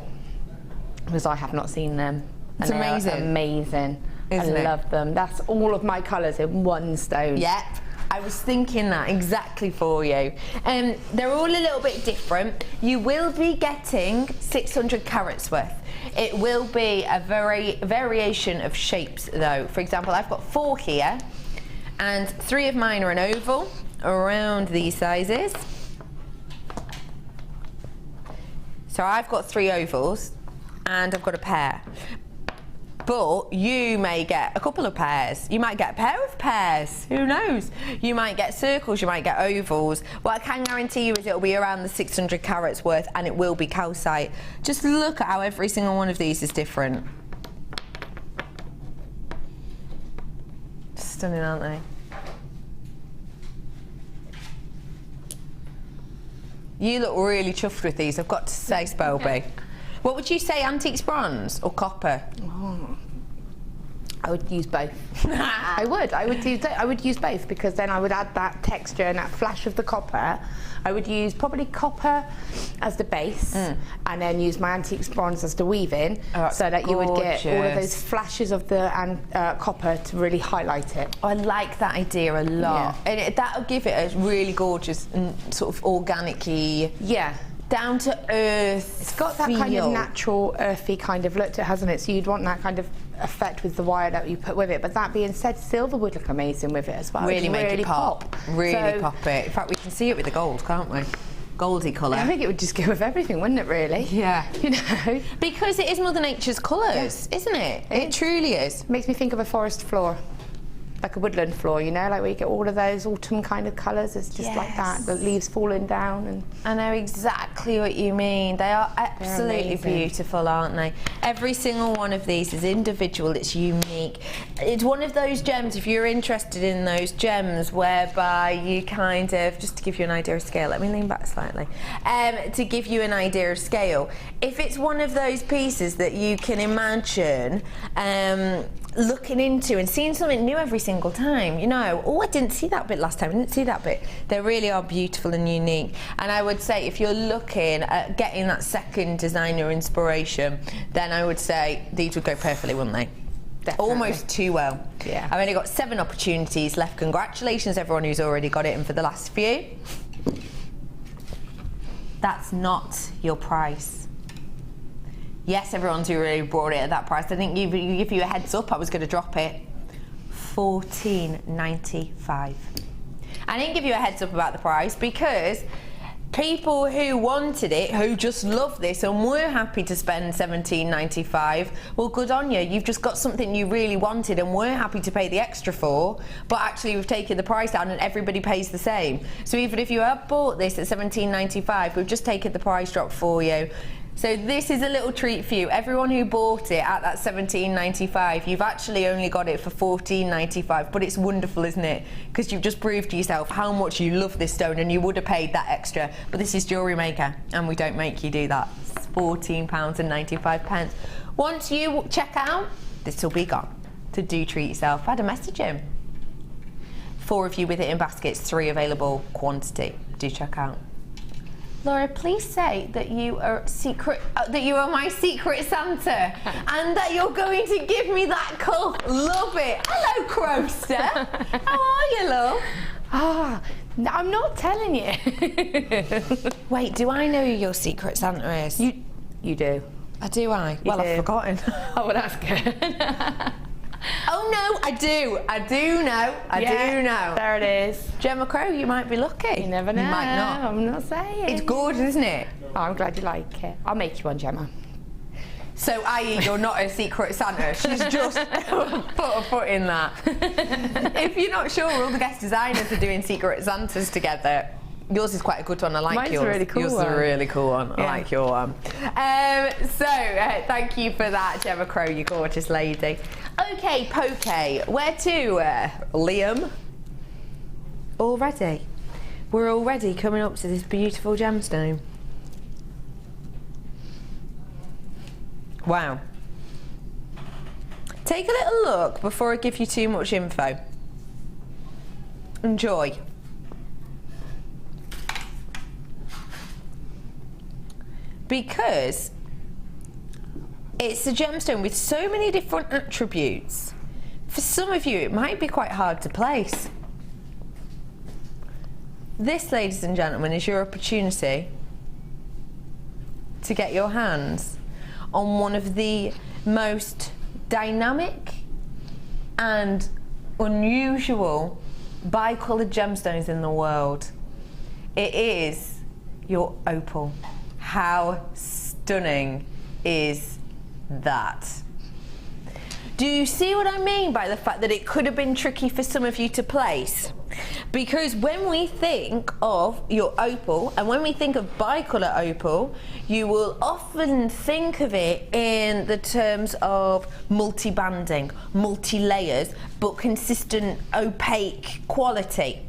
because I have not seen them.
It's
And they are
amazing.
amazing.
Isn't
I
it?
love them. That's all of my colours in one stone.
Yep, I was thinking that exactly for you. They're all a little bit different. You will be getting 600 carats worth. It will be a variation of shapes though. For example, I've got 4 here, and 3 of mine are an oval around these sizes. So I've got 3 ovals and I've got a pair. But you may get a couple of pairs. You might get a pair of pairs. Who knows? You might get circles, you might get ovals. What I can guarantee you is it'll be around the 600 carats worth, and it will be calcite. Just look at how every single one of these is different. Stunning, aren't they? You look really chuffed with these, I've got to say, Spelby. What would you say, antiques bronze or copper?
Oh, I would use both. I would use both, because then I would add that texture and that flash of the copper. I would use probably copper as the base, and then use my antiques bronze as the weaving, so that you would get all of those flashes of the copper to really highlight it.
I like that idea a lot, and that'll give it a really gorgeous and sort of organic-y, down to earth.
It's got that kind of natural, earthy kind of look to it, hasn't it? So you'd want that kind of effect with the wire that you put with it. But that being said, silver would look amazing with it as well.
Really make it pop. Really pop it. In fact, we can see it with the gold, can't we? Goldy colour.
I think it would just go with everything, wouldn't it, really?
Yeah.
You know?
Because it is Mother Nature's colours, isn't it? It truly is.
It makes me think of a forest floor. Like a woodland floor, you know, like where you get all of those autumn kind of colours. It's just like that, the leaves falling down. And
I know exactly what you mean. They are absolutely beautiful, aren't they? Every single one of these is individual, it's unique. It's one of those gems, if you're interested in those gems, whereby you kind of, just to give you an idea of scale, let me lean back slightly, to give you an idea of scale, if it's one of those pieces that you can imagine looking into and seeing something new every single time, you know, oh, I didn't see that bit last time, I didn't see that bit. They really are beautiful and unique. And I would say if you're looking at getting that second designer inspiration, then I would say these would go perfectly, wouldn't they? Definitely. Almost too well.
Yeah.
I've only got 7 opportunities left. Congratulations everyone who's already got it, and for the last few. That's not your price. Yes, everyone's who really brought it at that price. I didn't give you a heads up, I was going to drop it. $14.95. I didn't give you a heads up about the price because people who wanted it, who just love this and were happy to spend $17.95, well, good on you. You've just got something you really wanted and were happy to pay the extra for, but actually we've taken the price down and everybody pays the same. So even if you have bought this at $17.95, we've just taken the price drop for you. So this is a little treat for you. Everyone who bought it at that $17.95, you've actually only got it for $14.95, but it's wonderful, isn't it? Because you've just proved to yourself how much you love this stone and you would have paid that extra. But this is Jewellery Maker and we don't make you do that. It's £14.95. Once you check out, this will be gone. So do treat yourself. I had a message in. 4 of you with it in baskets, 3 available quantity. Do check out. Laura, please say that you are my secret Santa, and that you're going to give me that cup. Love it. Hello, Croaster. How are you, love?
Ah, no, I'm not telling you.
Wait, do I know who your secret Santa is?
You do.
Do I? Well, I've forgotten.
Oh, well, that's good.
Oh no, I do. I do know. I do know.
There it is.
Gemma Crow, you might be lucky.
You never know.
You might not.
I'm not saying.
It's gorgeous, isn't it?
Oh, I'm glad you like it. I'll make you one, Gemma.
So, i.e., you're not a secret Santa. She's just put a foot in that. If you're not sure, all the guest designers are doing secret Santas together. Yours is quite a good one. I like
Mine's
yours.
A really cool
yours
one.
is a really cool one.
Yeah.
I like your one. Thank you for that, Gemma Crow, you gorgeous lady. Okay, Poke, where to, Liam? Already? We're already coming up to this beautiful gemstone. Wow. Take a little look before I give you too much info. Enjoy. Because It's a gemstone with so many different attributes. For some of you, it might be quite hard to place. This, ladies and gentlemen, is your opportunity to get your hands on one of the most dynamic and unusual bicoloured gemstones in the world. It is your opal. How stunning is that? Do you see what I mean by the fact that it could have been tricky for some of you to place? Because when we think of your opal, and when we think of bicolour opal, you will often think of it in the terms of multi-banding, multi-layers, but consistent opaque quality.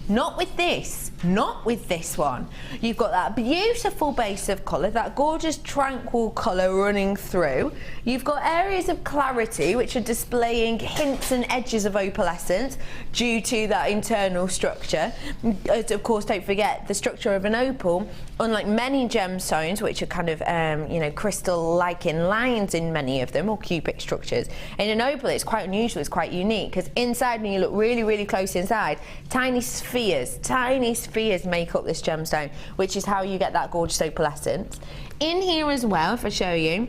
Not with this, not with this one. You've got that beautiful base of colour, that gorgeous tranquil colour running through. You've got areas of clarity which are displaying hints and edges of opalescence due to that internal structure. Of course, don't forget the structure of an opal, unlike many gemstones, which are kind of, crystal-like in lines in many of them, or cubic structures. In an opal, it's quite unusual, it's quite unique, because inside, when you look really, really close inside, tiny spheres make up this gemstone, which is how you get that gorgeous opalescence. In here as well, if I show you,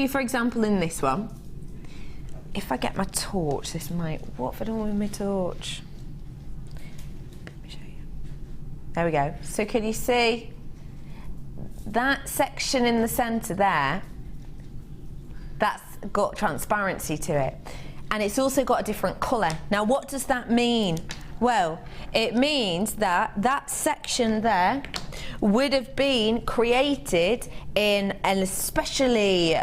for example, in this one, if I get my torch, this might, what have I done with my torch? Let me show you. There we go. So can you see that section in the centre there? That's got transparency to it. And it's also got a different colour. Now, what does that mean? Well, it means that that section there would have been created in an especially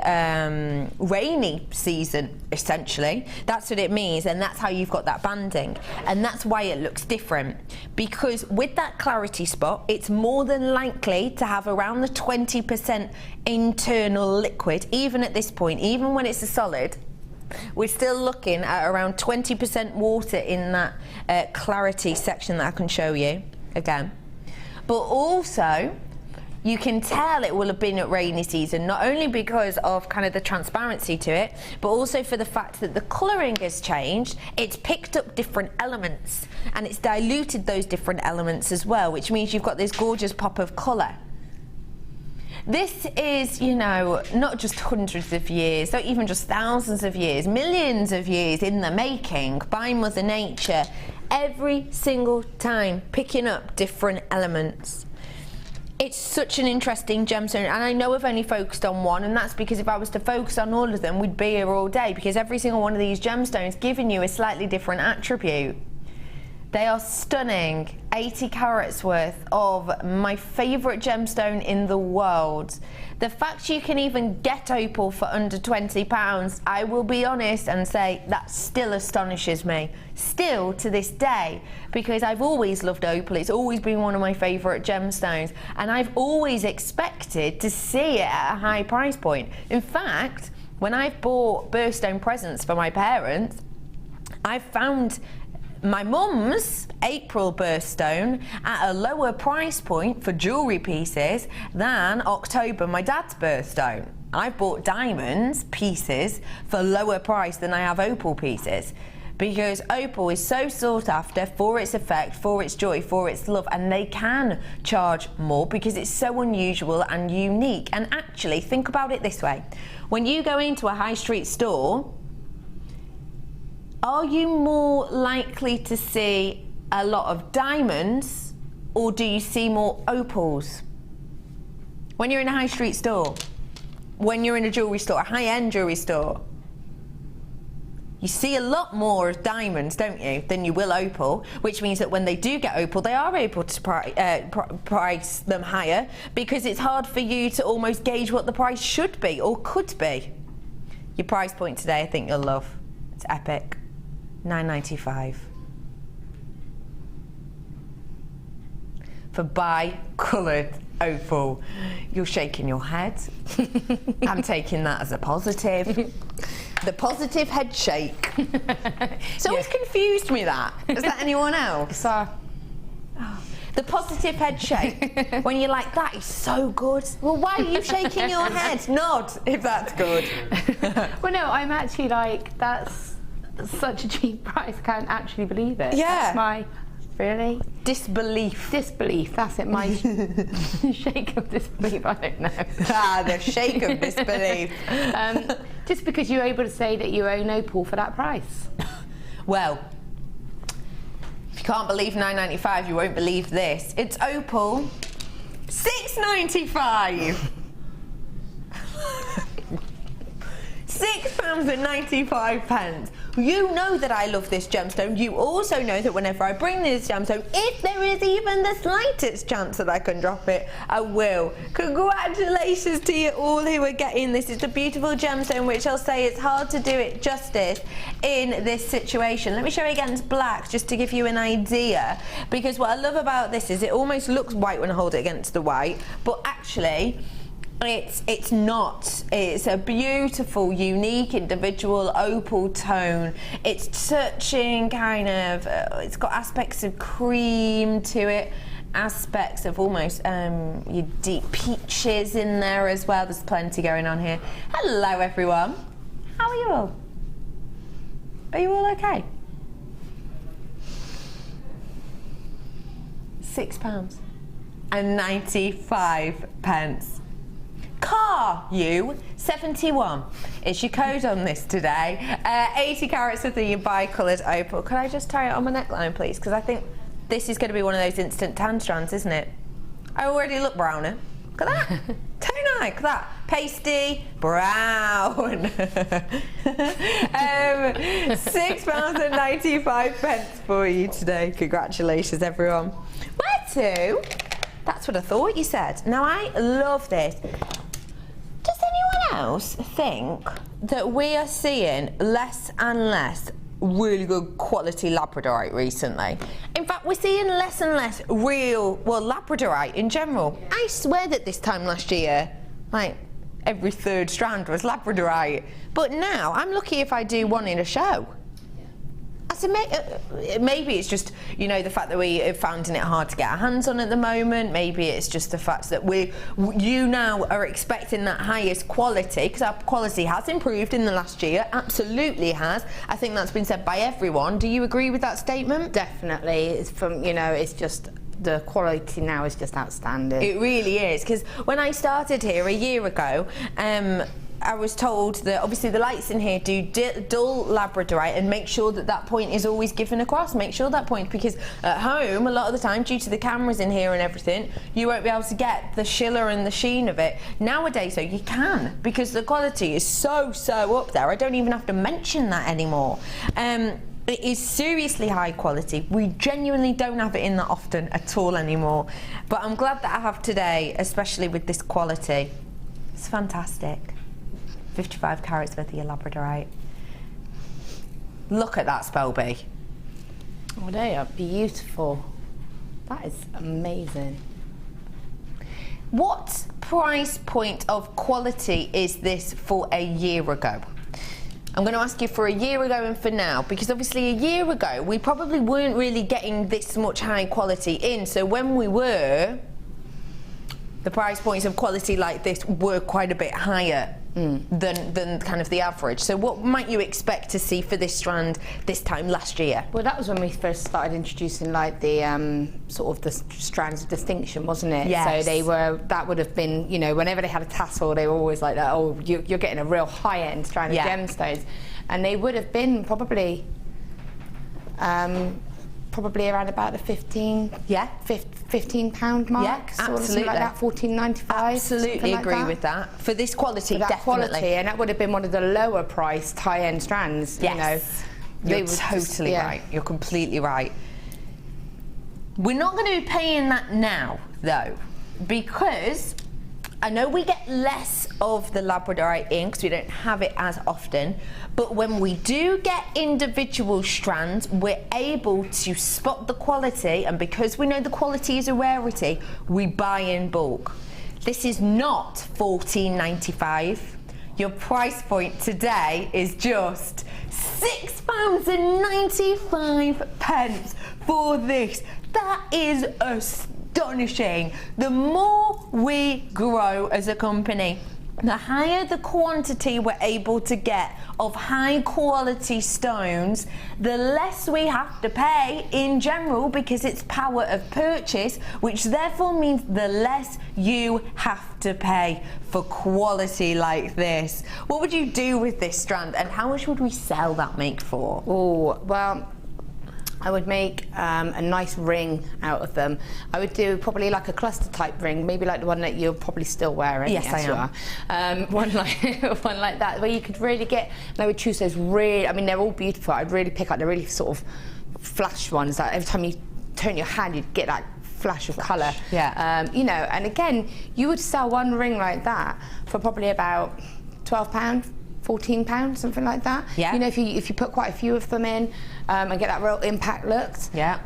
rainy season, essentially. That's what it means, and that's how you've got that banding. And that's why it looks different. Because with that clarity spot, it's more than likely to have around the 20% internal liquid, even at this point, even when it's a solid. We're still looking at around 20% water in that clarity section that I can show you again. But also, you can tell it will have been at rainy season, not only because of kind of the transparency to it, but also for the fact that the colouring has changed. It's picked up different elements and it's diluted those different elements as well, which means you've got this gorgeous pop of colour. This is, not just hundreds of years, not even just thousands of years, millions of years in the making by Mother Nature, every single time picking up different elements. It's such an interesting gemstone, and I know I've only focused on one, and that's because if I was to focus on all of them, we'd be here all day, because every single one of these gemstones giving you a slightly different attribute. They are stunning, 80 carats worth of my favourite gemstone in the world. The fact you can even get opal for under £20, I will be honest and say that still astonishes me, still to this day, because I've always loved opal. It's always been one of my favourite gemstones, and I've always expected to see it at a high price point. In fact, when I've bought birthstone presents for my parents, I've found my mum's April birthstone at a lower price point for jewellery pieces than October, my dad's birthstone. I've bought diamonds pieces for lower price than I have opal pieces, because opal is so sought after for its effect, for its joy, for its love, and they can charge more because it's so unusual and unique. And actually, think about it this way. When you go into a high street store, are you more likely to see a lot of diamonds, or do you see more opals? When you're in a high street store, when you're in a jewellery store, a high-end jewellery store, you see a lot more of diamonds, don't you, than you will opal, which means that when they do get opal, they are able to price them higher, because it's hard for you to almost gauge what the price should be or could be. Your price point today, I think you'll love. It's epic. £9.95 for bi-coloured opal. You're shaking your head. I'm taking that as a positive. The positive head shake. It's always confused me, that. Is that anyone else? The positive head shake. When you're like, that is so good. Well, why are you shaking your head? Nod if that's good.
Well, no, I'm actually like, that's such a cheap price. I can't actually believe it.
Yeah.
That's my, really?
Disbelief.
Disbelief, that's it, my shake of disbelief, I don't know.
The shake of disbelief.
Just because you're able to say that you own Opal for that price.
Well, if you can't believe £9.95, you won't believe this. It's Opal, £6.95. £6.95. You know that I love this gemstone. You also know that whenever I bring this gemstone, if there is even the slightest chance that I can drop it, I will. Congratulations to you all who are getting this. It's a beautiful gemstone, which I'll say it's hard to do it justice in this situation. Let me show you against black just to give you an idea, because what I love about this is it almost looks white when I hold it against the white, but actually it's not. It's a beautiful, unique, individual opal tone. It's touching kind of, it's got aspects of cream to it, aspects of almost your deep peaches in there as well. There's plenty going on here. Hello everyone. How are you all? Are you all okay? £6.95. Car you 71 is your code on this today. 80 carats of the bi-coloured opal. Could I just tie it on my neckline, please? Because I think this is going to be one of those instant tan strands, isn't it? I already look browner. Look at that. Don't I? Look at that. Pasty brown. £6.95 for you today. Congratulations, everyone. Where to? That's what I thought you said. Now I love this. Does anyone else think that we are seeing less and less really good quality labradorite recently? In fact, we're seeing less and less real, well, labradorite in general. I swear that this time last year, like, every third strand was labradorite. But now, I'm lucky if I do one in a show. So maybe it's just, you know, the fact that we are finding it hard to get our hands on at the moment. Maybe it's just the fact that you now are expecting that highest quality, because our quality has improved in the last year, absolutely has. I think that's been said by everyone. Do you agree with that statement?
Definitely. It's from, you know, it's just, the quality now is just outstanding.
It really is, because when I started here a year ago, I was told that obviously the lights in here do dull labradorite, and make sure that that point is always given across. Make sure that point, because at home a lot of the time, due to the cameras in here and everything, you won't be able to get the shiller and the sheen of it. Nowadays though, you can, because the quality is so up there. I don't even have to mention that anymore. It is seriously high quality. We genuinely don't have it in that often at all anymore, but I'm glad that I have today, especially with this quality. It's fantastic. 55 carats worth of your labradorite. Look at that, Spelby.
Oh, they are beautiful. That is amazing.
What price point of quality is this for a year ago? I'm going to ask you for a year ago and for now, because obviously a year ago we probably weren't really getting this much high quality in, so when we were, the price points of quality like this were quite a bit higher than kind of the average. So what might you expect to see for this strand this time last year?
Well, that was when we first started introducing like the sort of the strands of distinction, wasn't it?
Yes.
So they were, that would have been, you know, whenever they had a tassel, they were always like that, oh, you're getting a real high-end strand of gemstones. And they would have been probably around about the £15 mark.
Yeah,
sort of,
absolutely.
like that, £14.95.
Absolutely agree
like
with that. For this quality,
for that
definitely.
quality, and that would have been one of the lower priced high-end strands.
Yes.
You know,
you're totally right. You're completely right. We're not going to be paying that now, though, because I know we get less of the labradorite in because we don't have it as often, but when we do get individual strands, we're able to spot the quality, and because we know the quality is a rarity, we buy in bulk. This is not $14.95. Your price point today is just £6.95 for this. That is astonishing. The more we grow as a company, the higher the quantity we're able to get of high quality stones, the less we have to pay in general, because it's power of purchase, which therefore means the less you have to pay for quality like this. What would you do with this strand, and how much would we sell that make for?
Oh, well, I would make a nice ring out of them. I would do probably like a cluster type ring, maybe like the one that you're probably still wearing.
Yes, I am.
One like that, where you could really get, and I would choose those really, I mean, they're all beautiful. I'd really pick out the really sort of flash ones that every time you turn your hand, you'd get that flash of colour.
Yeah.
You know, and again, you would sell one ring like that for probably about £12. £14, something like that.
Yeah.
You know, if you put quite a few of them in and get that real impact look.
Yeah.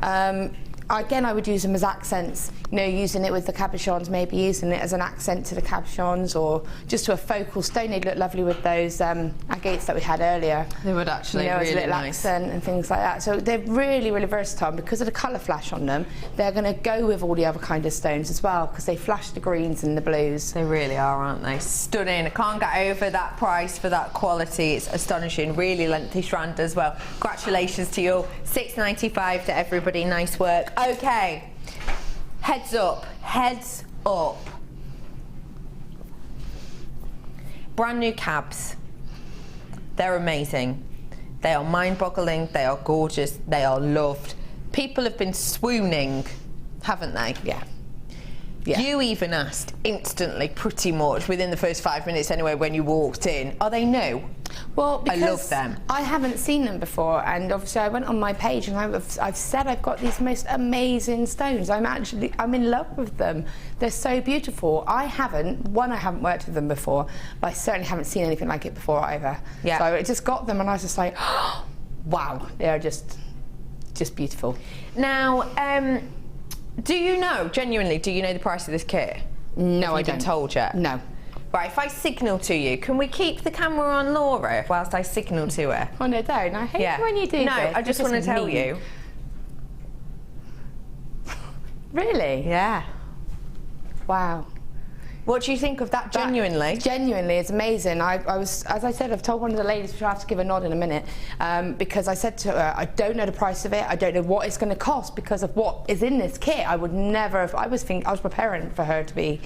Again, I would use them as accents. You know, using it with the cabochons, maybe using it as an accent to the cabochons, or just to a focal stone. They'd look lovely with those agates that we had earlier.
They would actually,
you know,
really
as a little
nice.
accent and things like that. So they're really, really versatile. And because of the colour flash on them, they're going to go with all the other kind of stones as well, because they flash the greens and the blues.
They really are, aren't they? Stunning. I can't get over that price for that quality. It's astonishing. Really lengthy strand as well. Congratulations to you all. £6.95 to everybody. Nice work. Okay. Heads up. Heads up. Brand new cabs. They're amazing. They are mind-boggling. They are gorgeous. They are loved. People have been swooning, haven't they?
Yeah. Yeah.
You even asked instantly, pretty much within the first 5 minutes anyway, when you walked in, are they new?
Well, because
I love them.
I haven't seen them before, and obviously I went on my page and I've said I've got these most amazing stones. I'm in love with them. They're so beautiful. I haven't worked with them before, but I certainly haven't seen anything like it before either.
Yeah.
So I just got them and I was just like, oh, wow, they're just beautiful.
Now, do you know, genuinely, do you know the price of this kit?
No, I
Have you been
don't.
told yet?
No.
Right, if I signal to you, can we keep the camera on Laura whilst I signal to her?
Oh no, don't. I hate when you do
No,
this.
I just want to tell
mean.
you.
Really?
Yeah.
Wow.
What do you think of that, genuinely?
Genuinely, it's amazing. I was, as I said, I've told one of the ladies, which I have to give a nod in a minute, because I said to her, I don't know the price of it. I don't know what it's going to cost because of what is in this kit. I would never have. I was preparing for her to be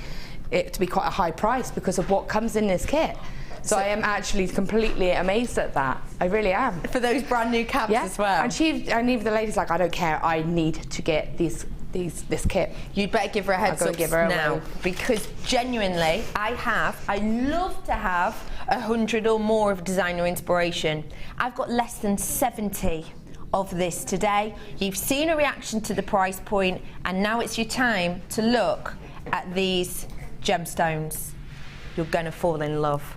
quite a high price because of what comes in this kit. So I am actually completely amazed at that. I really am.
For those brand new cabs as well.
And even the lady's like, I don't care. I need to get this kit.
You'd better give her a heads up now, because genuinely, I love to have 100 or more of designer inspiration. I've got less than 70 of this today. You've seen a reaction to the price point, and now it's your time to look at these gemstones. You're gonna fall in love.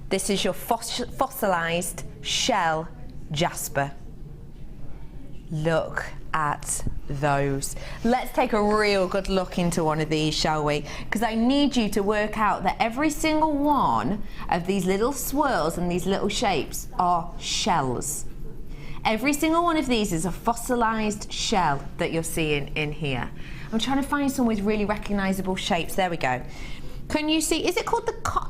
This is your fossilized shell jasper. Look at those. Let's take a real good look into one of these, shall we? Because I need you to work out that every single one of these little swirls and these little shapes are shells. Every single one of these is a fossilized shell that you're seeing in here. I'm trying to find some with really recognizable shapes. There we go. Can you see, is it called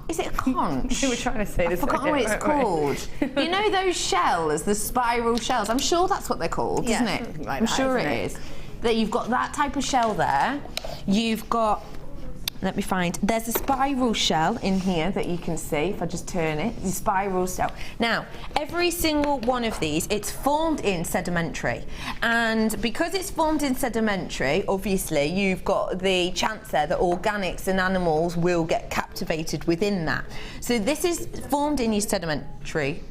is it a conch?
We were trying to say this.
I've forgotten what it's called. You know those shells, the spiral shells? I'm sure that's what they're called, isn't it?
Like
I'm
that,
sure
isn't
it is. That you've got that type of shell there. You've got, let me find, there's a spiral shell in here that you can see, if I just turn it, the spiral shell. Now, every single one of these, it's formed in sedimentary. And because it's formed in sedimentary, obviously, you've got the chance there that organics and animals will get captivated within that. So this is formed in your sedimentary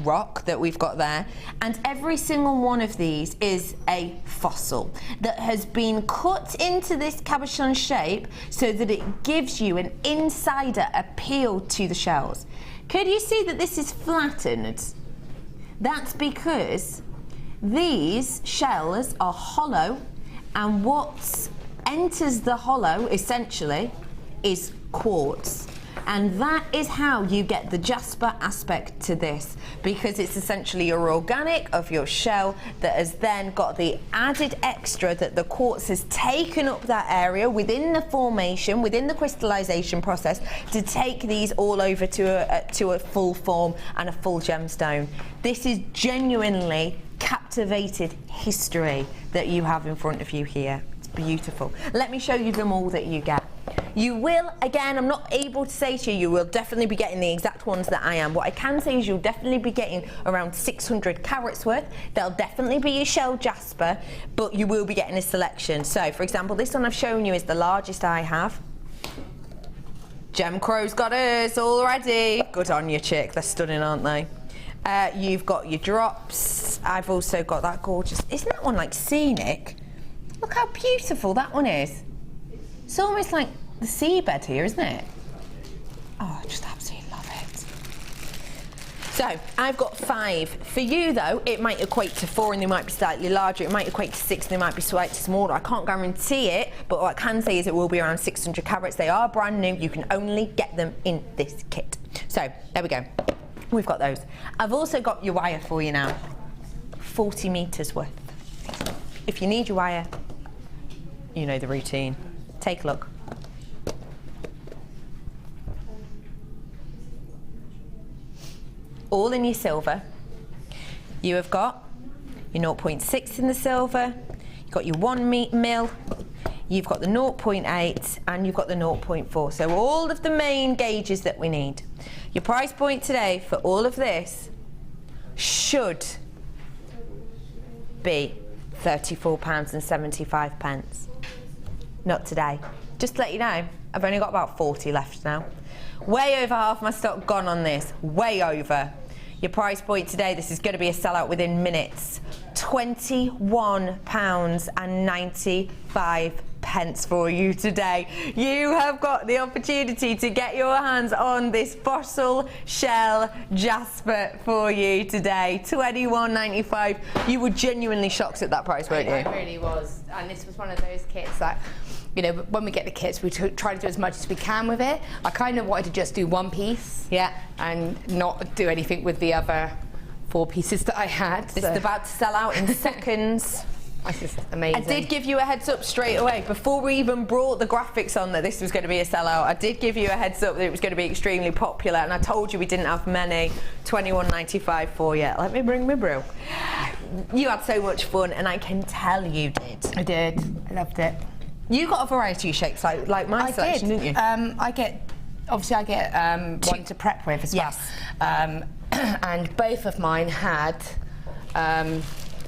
rock that we've got there, and every single one of these is a fossil that has been cut into this cabochon shape so that it gives you an insider appeal to the shells. Could you see that this is flattened? That's because these shells are hollow, and what enters the hollow essentially is quartz. And that is how you get the jasper aspect to this, because it's essentially your organic of your shell that has then got the added extra that the quartz has taken up that area within the formation, within the crystallization process, to take these all over to a full form and a full gemstone. This is genuinely captivated history that you have in front of you here. It's beautiful. Let me show you them all that you get. You will, again, I'm not able to say to you, you will definitely be getting the exact ones that I am. What I can say is you'll definitely be getting around 600 carats worth. There'll definitely be a shell jasper, but you will be getting a selection. So, for example, this one I've shown you is the largest I have. Gem Crow's got hers already. Good on you, chick. They're stunning, aren't they? You've got your drops. I've also got that gorgeous. Isn't that one like scenic? Look how beautiful that one is. It's almost like the seabed here, isn't it? Oh, I just absolutely love it. So, I've got 5. For you, though, it might equate to 4 and they might be slightly larger. It might equate to 6 and they might be slightly smaller. I can't guarantee it, but what I can say is it will be around 600 carats. They are brand new. You can only get them in this kit. So, there we go. We've got those. I've also got your wire for you now. 40 metres worth. If you need your wire, you know the routine. Take a look. All in your silver. You have got your 0.6 in the silver, you've got your 1 mil, you've got the 0.8 and you've got the 0.4. So all of the main gauges that we need. Your price point today for all of this should be £34.75. Not today. Just to let you know, I've only got about 40 left now. Way over half my stock gone on this. Way over. Your price point today, this is going to be a sellout within minutes. £21.95 for you today. You have got the opportunity to get your hands on this fossil shell jasper for you today. £21.95. You were genuinely shocked at that price, weren't you?
I really was. And this was one of those kits that, you know, when we get the kits, we try to do as much as we can with it. I kind of wanted to just do one piece, and not do anything with the other 4 pieces that I had.
This is about to sell out in seconds.
That's just amazing.
I did give you a heads up straight away before we even brought the graphics on that this was going to be a sellout. I did give you a heads up that it was going to be extremely popular, and I told you we didn't have many. £21.95 for you. Let me bring my brew. You had so much fun, and I can tell you did.
I did. I loved it.
You got a variety of shapes like my selection, didn't you?
I get one to prep with as well.
Yes.
And both of mine had a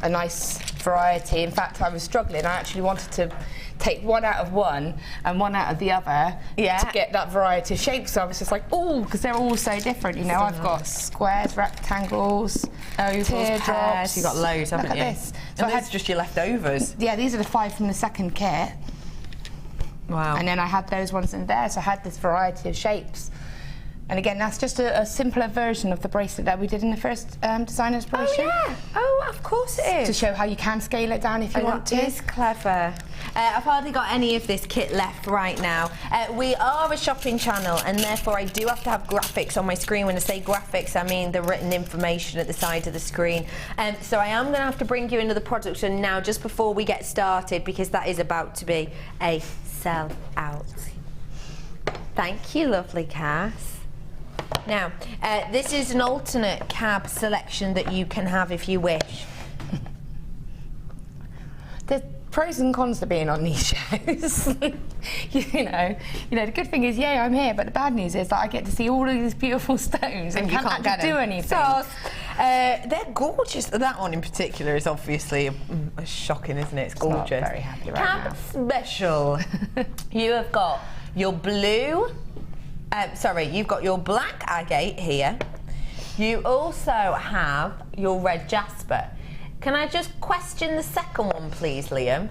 nice variety. In fact, I was struggling. I actually wanted to take one out of one and one out of the other to get that variety of shapes. So I was just like, oh, because they're all so different. You know, I've got squares, rectangles, teardrops.
You got loads, haven't you?
Look at this.
So I had just your leftovers.
Yeah, these are the 5 from the second kit.
Wow.
And then I had those ones in there, so I had this variety of shapes. And again, that's just a simpler version of the bracelet that we did in the first design inspiration.
Oh, yeah. Oh, of course it is.
To show how you can scale it down if you want to.
That is clever. I've hardly got any of this kit left right now. We are a shopping channel, and therefore I do have to have graphics on my screen. When I say graphics, I mean the written information at the side of the screen. So I am going to have to bring you into the production now just before we get started, because that is about to be a sell out. Thank you, lovely Cass. Now, this is an alternate cab selection that you can have if you wish.
There's pros and cons to being on these shows. you know, the good thing is, I'm here, but the bad news is that I get to see all of these beautiful stones and you can't actually do anything.
So, they're gorgeous. That one in particular is obviously shocking, isn't it? It's gorgeous.
Not very happy right now.
Cab special. You have got your blue. You've got your black agate here. You also have your red jasper. Can I just question the second one, please, Liam?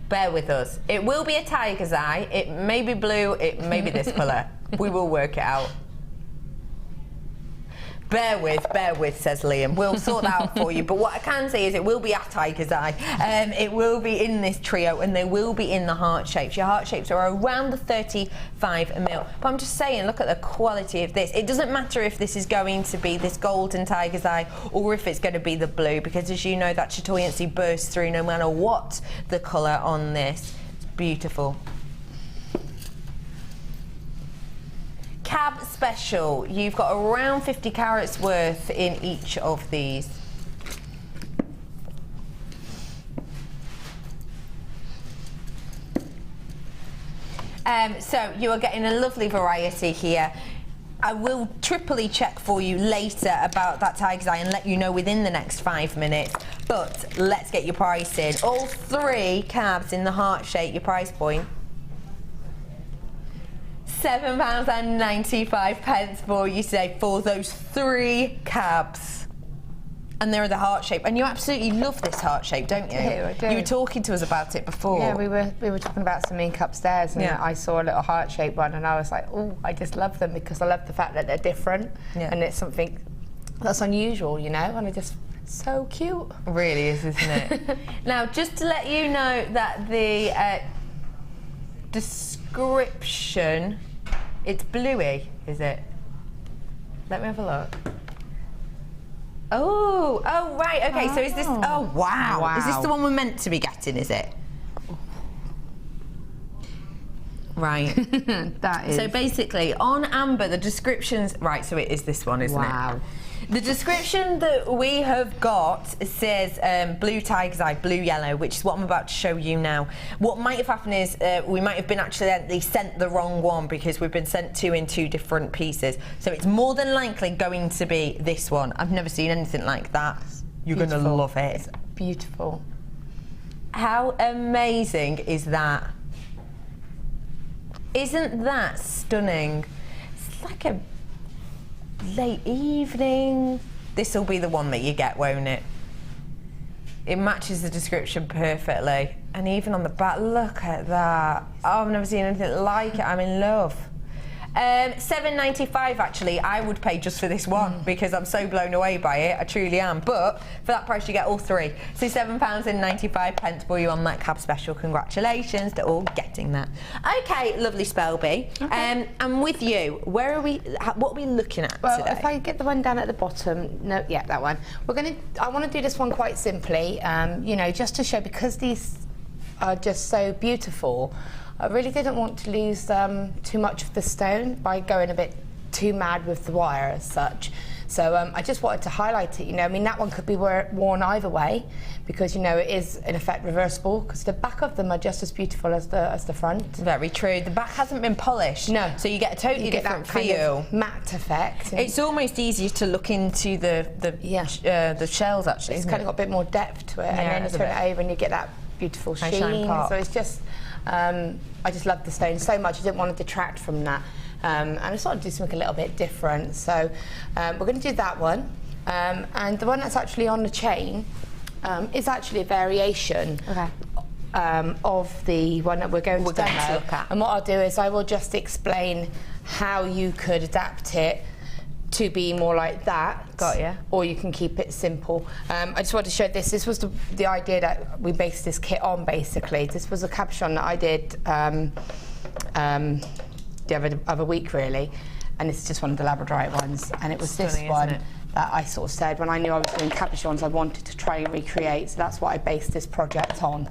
Bear with us. It will be a tiger's eye. It may be blue. It may be this colour. We will work it out. Bear with, says Liam. We'll sort that out for you. But what I can say is it will be a tiger's eye. It will be in this trio, and they will be in the heart shapes. Your heart shapes are around the 35mm. But I'm just saying, look at the quality of this. It doesn't matter if this is going to be this golden tiger's eye or if it's going to be the blue, because as you know, that chatoyancy bursts through no matter what the colour on this. It's beautiful. Cab Special, you've got around 50 carats worth in each of these. So you are getting a lovely variety here. I will triply check for you later about that tiger's eye and let you know within the next 5 minutes. But let's get your price in. All 3 cabs in the heart shape, your price point. £7.95 for you today for those 3 cabs. And they're the heart shape. And you absolutely love this heart shape, don't you?
I do.
You were talking to us about it before.
Yeah, we were talking about some ink upstairs, and I saw a little heart shaped one, and I was like, oh, I just love them because I love the fact that they're different, and it's something that's unusual, you know, and it's just so cute.
It really is, isn't it? Now, just to let you know that the description, it's bluey, is it? Let me have a look. Oh, right, okay, so is this, oh, wow. Is this the one we're meant to be getting, is it? Right.
That is.
So basically, on amber, the descriptions, right, so it is this one, isn't it?
Wow.
The description that we have got says blue tiger's eye, blue yellow, which is what I'm about to show you now. What might have happened is we might have been accidentally sent the wrong one because we've been sent 2 in 2 different pieces. So it's more than likely going to be this one. I've never seen anything like that. You're going to love it.
It's beautiful.
How amazing is that? Isn't that stunning? It's like a late evening. This will be the one that you get, won't it? It matches the description perfectly. And even on the back, look at that. Oh, I've never seen anything like it. I'm in love. £7.95 actually I would pay just for this one because I'm so blown away by it. I truly am. But for that price you get all 3. So £7.95 for you on that cab special. Congratulations to all getting that. Okay, lovely Spelby. Okay. And with you, where are we? What are we looking at today?
If I get the one down at the bottom, that one. I want to do this one quite simply. You know, just to show, because these are just so beautiful. I really didn't want to lose too much of the stone by going a bit too mad with the wire as such. So I just wanted to highlight it, you know. I mean, that one could be worn either way because, you know, it is in effect reversible because the back of them are just as beautiful as the front. Very true. The back hasn't been polished. No. So you get a totally different feel. Matte effect. It's almost easier to look into the shells actually. It's kind of got a bit more depth to it, and then you turn it over and you get that beautiful sheen. So it's just, I just love the stone so much. I didn't want to detract from that. And I sort of do something a little bit different. So we're going to do that one. And the one that's actually on the chain is actually a variation of the one that we're going to demo. Look at. And what I'll do is I will just explain how you could adapt it to be more like that. Got you. Or you can keep it simple. I just wanted to show this. This was the idea that we based this kit on, basically. This was a cabochon that I did the other week, really. And it's just one of the labradorite ones. And it was this one that I sort of said, when I knew I was doing cabochons, I wanted to try and recreate. So that's what I based this project on.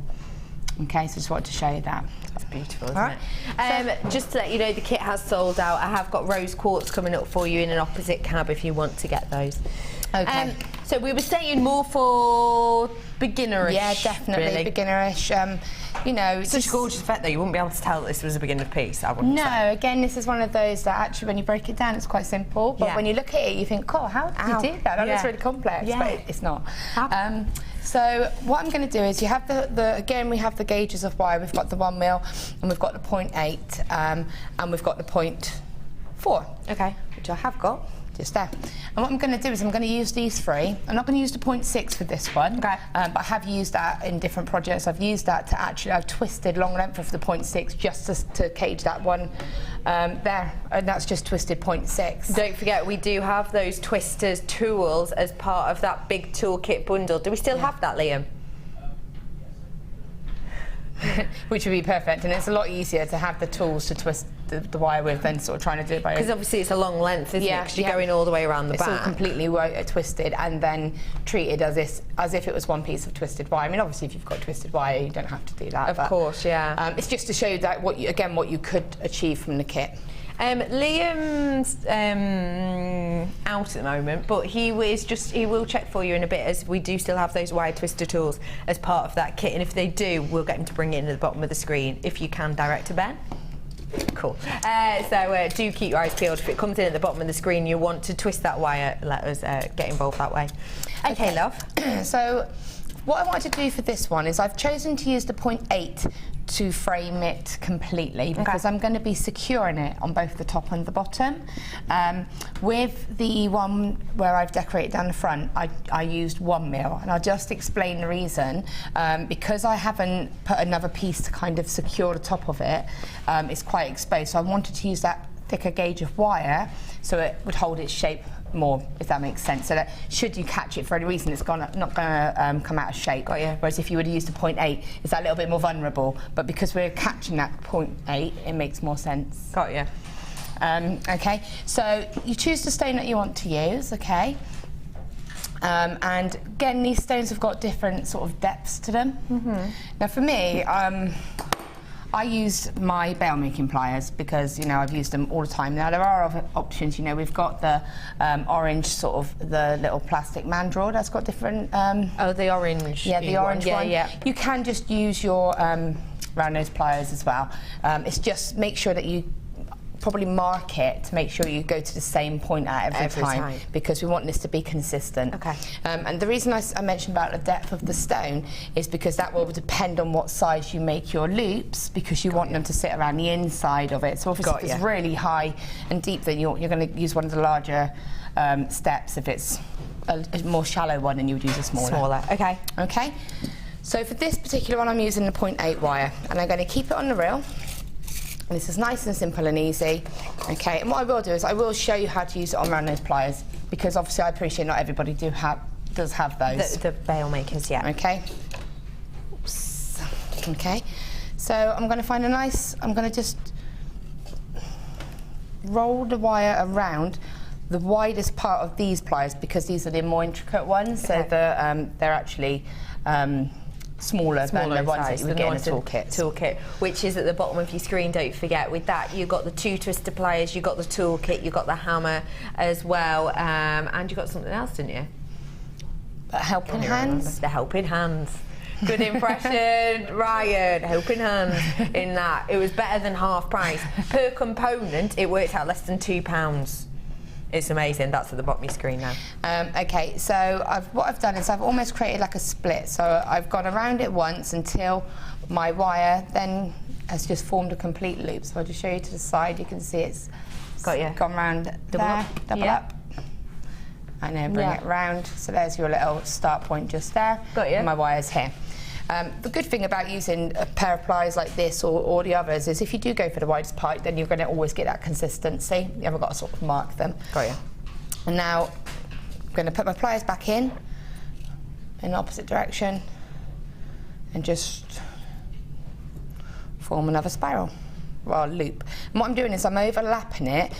Okay, so just wanted to show you that. That's beautiful, isn't it? Just to let you know, the kit has sold out. I have got rose quartz coming up for you in an opposite cab if you want to get those. Okay. So we were saying more for beginnerish. Yeah, definitely really. Beginnerish. You know, such a gorgeous effect though. You wouldn't be able to tell that this was a beginner piece. I wouldn't say. No, again, this is one of those that actually, when you break it down, it's quite simple. But when you look at it, you think, "Oh, how did you do that? That looks really complex." Yeah. But it's not. So what I'm going to do is, you have again, we have the gauges of wire. We've got the 1 mil, and we've got the 0.8, and we've got the 0.4. Okay. Which I have got. just there. And what I'm going to do is I'm going to use these three. I'm not going to use the 0.6 for this one, but I have used that in different projects. I've used that to actually, I've twisted long length of the 0.6 just to cage that one there, and that's just twisted 0.6.
Don't forget, we do have those twisters tools as part of that big toolkit bundle. Do we still have that, Liam?
Which would be perfect, and it's a lot easier to have the tools to twist the wire with than sort of trying to do it by...
Because obviously it's a long length, isn't it? Because you're going all the way around the back.
It's all completely twisted and then treated as if it was one piece of twisted wire. I mean, obviously, if you've got twisted wire, you don't have to do that.
Of course, yeah.
It's just to show you that what you could achieve from the kit.
Liam's out at the moment, but he will check for you in a bit, as we do still have those wire twister tools as part of that kit, and if they do, we'll get him to bring it into the bottom of the screen, if you can, Director Ben. Cool. So do keep your eyes peeled. If it comes in at the bottom of the screen, you want to twist that wire, let us get involved that way. Okay, love.
So what I wanted to do for this one is I've chosen to use the 0.8 to frame it completely, because I'm going to be securing it on both the top and the bottom. With the one where I've decorated down the front, I used 1 mil, and I'll just explain the reason. Because I haven't put another piece to kind of secure the top of it, it's quite exposed, so I wanted to use that thicker gauge of wire so it would hold its shape more, if that makes sense, so that should you catch it for any reason, it's not going to come out of shape. Whereas if you would have used a 0.8, it's that little bit more vulnerable, but because we're catching that 0.8, it makes more sense.
Got you.
Okay, so you choose the stone that you want to use, okay? And again, these stones have got different sort of depths to them. Now for me, I use my bail making pliers because, you know, I've used them all the time. Now there are other options, you know, we've got the orange sort of, the little plastic mandrel that's got different...
oh, the orange.
Yeah, the orange one.
Yeah.
You can just use your round nose pliers as well. It's just make sure that you probably mark it to make sure you go to the same point at every time, because we want this to be consistent.
Okay.
And the reason I mentioned about the depth of the stone is because that will depend on what size you make your loops, because you want them to sit around the inside of it. So obviously if it's really high and deep, then you're going to use one of the larger steps. If it's a more shallow one, then you would use a smaller.
Okay.
Okay. So for this particular one, I'm using the 0.8 wire, and I'm going to keep it on the reel. This is nice and simple and easy. Okay, and what I will do is I will show you how to use it on round nose pliers, because obviously I appreciate not everybody does have those.
The bail makers, yeah.
Okay. Oops. Okay. So I'm going to find I'm going to just roll the wire around the widest part of these pliers, because these are the more intricate ones. So they're actually smaller than the ones that you would get in a toolkit.
Which is at the bottom of your screen, don't forget. With that, you've got the 2 twister pliers, you've got the toolkit, you've got the hammer as well, and you got something else, didn't you?
Helping hands?
The helping hands. Good impression, Ryan. Helping hands in that. It was better than half price. Per component, it worked out less than £2. It's amazing. That's at the bottom of your screen now.
Okay, so what I've done is I've almost created like a split. So I've gone around it once until my wire then has just formed a complete loop. So I'll just show you to the side. You can see it's gone round double up. And then bring it round. So there's your little start point just there.
Got you.
And my wire's here. The good thing about using a pair of pliers like this or the others is if you do go for the widest part, then you're going to always get that consistency. You haven't got to sort of mark them.
Got you.
And now I'm going to put my pliers back in the opposite direction and just form another spiral, well, loop. And what I'm doing is I'm overlapping it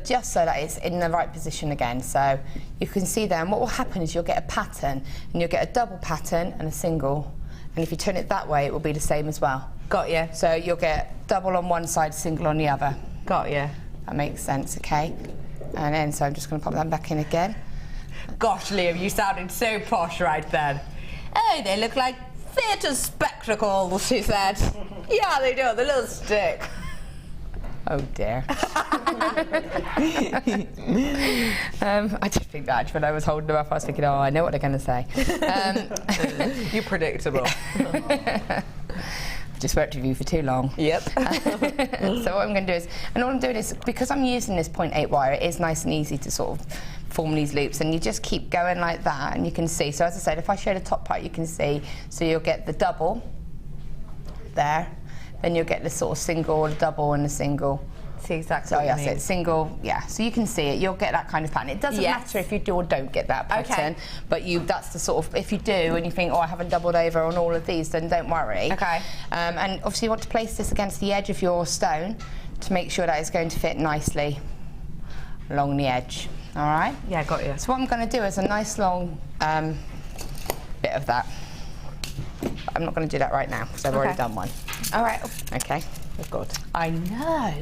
just so that it's in the right position again. So you can see there, and what will happen is you'll get a pattern, and you'll get a double pattern and a single. And if you turn it that way, it will be the same as well.
Got you.
So you'll get double on one side, single on the other.
Got you.
That makes sense, okay? And then, so I'm just going to pop them back in again.
Gosh, Liam, you sounded so posh right then. Oh, they look like theatre spectacles, she said. Yeah, they do, the little stick.
Oh dear. I did think that when I was holding them up, I was thinking, oh, I know what they're going to say.
You're predictable.
just worked with you for too long.
Yep.
So what I'm going to do is, and all I'm doing is, because I'm using this 0.8 wire, it is nice and easy to sort of form these loops, and you just keep going like that, and you can see. So as I said, if I show the top part, you can see. So you'll get the double there, then you'll get the sort of single, the double, and the single.
See exactly
So
what
yes,
you mean.
it's single, yeah. So you can see it. You'll get that kind of pattern. It doesn't matter if you do or don't get that pattern, but that's the sort of, if you do and you think, oh, I haven't doubled over on all of these, then don't worry.
Okay.
And obviously you want to place this against the edge of your stone to make sure that it's going to fit nicely along the edge. All right?
Yeah, got you.
So what I'm going to do is a nice long bit of that. I'm not going to do that right now because I've already done one.
All right.
Okay.
Oh God.
I know.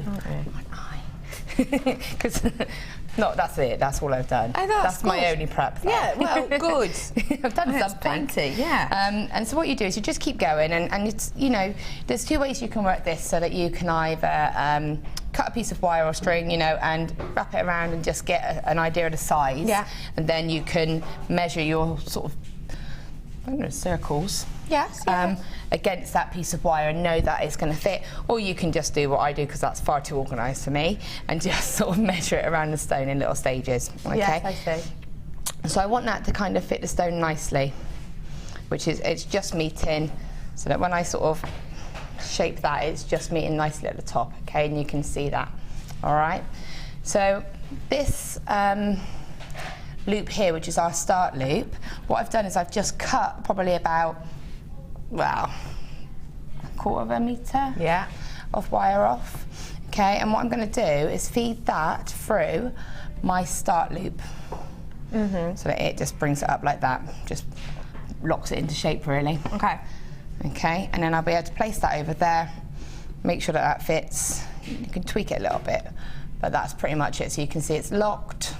Because no, that's it. That's all I've done.
Oh, that's
my
good.
only prep. Though.
Yeah. Well, good.
I've done something.
Plenty. Yeah.
And so what you do is you just keep going, and it's, you know, there's two ways you can work this, so that you can either cut a piece of wire or string, you know, and wrap it around and just get an idea of the size.
Yeah.
And then you can measure your sort of, I don't know, circles.
Yes.
Against that piece of wire and know that it's going to fit, or you can just do what I do, because that's far too organised for me, and just sort of measure it around the stone in little stages. Okay.
Yes, I see.
So I want that to kind of fit the stone nicely, which is, it's just meeting, so that when I sort of shape that, it's just meeting nicely at the top. Okay, and you can see that. All right. So this loop here, which is our start loop, what I've done is I've just cut probably about, well, a quarter of a metre of wire off. Okay, and what I'm going to do is feed that through my start loop, so that it just brings it up like that, just locks it into shape really.
Okay.
Okay, and then I'll be able to place that over there, make sure that that fits. You can tweak it a little bit, but that's pretty much it. So you can see it's locked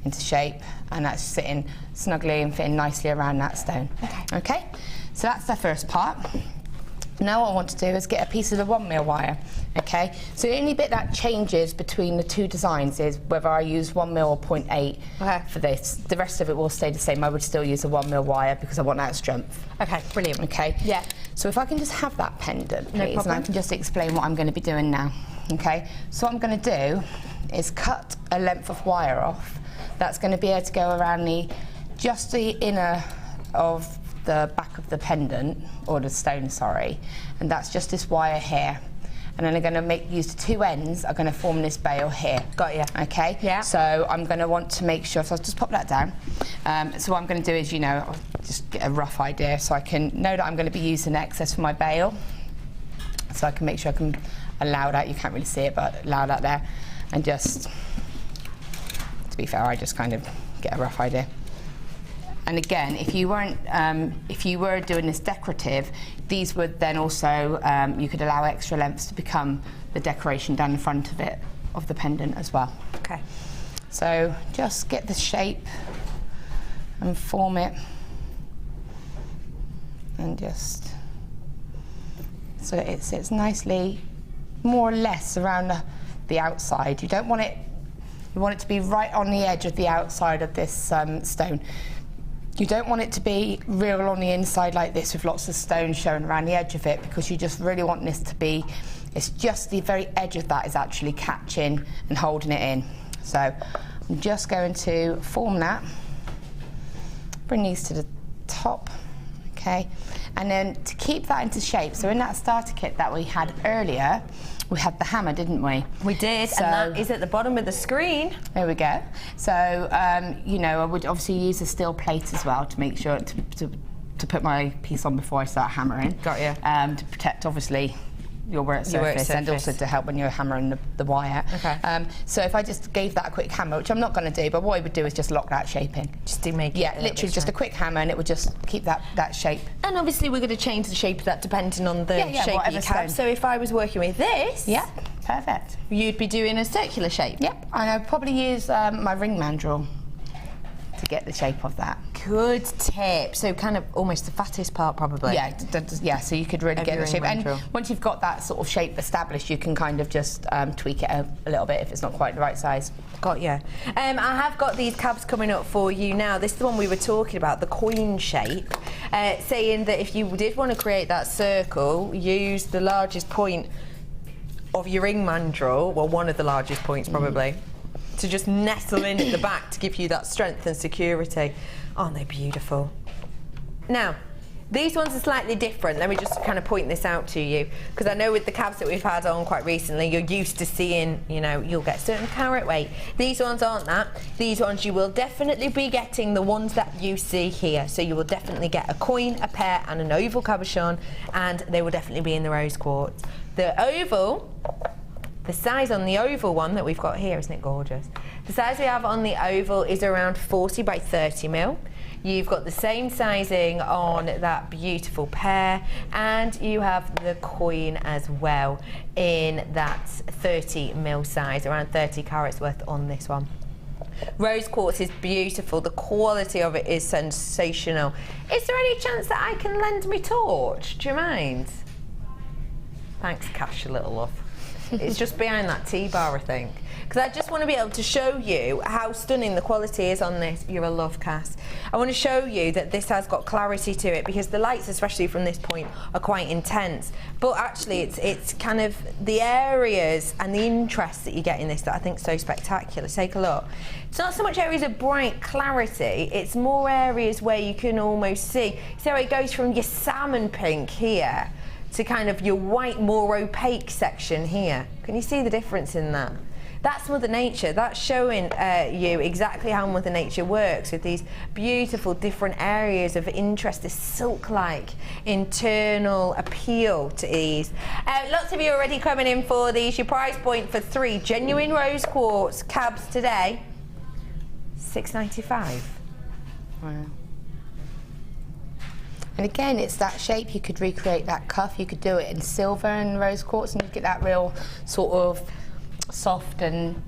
into shape, and that's sitting snugly and fitting nicely around that stone. Okay, so that's the first part. Now what I want to do is get a piece of the 1mm wire. Okay, so the only bit that changes between the two designs is whether I use 1mm or 0.8 for this. The rest of it will stay the same. I would still use a 1mm wire because I want that strength.
Okay, brilliant.
Okay.
Yeah.
So if I can just have that pendant, please, and
problem.
I can just explain what I'm going to be doing now. Okay. So what I'm going to do is cut a length of wire off. That's going to be able to go around just the inner of the back of the pendant, or the stone, sorry, and that's just this wire here. And then I'm going to use the two ends are going to form this bail here.
Got you.
Okay.
Yeah.
So I'm going to want to make sure. So I'll just pop that down. So what I'm going to do is, you know, I'll just get a rough idea so I can know that I'm going to be using excess for my bail. So I can make sure I can allow that. You can't really see it, but allow that there, and just. To be fair, I just kind of get a rough idea. And again, if you were doing this decorative, these would then also, you could allow extra lengths to become the decoration down the front of it, of the pendant as well.
Okay.
So just get the shape and form it, and just, so it sits nicely, more or less around the outside. You don't want it, you want it to be right on the edge of the outside of this stone. You don't want it to be real on the inside like this with lots of stone showing around the edge of it, because you just really want this to be, it's just the very edge of that is actually catching and holding it in. So I'm just going to form that, bring these to the top, okay? And then to keep that into shape, so in that starter kit that we had earlier, we had the hammer, didn't we?
We did,
So,
and that is at the bottom of the screen.
There we go. So, you know, I would obviously use a steel plate as well to make sure to put my piece on before I start hammering.
Got you.
To protect, obviously, your work surface, and also to help when you're hammering the wire.
Okay.
So if I just gave that a quick hammer, which I'm not going to do, but what I would do is just lock that shape in.
Just to make it
Yeah, literally just a quick hammer, and it would just keep that shape.
And obviously we're going to change the shape of that depending on the shape you
whatever stone.
have. So if I was working with this,
Yeah, perfect.
you'd be doing a circular shape.
Yep, and I'd probably use my ring mandrel to get the shape of that.
Good tip. So kind of almost the fattest part, probably.
Yeah, so you could really get the shape. And once you've got that sort of shape established, you can kind of just tweak it a little bit if it's not quite the right size.
Got you. I have got these cabs coming up for you now. This is the one we were talking about, the coin shape, saying that if you did want to create that circle, use the largest point of your ring mandrel, well, one of the largest points probably, to just nestle in at the back to give you that strength and security. Aren't they beautiful? Now, these ones are slightly different. Let me just kind of point this out to you, because I know with the cabs that we've had on quite recently, you're used to seeing, you know, you'll get certain carat weight. These ones aren't that. These ones you will definitely be getting the ones that you see here. So you will definitely get a coin, a pear and an oval cabochon, and they will definitely be in the rose quartz. The oval, the size on the oval one that we've got here, isn't it gorgeous? The size we have on the oval is around 40 by 30 mil. You've got the same sizing on that beautiful pear, and you have the coin as well in that 30 mil size, around 30 carats worth on this one. Rose quartz is beautiful. The quality of it is sensational. Is there any chance that I can lend me torch? Do you mind? Thanks, Cash, a little love. It's just behind that T-bar, I think. Because I just want to be able to show you how stunning the quality is on this. You're a love, Cass. I want to show you that this has got clarity to it, because the lights, especially from this point, are quite intense. But actually, it's kind of the areas and the interest that you get in this that I think is so spectacular. Take a look. It's not so much areas of bright clarity, it's more areas where you can almost see. So it goes from your salmon pink here to kind of your white, more opaque section here. Can you see the difference in that? That's Mother Nature. That's showing you exactly how Mother Nature works with these beautiful different areas of interest, this silk-like internal appeal to these. Lots of you already coming in for these. Your price point for 3 genuine rose quartz cabs today, $6.95.
Wow. And again, it's that shape. You could recreate that cuff. You could do it in silver and rose quartz, and you get that real sort of soft and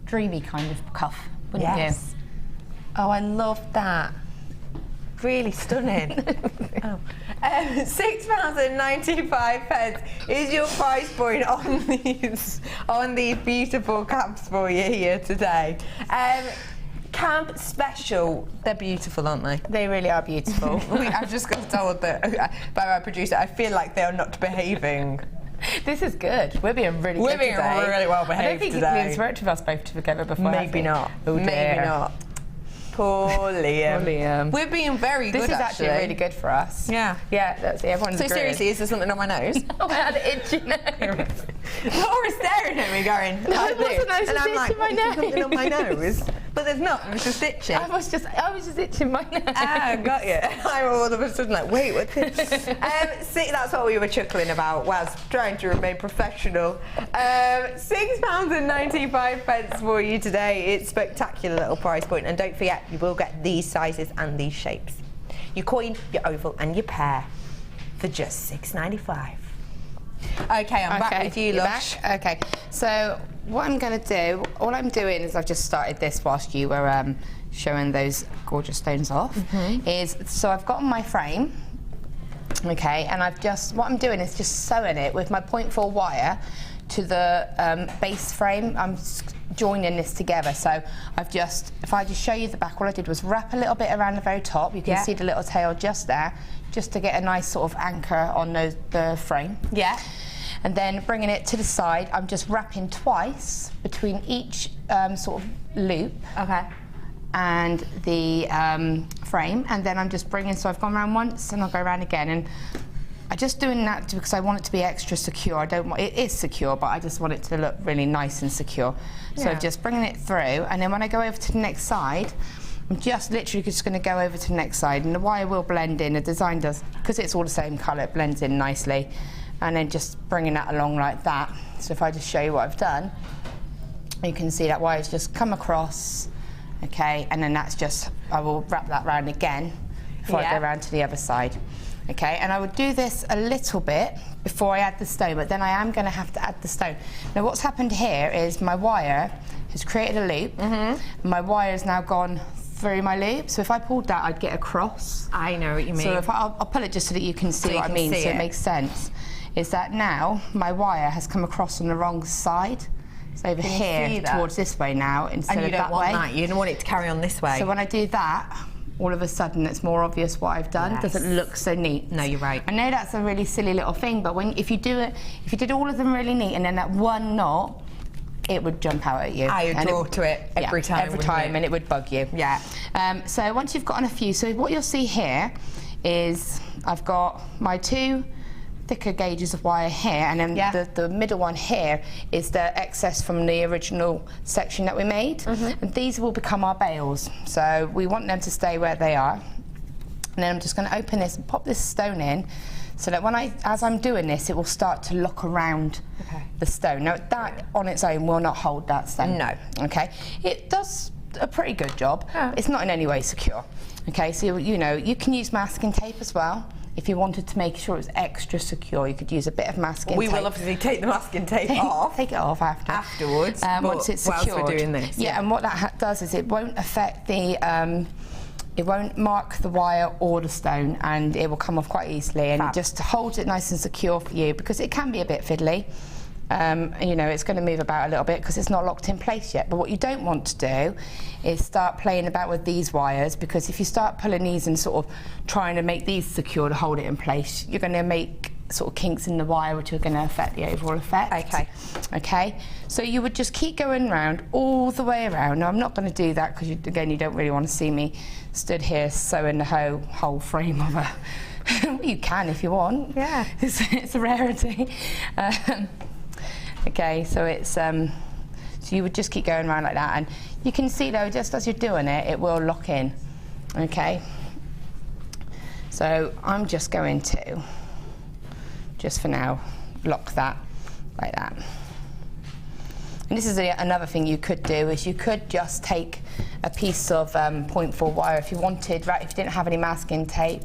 dreamy kind of cuff, wouldn't you?
Oh, I love that. Really stunning. £6.95 is your price point on these beautiful cabs for you here today. Cab special. They're beautiful, aren't they?
They really are beautiful.
I've just got told that by my producer, I feel like they are not behaving.
This is good. We're being really good today.
We're being really well behaved
I don't think
today.
it's worked with us both together before.
Maybe not.
Oh,
maybe not. Poor Liam.
Poor Liam.
We're being very good,
This is actually really good for us.
Yeah.
Yeah, that's it. Everyone's
So
agreeing.
seriously, is there something on my nose?
Oh, I had an itchy nose.
Laura's staring at me going, like
it wasn't,
this.
I was
And
just
I'm like,
itching my
is there something on my
nose?
nose? But there's not, it was just itching.
I was just itching my nose.
Ah, got you. I'm all of a sudden like, wait, what's this? See, that's what we were chuckling about whilst trying to remain professional. £6.95 for you today. It's a spectacular little price point, and don't forget, you will get these sizes and these shapes. Your coin, your oval, and your pear for just $6.95. Okay, I'm back with you, Lush.
Okay, so what I'm going to do, all I'm doing is I've just started this whilst you were showing those gorgeous stones off, so I've got my frame, okay, and what I'm doing is just sewing it with my 0.4 wire to the base frame. I'm joining this together, so if I just show you the back, all I did was wrap a little bit around the very top. You can see the little tail just there, just to get a nice sort of anchor on the frame.
Yeah.
And then bringing it to the side, I'm just wrapping twice between each sort of loop.
Okay.
And the frame, and then I'm just bringing, so I've gone around once and I'll go around again, and I'm just doing that because I want it to be extra secure. It is secure, but I just want it to look really nice and secure. So I'm just bringing it through, and then when I go over to the next side, I'm just literally just going to go over to the next side, and the wire will blend in. The design does, because it's all the same colour, it blends in nicely. And then just bringing that along like that. So if I just show you what I've done, you can see that wire's just come across, okay, and then that's just, I will wrap that round again before I go around to the other side. Okay, and I would do this a little bit before I add the stone, but then I am going to have to add the stone. Now what's happened here is my wire has created a loop, and my wire has now gone through my loop. So if I pulled that, I'd get a cross.
I know what you mean.
So if I'll pull it just so that you can see what I mean, so it makes sense. Is that now my wire has come across on the wrong side. It's over here towards this way now instead of that way.
And you don't want that. You don't want it to carry on this way.
So when I do that, all of a sudden it's more obvious what I've done. It doesn't look so neat.
No, you're right.
I know that's a really silly little thing, but if you did all of them really neat and then that one knot, it would jump out at you.
I would draw to it every time.
Every time, and it would bug you.
Yeah.
So once you've gotten a few, so what you'll see here is I've got my 2 thicker gauges of wire here, and then the middle one here is the excess from the original section that we made. And these will become our bails. So we want them to stay where they are. And then I'm just going to open this and pop this stone in, so that as I'm doing this, it will start to lock around the stone. Now that on its own will not hold that stone.
No.
Okay. It does a pretty good job. It's not in any way secure. Okay. So you can use masking tape as well. If you wanted to make sure it's extra secure, you could use a bit of masking tape.
We will obviously take the masking tape off.
Take it off
afterwards.
Once it's secured.
Whilst we're doing this.
Yeah, and what that does is it won't affect the. It won't mark the wire or the stone, and it will come off quite easily. And it just holds it nice and secure for you, because it can be a bit fiddly. It's going to move about a little bit because it's not locked in place yet. But what you don't want to do is start playing about with these wires, because if you start pulling these and sort of trying to make these secure to hold it in place, you're going to make sort of kinks in the wire, which are going to affect the overall effect. Okay. So you would just keep going round all the way around. Now I'm not going to do that because again, you don't really want to see me stood here sewing the whole frame of a. You can if you want. Yeah. It's a rarity. Okay, so it's so you would just keep going around like that, and you can see though, just as you're doing it, it will lock in. Okay. So I'm just going to, just for now, lock that like that. And this is another thing you could do, is you could just take a piece of 0.4 wire if you wanted, right? If you didn't have any masking tape.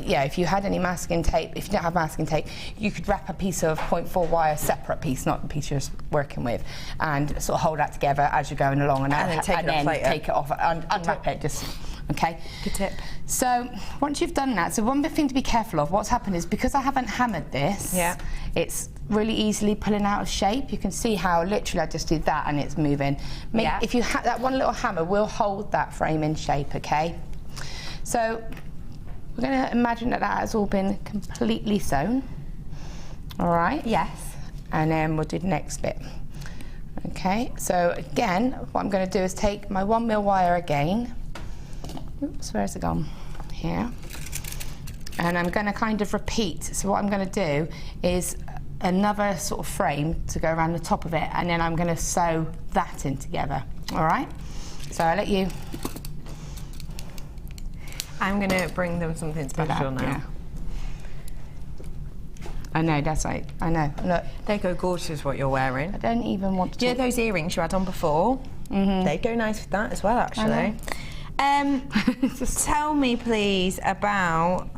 If you had any masking tape, if you don't have masking tape, you could wrap a piece of 0.4 wire, separate piece, not the piece you're working with, and sort of hold that together as you're going along, and then take it off and unwrap it. Just okay. Good tip. So once you've done that, so one big thing to be careful of, what's happened is because I haven't hammered this, it's really easily pulling out of shape. You can see how literally I just did that and it's moving. If you that one little hammer will hold that frame in shape. Okay. So we're going to imagine that has all been completely sewn. All right? Yes. And then we'll do the next bit. Okay, so again, what I'm going to do is take my 1mm wire again. Oops, where's it gone? Here. And I'm going to kind of repeat. So what I'm going to do is another sort of frame to go around the top of it, and then I'm going to sew that in together. All right? So I'll let you...
I'm going to bring them something special now.
Yeah. I know, that's right. I know. Look.
They go gorgeous what you're wearing.
I don't even want to...
Do you know those earrings you had on before? They go nice with that as well, actually. Tell me, please, about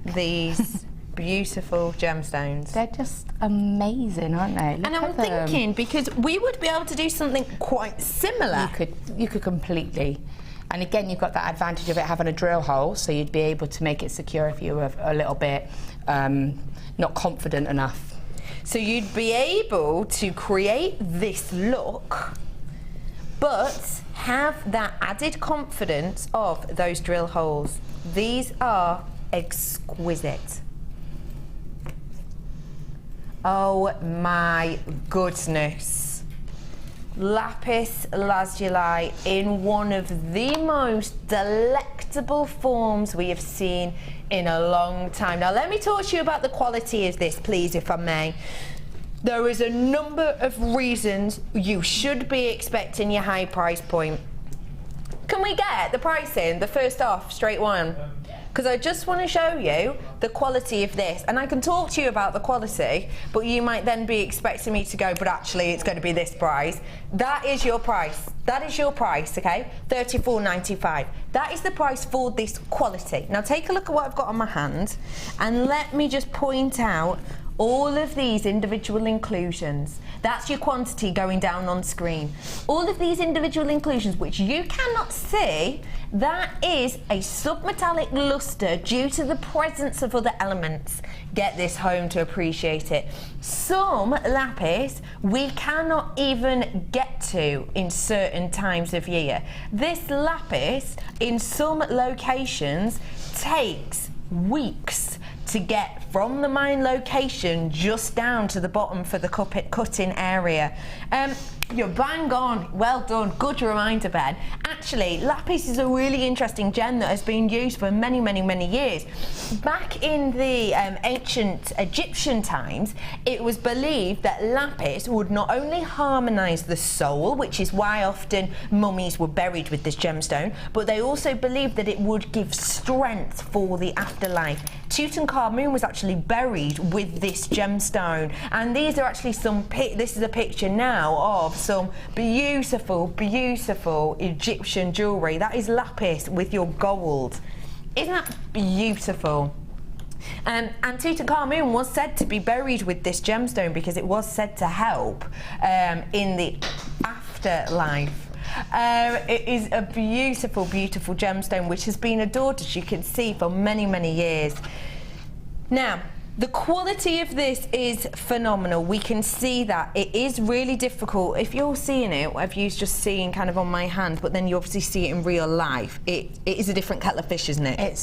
these beautiful gemstones.
They're just amazing, aren't they?
And I'm thinking, because we would be able to do something quite similar.
You could completely... And again, you've got that advantage of it having a drill hole, so you'd be able to make it secure if you were a little bit not confident enough.
So you'd be able to create this look, but have that added confidence of those drill holes. These are exquisite. Oh my goodness. Lapis lazuli in one of the most delectable forms we have seen in a long time. Now let me talk to you about the quality of this, please, if I may. There is a number of reasons you should be expecting your high price point. Can we get the pricing, the first off, straight one? Because I just want to show you the quality of this, and I can talk to you about the quality, but you might then be expecting me to go, but actually it's going to be this price. That is your price. That is your price, okay? $34.95. That is the price for this quality. Now take a look at what I've got on my hand, and let me just point out all of these individual inclusions, that's your quantity going down on screen. All of these individual inclusions, which you cannot see, that is a submetallic luster due to the presence of other elements. Get this home to appreciate it. Some lapis we cannot even get to in certain times of year. This lapis in some locations takes weeks to get from the mine location just down to the bottom for the cutting area. You're bang on. Well done. Good reminder, Ben. Actually, lapis is a really interesting gem that has been used for many, many, many years. Back in the ancient Egyptian times, it was believed that lapis would not only harmonise the soul, which is why often mummies were buried with this gemstone, but they also believed that it would give strength for the afterlife. Tutankhamun was actually buried with this gemstone, and these are actually this is a picture now of some beautiful, beautiful Egyptian jewellery. That is lapis with your gold. Isn't that beautiful? And Tutankhamun was said to be buried with this gemstone because it was said to help in the afterlife. It is a beautiful, beautiful gemstone which has been adored, as you can see, for many, many years. Now, the quality of this is phenomenal. We can see that it is really difficult. If you're seeing it, if you're just seeing kind of on my hand, but then you obviously see it in real life, it is a different kettle of fish, isn't it?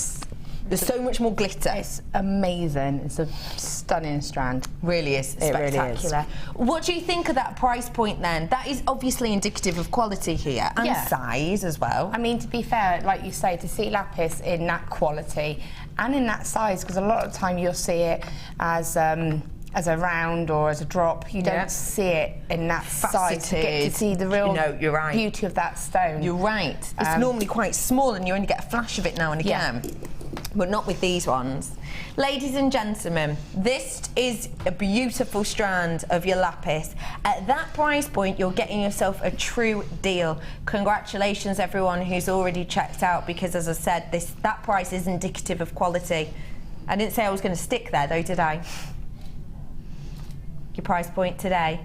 There's so much more glitter.
It's amazing. It's a stunning strand.
Really is spectacular. Really is. What do you think of that price point then? That is obviously indicative of quality here and size as well.
I mean, to be fair, like you say, to see lapis in that quality and in that size, because a lot of the time you'll see it as a round or as a drop. You don't see it in that size to get to see the real
you're right.
beauty of that stone.
You're right. It's normally quite small and you only get a flash of it now and again. But not with these ones. Ladies and gentlemen, this is a beautiful strand of your lapis. At that price point, you're getting yourself a true deal. Congratulations everyone who's already checked out, because as I said, that price is indicative of quality. I didn't say I was going to stick there though, did I? Your price point today,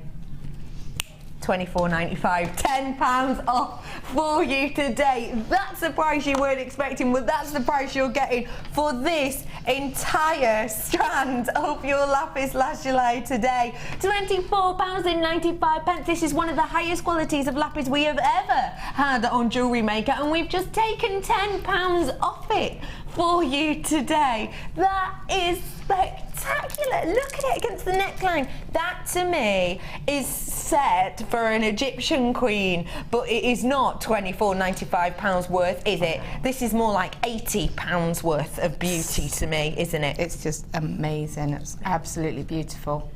£24.95, £10 off for you today. That's the price you weren't expecting, but that's the price you're getting for this entire strand of your lapis lazuli today. £24.95. This is one of the highest qualities of lapis we have ever had on Jewellery Maker, and we've just taken £10 off it for you today. That is spectacular. Look at it against the neckline. That to me is set for an Egyptian queen, but it is not £24.95 worth, is it? This is more like £80 worth of beauty to me, isn't it?
It's just amazing. It's absolutely beautiful.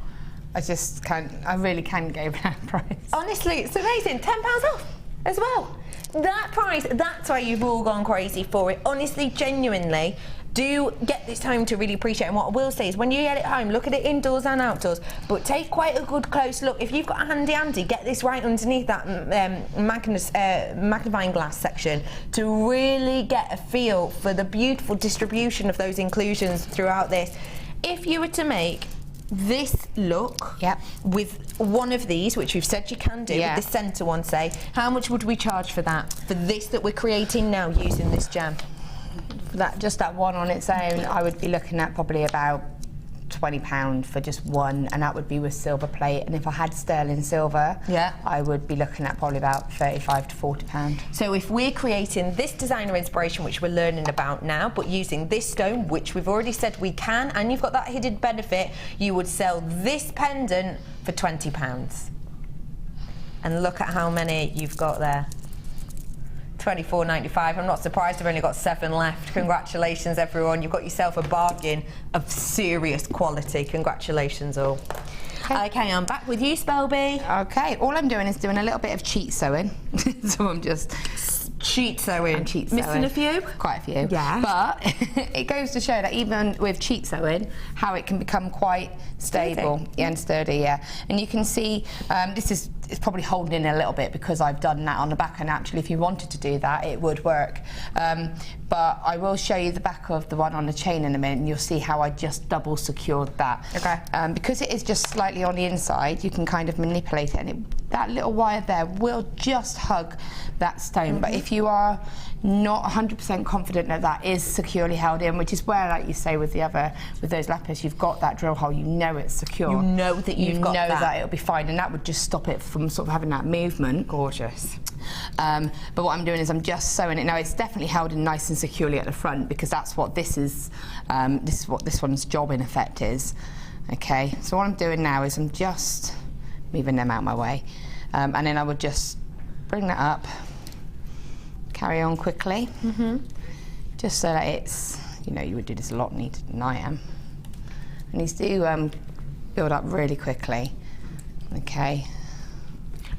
I really can't go over that price.
Honestly, it's amazing. £10 off as well. That price, that's why you've all gone crazy for it. Honestly, genuinely, do get this home to really appreciate it. And what I will say is, when you get it home, look at it indoors and outdoors, but take quite a good close look. If you've got a handy, get this right underneath that magnifying glass section to really get a feel for the beautiful distribution of those inclusions throughout this. If you were to make this look with one of these, which we've said you can do, with the centre one, say, how much would we charge for that? For this that we're creating now using this gem?
Just that one on its own, I would be looking at probably about £20 for just one, and that would be with silver plate. And if I had sterling silver, I would be looking at probably about £35 to £40.
So if we're creating this designer inspiration, which we're learning about now, but using this stone, which we've already said we can, and you've got that hidden benefit, you would sell this pendant for £20. And look at how many you've got there. £24.95. I'm not surprised I've only got 7 left. Congratulations everyone, you've got yourself a bargain of serious quality. Congratulations all. Okay, I'm back with you, Spelby.
Okay, all I'm doing is doing a little bit of cheat sewing. So I'm just
cheat sewing.
And cheat
Missing
sewing.
a few?
Quite a few.
Yeah.
But it goes to show that even with cheat sewing, how it can become quite stable and sturdy, yeah. And you can see it's probably holding in a little bit because I've done that on the back, and actually if you wanted to do that, it would work. But I will show you the back of the one on the chain in a minute, and you'll see how I just double secured that.
Okay.
Because it is just slightly on the inside, you can kind of manipulate it, and that little wire there will just hug that stone. But if you are not 100% confident that that is securely held in, which is where, like you say, with those lapis, you've got that drill hole, you know it's secure.
You know that you've got that.
You know that it'll be fine, and that would just stop it from sort of having that movement.
Gorgeous.
But what I'm doing is I'm just sewing it. Now it's definitely held in nice and securely at the front, because that's what this is. This is what this one's job in effect is. Okay, so what I'm doing now is I'm just moving them out of my way, and then I would just bring that up, carry on quickly, just so that it's, you know, you would do this a lot neater than I am. And these do build up really quickly. Okay.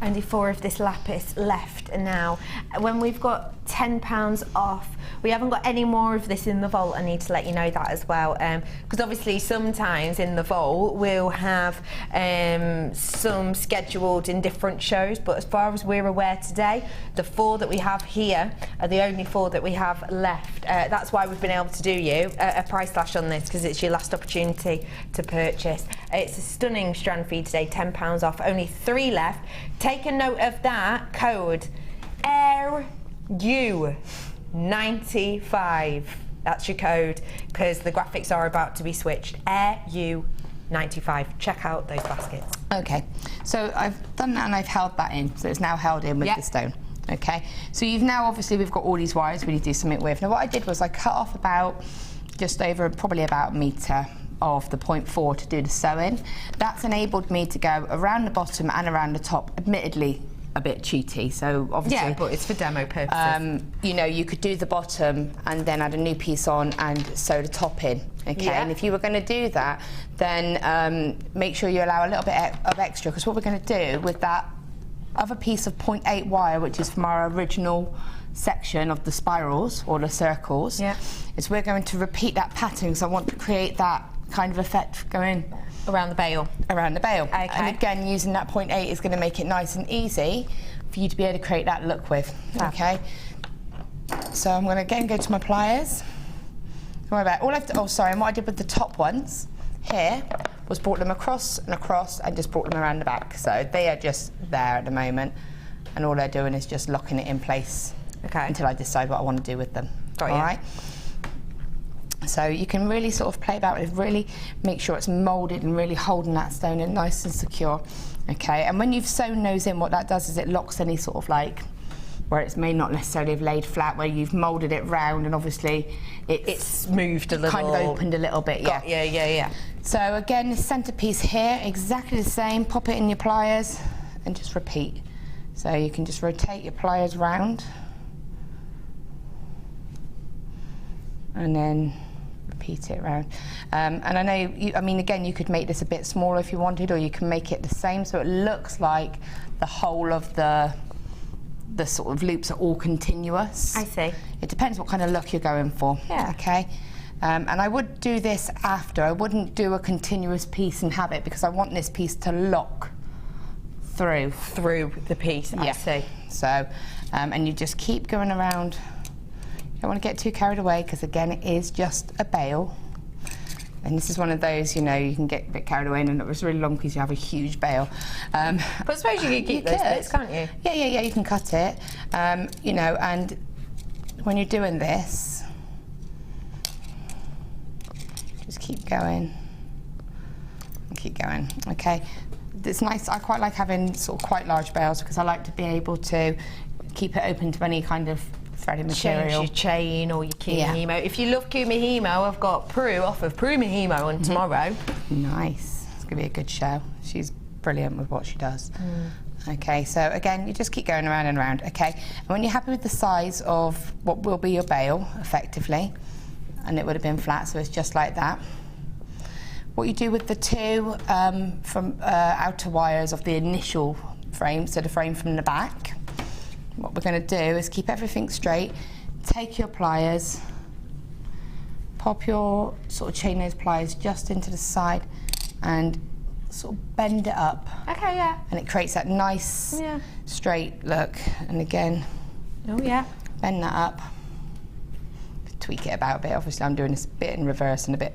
Only 4 of this lapis left now. When we've got £10 off, we haven't got any more of this in the vault. I need to let you know that as well, because obviously sometimes in the vault we'll have some scheduled in different shows, but as far as we're aware today, the 4 that we have here are the only 4 that we have left. That's why we've been able to do you a price slash on this, because it's your last opportunity to purchase. It's a stunning strand for you today, £10 off, only 3 left. Take a note of that code, AIRU95. That's your code, because the graphics are about to be switched. AIRU95. Check out those baskets.
Okay, so I've done that and I've held that in, so it's now held in with the stone. Okay, so you've now, obviously we've got all these wires we need to do something with. Now what I did was I cut off about just over probably about a metre of the 0.4 to do the sewing. That's enabled me to go around the bottom and around the top, admittedly a bit cheaty, so obviously,
yeah, but it's for demo purposes.
you know, you could do the bottom and then add a new piece on and sew the top in, okay?
Yeah.
And if you were going to do that, then make sure you allow a little bit of extra, because what we're going to do with that other piece of 0.8 wire, which is from our original section of the spirals or the circles, is we're going to repeat that pattern, because I want to create that kind of effect going
around the bail.
Around the bail.
Okay.
And again, using that 0.8 is going to make it nice and easy for you to be able to create that look with. Okay. So I'm going to again go to my pliers. Don't worry about it. All I have to, oh sorry, and what I did with the top ones here was brought them across and across and just brought them around the back. So they are just there at the moment, and all they're doing is just locking it in place until I decide what I want to do with them.
Got you.
All right. So you can really sort of play about with, really make sure it's moulded and really holding that stone in nice and secure. Okay, and when you've sewn those in, what that does is it locks any sort of like, where it's may not necessarily have laid flat, where you've moulded it round and obviously it's
moved a little.
Kind of opened a little bit,
yeah.
So again, the centrepiece here, exactly the same, pop it in your pliers and just repeat. So you can just rotate your pliers round and then repeat it around. And I know, I mean, again, you could make this a bit smaller if you wanted, or you can make it the same so it looks like the whole of the sort of loops are all continuous.
I see.
It depends what kind of look you're going for.
Yeah.
Okay. And I would do this after. I wouldn't do a continuous piece and have it, because I want this piece to lock through
the piece. I see.
So, and you just keep going around. You don't want to get too carried away, because again, it is just a bail. And this is one of those, you know, you can get a bit carried away and then it was a really long piece, you have a huge bail.
But I suppose you can keep those bits, can't you?
Yeah, you can cut it. You know, and when you're doing this, just keep going. And keep going, okay? It's nice, I quite like having sort of quite large bails, because I like to be able to keep it open to any kind of threaded material.
Change your chain or your Kumihimo. If you love Kumihimo, I've got Prue off of Kumihimo on tomorrow.
Nice. It's going to be a good show. She's brilliant with what she does. Okay, so again, you just keep going around and around, okay? And when you're happy with the size of what will be your bail, effectively, and it would have been flat, so it's just like that. What you do with the two outer wires of the initial frame, so the frame from the back, what we're going to do is keep everything straight, take your pliers, pop your sort of chain nose pliers just into the side and sort of bend it up.
Okay, yeah.
And it creates that nice straight look. And again, bend that up, tweak it about a bit. Obviously I'm doing this a bit in reverse and a bit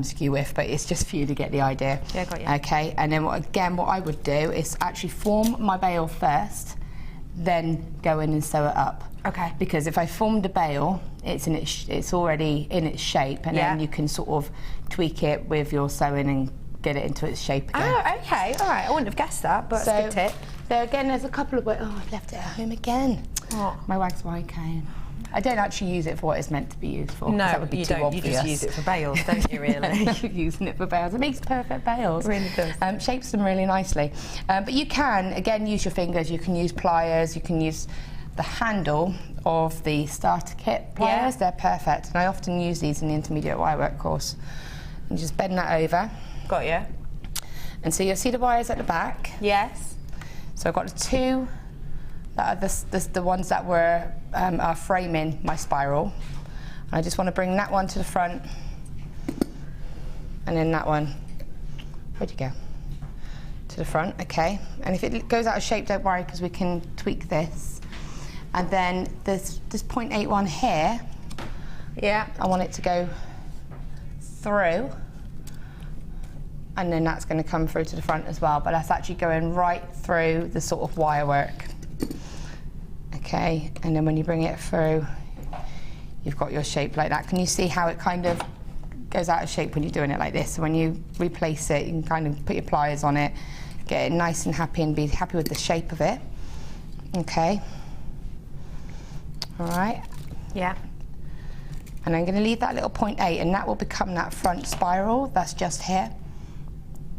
skew with, but it's just for you to get the idea.
Yeah, got you.
Okay, and then what I would do is actually form my bail first, then go in and sew it up.
Okay.
Because if I formed a bail, it's already in its shape, and then you can sort of tweak it with your sewing and get it into its shape again.
Oh, okay, all right. I wouldn't have guessed that, but that's a good tip.
So again, there's a couple of ways. Oh, I've left it at home again.
Oh.
My wag's YK. I don't actually use it for what it's meant to be used for.
No,
that would be
you
too
don't.
obvious.
You just use it for bails, don't you, really?
You're using it for bails. It makes perfect bails.
It really does.
Shapes them really nicely. But you can, again, use your fingers. You can use pliers. You can use the handle of the starter kit pliers. They're perfect. And I often use these in the intermediate wirework course. And just bend that over.
Got you.
And so you'll see the wires at the back.
Yes.
So I've got the two that are the ones that are framing my spiral. And I just want to bring that one to the front, and then that one, where'd you go? To the front, okay. And if it goes out of shape, don't worry, because we can tweak this. And then there's this 0.81 here.
Yeah.
I want it to go through, and then that's going to come through to the front as well, but that's actually going right through the sort of wire work. Okay, and then when you bring it through, you've got your shape like that. Can you see how it kind of goes out of shape when you're doing it like this? So when you replace it, you can kind of put your pliers on it, get it nice and happy and be happy with the shape of it. Okay. All right.
Yeah.
And I'm going to leave that little 0.8, and that will become that front spiral that's just here,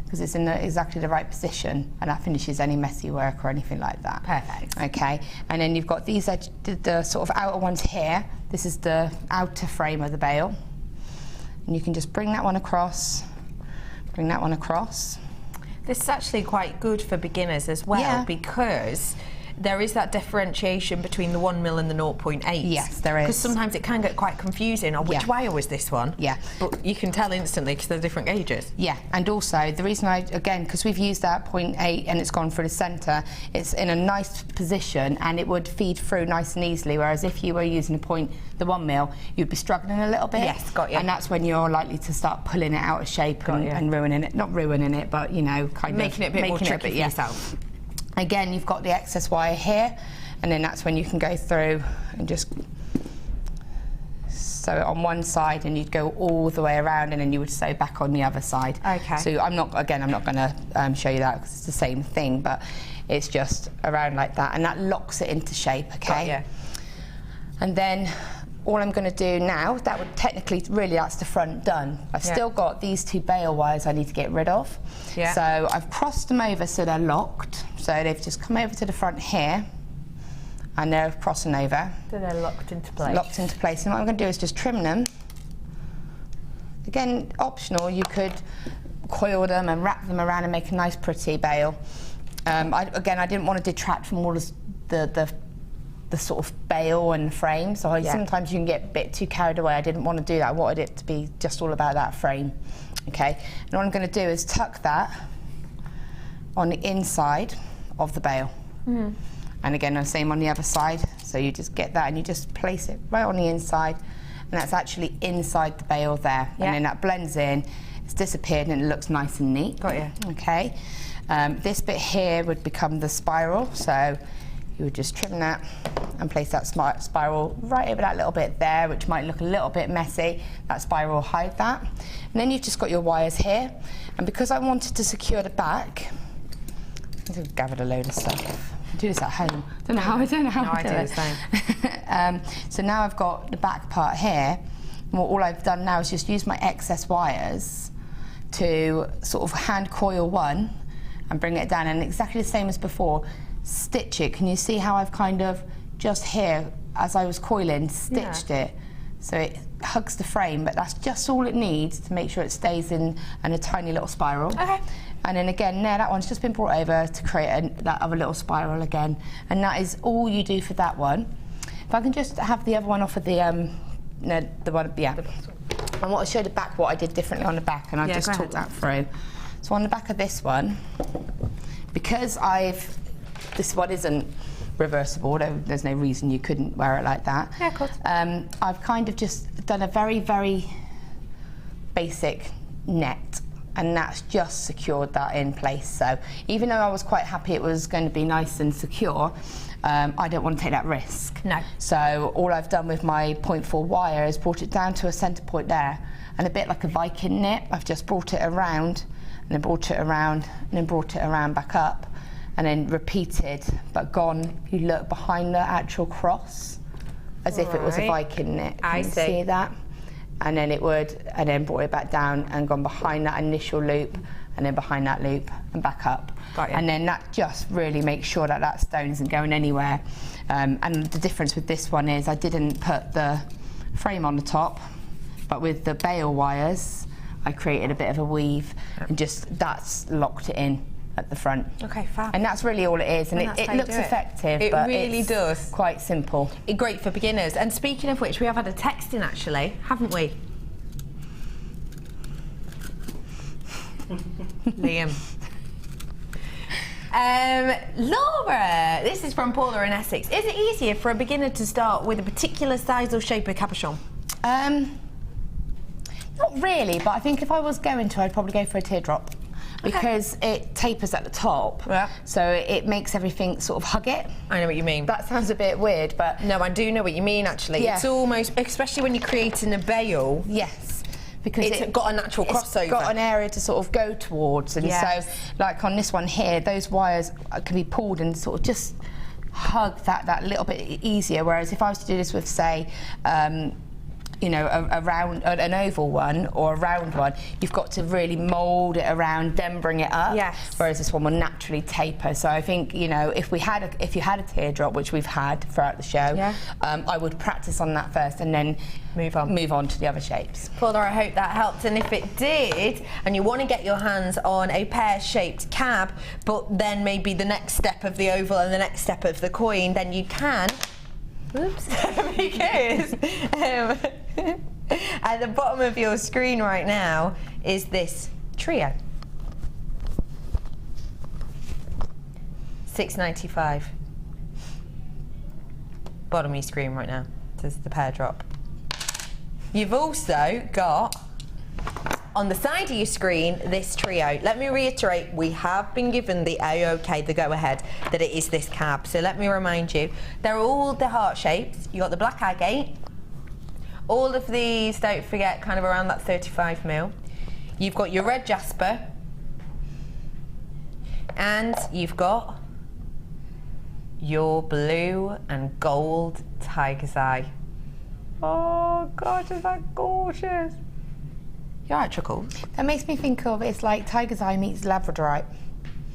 because it's in exactly the right position, and that finishes any messy work or anything like that.
Perfect.
Okay, and then you've got these the sort of outer ones here. This is the outer frame of the bail, and you can just bring that one across, bring that one across.
This is actually quite good for beginners as well, because there is that differentiation between the 1mm and the 0.8.
Yes, there is.
Because sometimes it can get quite confusing. Oh, which wire was this one?
Yeah.
But you can tell instantly because they're different gauges.
Yeah, and also the reason again, because we've used that 0.8 and it's gone through the centre, it's in a nice position and it would feed through nice and easily, whereas if you were using the 1mm, you'd be struggling a little bit.
Yes, got you.
And that's when you're likely to start pulling it out of shape and ruining it. Not ruining it, but, you know, kind of
making it a bit more tricky for yourself.
Again, you've got the excess wire here, and then that's when you can go through and just sew it on one side, and you'd go all the way around, and then you would sew back on the other side.
Okay.
So I'm not going to show you that because it's the same thing, but it's just around like that, and that locks it into shape. Okay.
Got you.
And then all I'm going to do now, that would technically, really, that's the front done. I've still got these two bail wires I need to get rid of.
Yeah.
So I've crossed them over so they're locked. So they've just come over to the front here, and they're crossing over.
So they're locked into place.
Locked into place. And what I'm going to do is just trim them. Again, optional, you could coil them and wrap them around and make a nice pretty bail. I didn't want to detract from all the sort of bail and frame, so sometimes you can get a bit too carried away. I didn't want to do that. I wanted it to be just all about that frame. Okay, and what I'm going to do is tuck that on the inside of the bail. And again, the same on the other side. So you just get that and you just place it right on the inside, and that's actually inside the bail there. And then that blends in, it's disappeared, and it looks nice and neat.
Got you.
Okay, this bit here would become the spiral, so you would just trim that and place that spiral right over that little bit there, which might look a little bit messy. That spiral will hide that. And then you've just got your wires here. And because I wanted to secure the back, I've gathered a load of stuff. I do this at home. I don't know how I do
the same.
So now I've got the back part here. And all I've done now is just use my excess wires to sort of hand coil one and bring it down. And exactly the same as before, stitch it. Can you see how I've kind of just here, as I was coiling, stitched it? So it hugs the frame, but that's just all it needs to make sure it stays in a tiny little spiral.
Okay.
And then again, there, that one's just been brought over to create that other little spiral again. And that is all you do for that one. If I can just have the other one off of the one, yeah. I want to show the back what I did differently on the back, and I just talked that through. So on the back of this one, because this one isn't reversible, there's no reason you couldn't wear it like that.
Yeah, of course.
I've kind of just done a very, very basic net, and that's just secured that in place. So even though I was quite happy it was going to be nice and secure, I don't want to take that risk.
No.
So all I've done with my 0.4 wire is brought it down to a centre point there, and a bit like a Viking knit, I've just brought it around, and then brought it around, and then brought it around back up, and then repeated, but gone, you look behind the actual cross, as if it was a Viking knit. Can you see that? And then and then brought it back down and gone behind that initial loop, and then behind that loop and back up. And then that just really makes sure that that stone isn't going anywhere. And the difference with this one is I didn't put the frame on the top, but with the bale wires, I created a bit of a weave, and that's locked it in at the front.
Okay, fab.
And that's really all it is, and it looks effective, but
really does.
Quite simple.
Great for beginners. And speaking of which, we have had a text in actually, haven't we? Liam. Laura, this is from Paula in Essex. Is it easier for a beginner to start with a particular size or shape of cabochon?
Not really, but I think if I was going to, I'd probably go for a teardrop. Because it tapers at the top, so it makes everything sort of hug it.
I know what you mean.
That sounds a bit weird, but...
No, I do know what you mean, actually. Yeah. It's almost, especially when you're creating a bale.
Yes. Because
it's got a natural crossover.
It's got an area to sort of go towards, and so, like on this one here, those wires can be pulled and sort of just hug that little bit easier, whereas if I was to do this with, say, you know, an oval one or a round one, you've got to really mould it around, then bring it up.
Yes.
Whereas this one will naturally taper. So I think, you know, if you had a teardrop, which we've had throughout the show, I would practice on that first and then move on to the other shapes.
Paula, I hope that helped. And if it did, and you want to get your hands on a pear-shaped cab, but then maybe the next step of the oval and the next step of the coin, then you can. Oops. Because at the bottom of your screen right now is this trio. $6.95. Bottom of your screen right now says the pear drop. You've also got on the side of your screen this trio. Let me reiterate, we have been given the the go-ahead that it is this cab. So let me remind you, they're all the heart shapes. You got the black agate. All of these, don't forget, kind of around that 35mm. You've got your red jasper, and you've got your blue and gold tiger's eye. Oh gosh, is that gorgeous? Your electrical.
That makes me think of, it's like tiger's eye meets labradorite.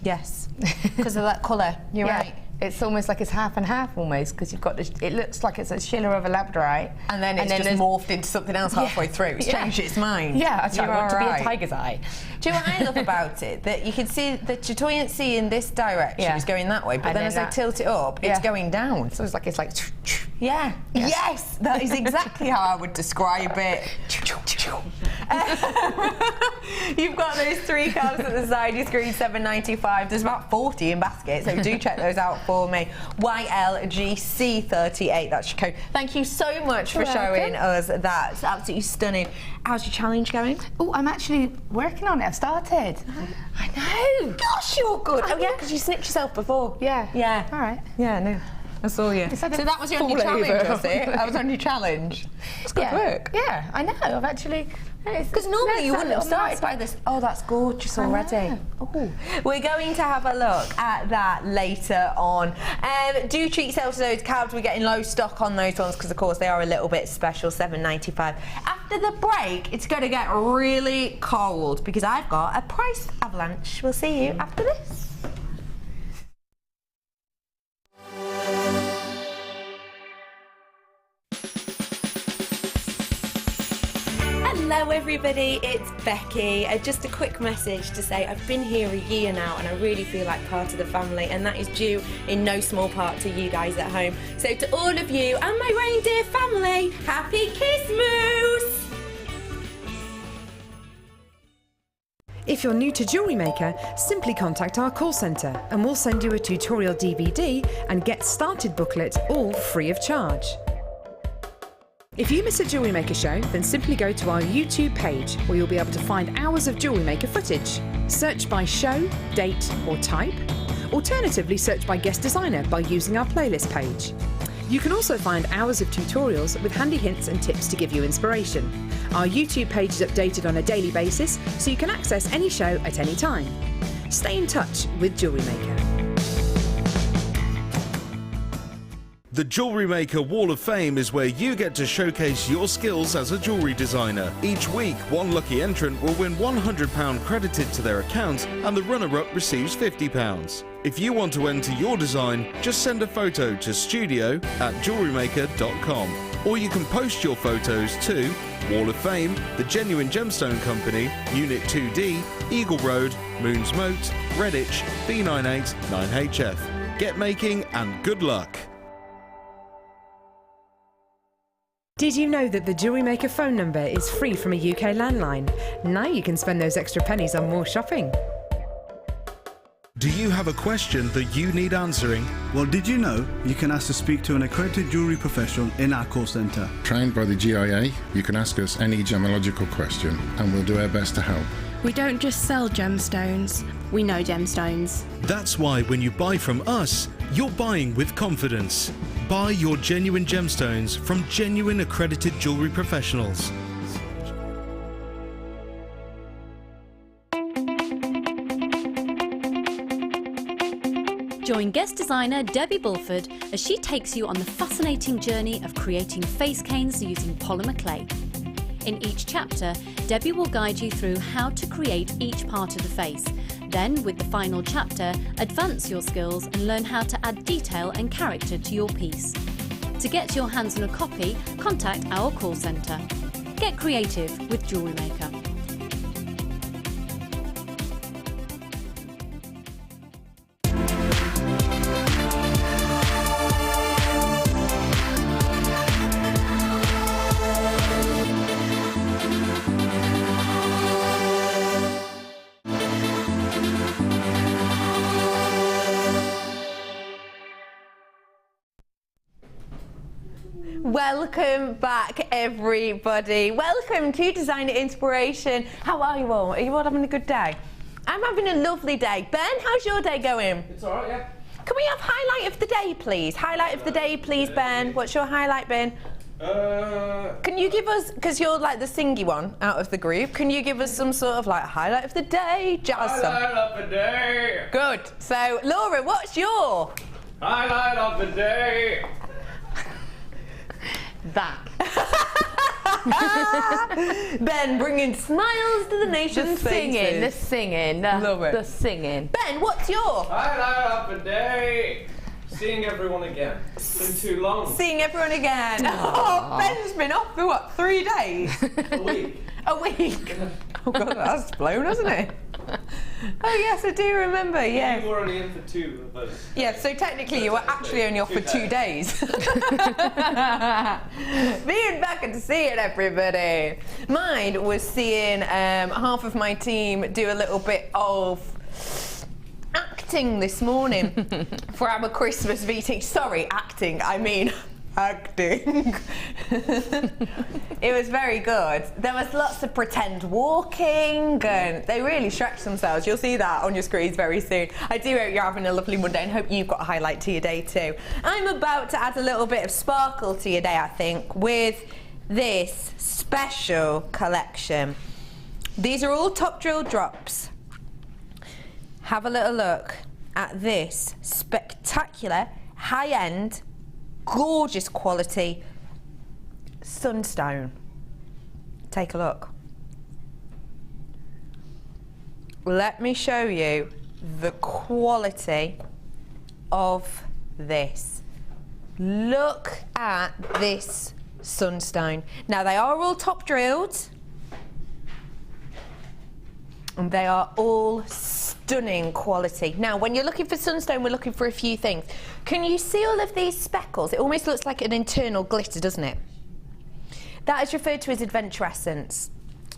Yes, because of that colour. You're right.
It's almost like it's half and half almost, because you've got this, it looks like it's a shiller of a labradorite.
And then it's just morphed into something else halfway through. It's changed its mind.
Yeah, I want to be a tiger's eye.
Do you know what I love about it? That you can see the buoyancy in this direction is going that way, but then as I tilt it up, it's going down.
So it's like
yeah. Yes, that is exactly how I would describe it. You've got those three cabs at the side, your screen, $7.95. There's about 40 in basket, so do check those out for me. YLGC38, that's your code. Thank you so much for showing us that. It's absolutely stunning. How's your challenge going?
Oh, I'm actually working on it. I've started. I know.
Gosh, you're good. Oh yeah, because you snipped yourself before.
Yeah.
Yeah.
All right.
Yeah, no. I saw you. So that was your only challenge, was it? That was only challenge. It's good work.
Yeah, I know. I've actually...
Because normally you wouldn't have started by this. Oh, that's gorgeous already. Oh. We're going to have a look at that later on. Do treat yourself to those cabs. We're getting low stock on those ones because, of course, they are a little bit special, $7.95. After the break, it's going to get really cold because I've got a price avalanche. We'll see you after this. Hello everybody, it's Becky. Just a quick message to say I've been here a year now and I really feel like part of the family, and that is due in no small part to you guys at home. So to all of you and my reindeer family, happy Christmas!
If you're new to Jewellery Maker, simply contact our call centre and we'll send you a tutorial DVD and Get Started booklet, all free of charge. If you miss a Jewellery Maker show, then simply go to our YouTube page where you'll be able to find hours of Jewellery Maker footage. Search by show, date or type. Alternatively, search by guest designer by using our playlist page. You can also find hours of tutorials with handy hints and tips to give you inspiration. Our YouTube page is updated on a daily basis, so you can access any show at any time. Stay in touch with Jewellery Maker.
The Jewellery Maker Wall of Fame is where you get to showcase your skills as a jewellery designer. Each week, one lucky entrant will win £100 credited to their account and the runner-up receives £50. If you want to enter your design, just send a photo to studio@jewellerymaker.com, or you can post your photos to Wall of Fame, The Genuine Gemstone Company, Unit 2D, Eagle Road, Moons Moat, Redditch, B98 9HF. Get making and good luck!
Did you know that the Jewellery Maker phone number is free from a UK landline? Now you can spend those extra pennies on more shopping.
Do you have a question that you need answering?
Well, did you know you can ask to speak to an accredited jewellery professional in our call centre?
Trained by the GIA, you can ask us any gemological question and we'll do our best to help.
We don't just sell gemstones, we know gemstones.
That's why when you buy from us, you're buying with confidence. Buy your genuine gemstones from genuine accredited jewellery professionals.
Join guest designer Debbie Bulford as she takes you on the fascinating journey of creating face canes using polymer clay. In each chapter, Debbie will guide you through how to create each part of the face. Then, with the final chapter, advance your skills and learn how to add detail and character to your piece. To get your hands on a copy, contact our call centre. Get creative with Jewellery Maker.
Welcome back everybody. Welcome to Designer Inspiration. How are you all? Are you all having a good day? I'm having a lovely day. Ben, how's your day going?
It's alright, yeah.
Can we have highlight of the day, please? Highlight of the day, please, Ben. What's your highlight, Ben? Can you give us, because you're like the singy one out of the group, can you give us some sort of like highlight of the day? Jazz
Highlight of the day!
Good. So, Laura, what's your
Highlight of the day!
That.
Ben bringing smiles to the nation's faces.
The singing.
Love it.
The singing.
Ben, what's your
Highlight of the day! Seeing everyone again. It's been too long.
Seeing everyone again. Oh, Ben's been off for what, 3 days?
A week.
A week. Oh God, that's blown, hasn't it? Oh yes, I do remember, yes.
You were only in for 2, but...
Yeah, so technically you were actually only off for 2 days. Being back and seeing everybody. Mine was seeing half of my team do a little bit of acting this morning for our Christmas meeting. Sorry, acting, I mean acting. It was very good. There was lots of pretend walking and they really stretched themselves. You'll see that on your screens very soon. I do hope you're having a lovely Monday and hope you've got a highlight to your day too. I'm about to add a little bit of sparkle to your day, I think, with this special collection. These are all top drill drops. Have a little look at this spectacular, high-end, gorgeous quality Sunstone. Take a look. Let me show you the quality of this. Look at this Sunstone. Now they are all top drilled. And they are all stunning quality. Now, when you're looking for sunstone, we're looking for a few things. Can you see all of these speckles? It almost looks like an internal glitter, doesn't it? That is referred to as adventurescence.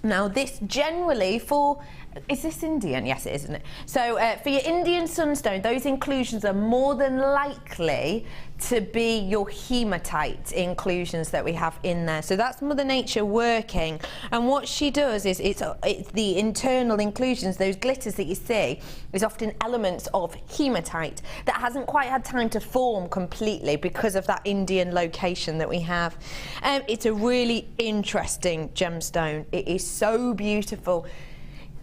Now, this generally for, is this Indian? Yes, it is, isn't it? So for your Indian sunstone, those inclusions are more than likely to be your hematite inclusions that we have in there. So that's Mother Nature working, and what she does is it's the internal inclusions, those glitters that you see, is often elements of hematite that hasn't quite had time to form completely because of that Indian location that we have. It's a really interesting gemstone. It is so beautiful.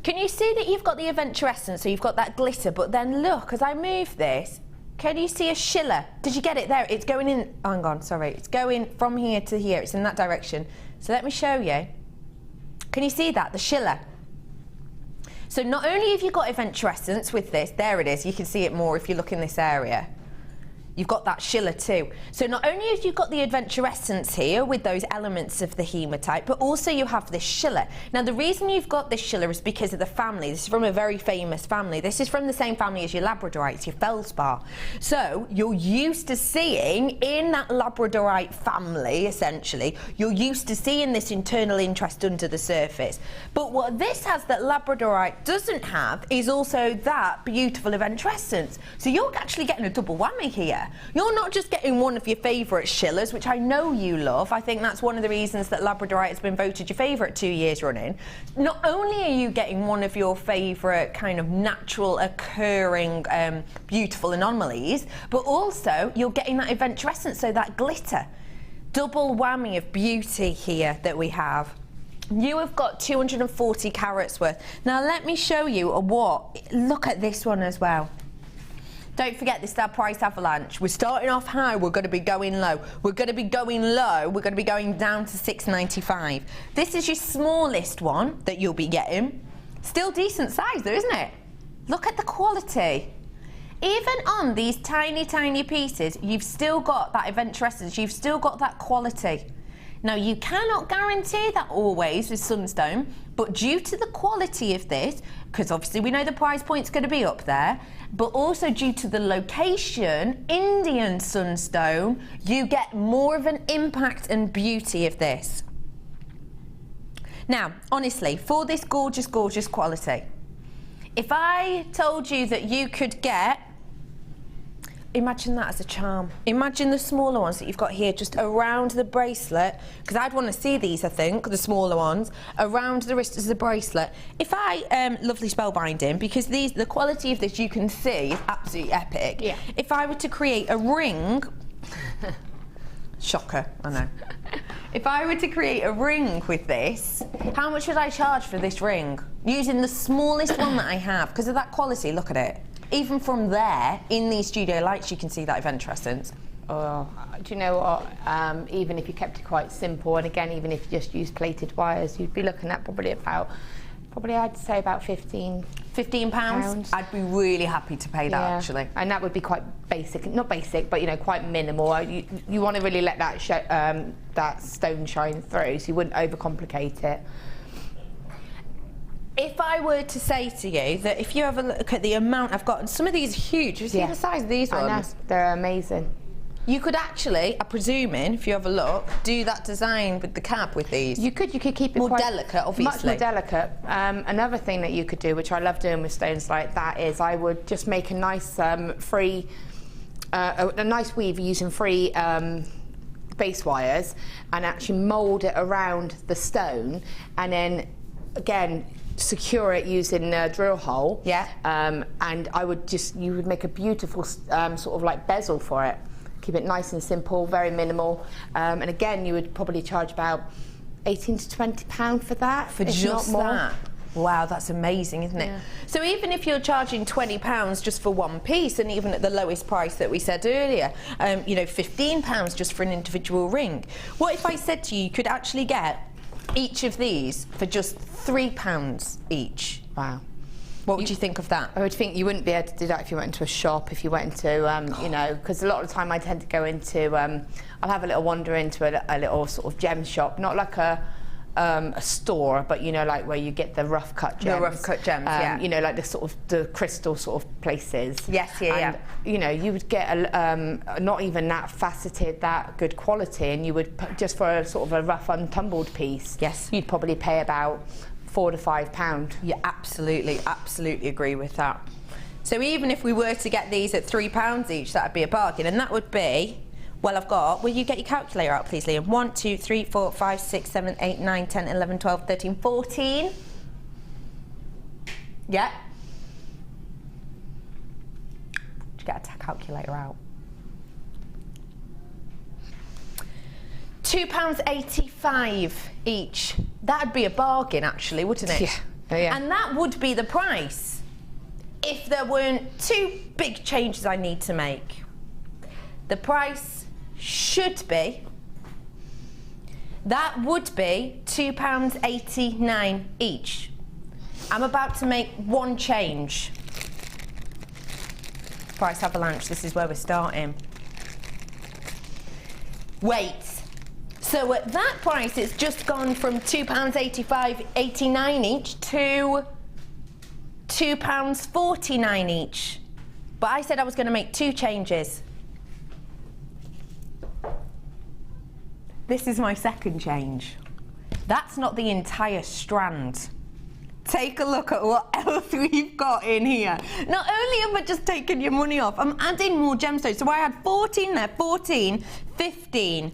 Can you see that you've got the adventurescence, so you've got that glitter, but then look, as I move this, can you see a schiller? Did you get it there? It's going in, hang on, sorry. It's going from here to here, it's in that direction. So let me show you. Can you see that, the schiller? So not only have you got adventurescence with this, there it is, you can see it more if you look in this area. You've got that schiller too. So not only have you got the adventurescence here with those elements of the hematite, but also you have this schiller. Now the reason you've got this schiller is because of the family. This is from a very famous family. This is from the same family as your labradorites, your feldspar. So you're used to seeing in that labradorite family, essentially, you're used to seeing this internal interest under the surface. But what this has that labradorite doesn't have is also that beautiful adventurescence. So you're actually getting a double whammy here. You're not just getting one of your favourite schillers, which I know you love. I think that's one of the reasons that labradorite has been voted your favourite 2 years running. Not only are you getting one of your favourite kind of natural occurring beautiful anomalies, but also you're getting that adventurescence, so that glitter. Double whammy of beauty here that we have. You have got 240 carats worth. Now let me show you look at this one as well. Don't forget, this is our price avalanche. We're starting off high, we're going to be going low. We're going to be going low, we're going to be going down to $6.95. This is your smallest one that you'll be getting. Still decent size though, isn't it? Look at the quality. Even on these tiny, tiny pieces, you've still got that adventurescence, you've still got that quality. Now, you cannot guarantee that always with sunstone, but due to the quality of this, because obviously we know the price point's going to be up there, but also due to the location, Indian sunstone, you get more of an impact and beauty of this. Now, honestly, for this gorgeous, gorgeous quality, if I told you that you could get, imagine that as a charm. Imagine the smaller ones that you've got here just around the bracelet, because I'd want to see these, I think, the smaller ones, around the wrist as a bracelet. If I, lovely spellbinding, because the quality of this you can see is absolutely epic. Yeah. If I were to create a ring, shocker, I know. If I were to create a ring with this, how much would I charge for this ring? Using the smallest one that I have, because of that quality, look at it. Even from there, in these studio lights, you can see that adventurescence.
Oh, do you know what? Even if you kept it quite simple, and again, even if you just used plated wires, you'd be looking at probably I'd say about £15.
I'd be really happy to pay that, actually.
And that would be quite basic, not basic, but you know, quite minimal. You want to really let that that stone shine through, so you wouldn't overcomplicate it.
If I were to say to you that if you have a look at the amount I've got, and some of these are huge, you see the size of these ones?
I know, they're amazing.
You could actually, I'm presuming, if you have a look, do that design with the cab with these.
You could keep it
more delicate, obviously.
Much more delicate. Another thing that you could do, which I love doing with stones like that, is I would just make a nice free, a nice weave using free base wires, and actually mould it around the stone, and then again secure it using a drill hole. Yeah. And you would make a beautiful sort of like bezel for it. Keep it nice and simple, very minimal. And again, you would probably charge about £18 to £20 for that.
For just that? Wow, that's amazing, isn't it? Yeah. So even if you're charging £20 just for one piece, and even at the lowest price that we said earlier, you know, £15 just for an individual ring. What if I said to you, you could actually get each of these for just £3 each?
Wow.
What would you think of that?
I would think you wouldn't be able to do that if you went into a shop, if you went into, you know, because a lot of the time I tend to go into, I'll have a little wander into a little sort of gem shop, not like a a store, but you know, like where you get the rough cut gems.
The rough cut gems, yeah.
You know, like the sort of the crystal sort of places.
Yes, yeah,
and, you know, you would get a, not even that faceted, that good quality, and you would just for a sort of a rough untumbled piece.
Yes.
You'd probably pay about £4 to £5.
Yeah, absolutely agree with that. So even if we were to get these at £3 each, that'd be a bargain, and that would be. Well, will you get your calculator out, please, Liam? 1, 2, 3, 4, 5, 6, 7, 8, 9, 10, 11, 12, 13, 14. Yeah. Did you get a calculator out? £2.85 each. That'd be a bargain, actually, wouldn't it?
Yeah. Oh, yeah.
And that would be the price if there weren't two big changes I need to make. The price should be, that would be £2.89 each. I'm about to make one change. Price avalanche, this is where we're starting. Wait, so at that price it's just gone from £2.89 each to £2.49 each. But I said I was going to make two changes. This is my second change. That's not the entire strand. Take a look at what else we've got in here. Not only have I just taken your money off, I'm adding more gemstones. So I had 14 there, 14, 15,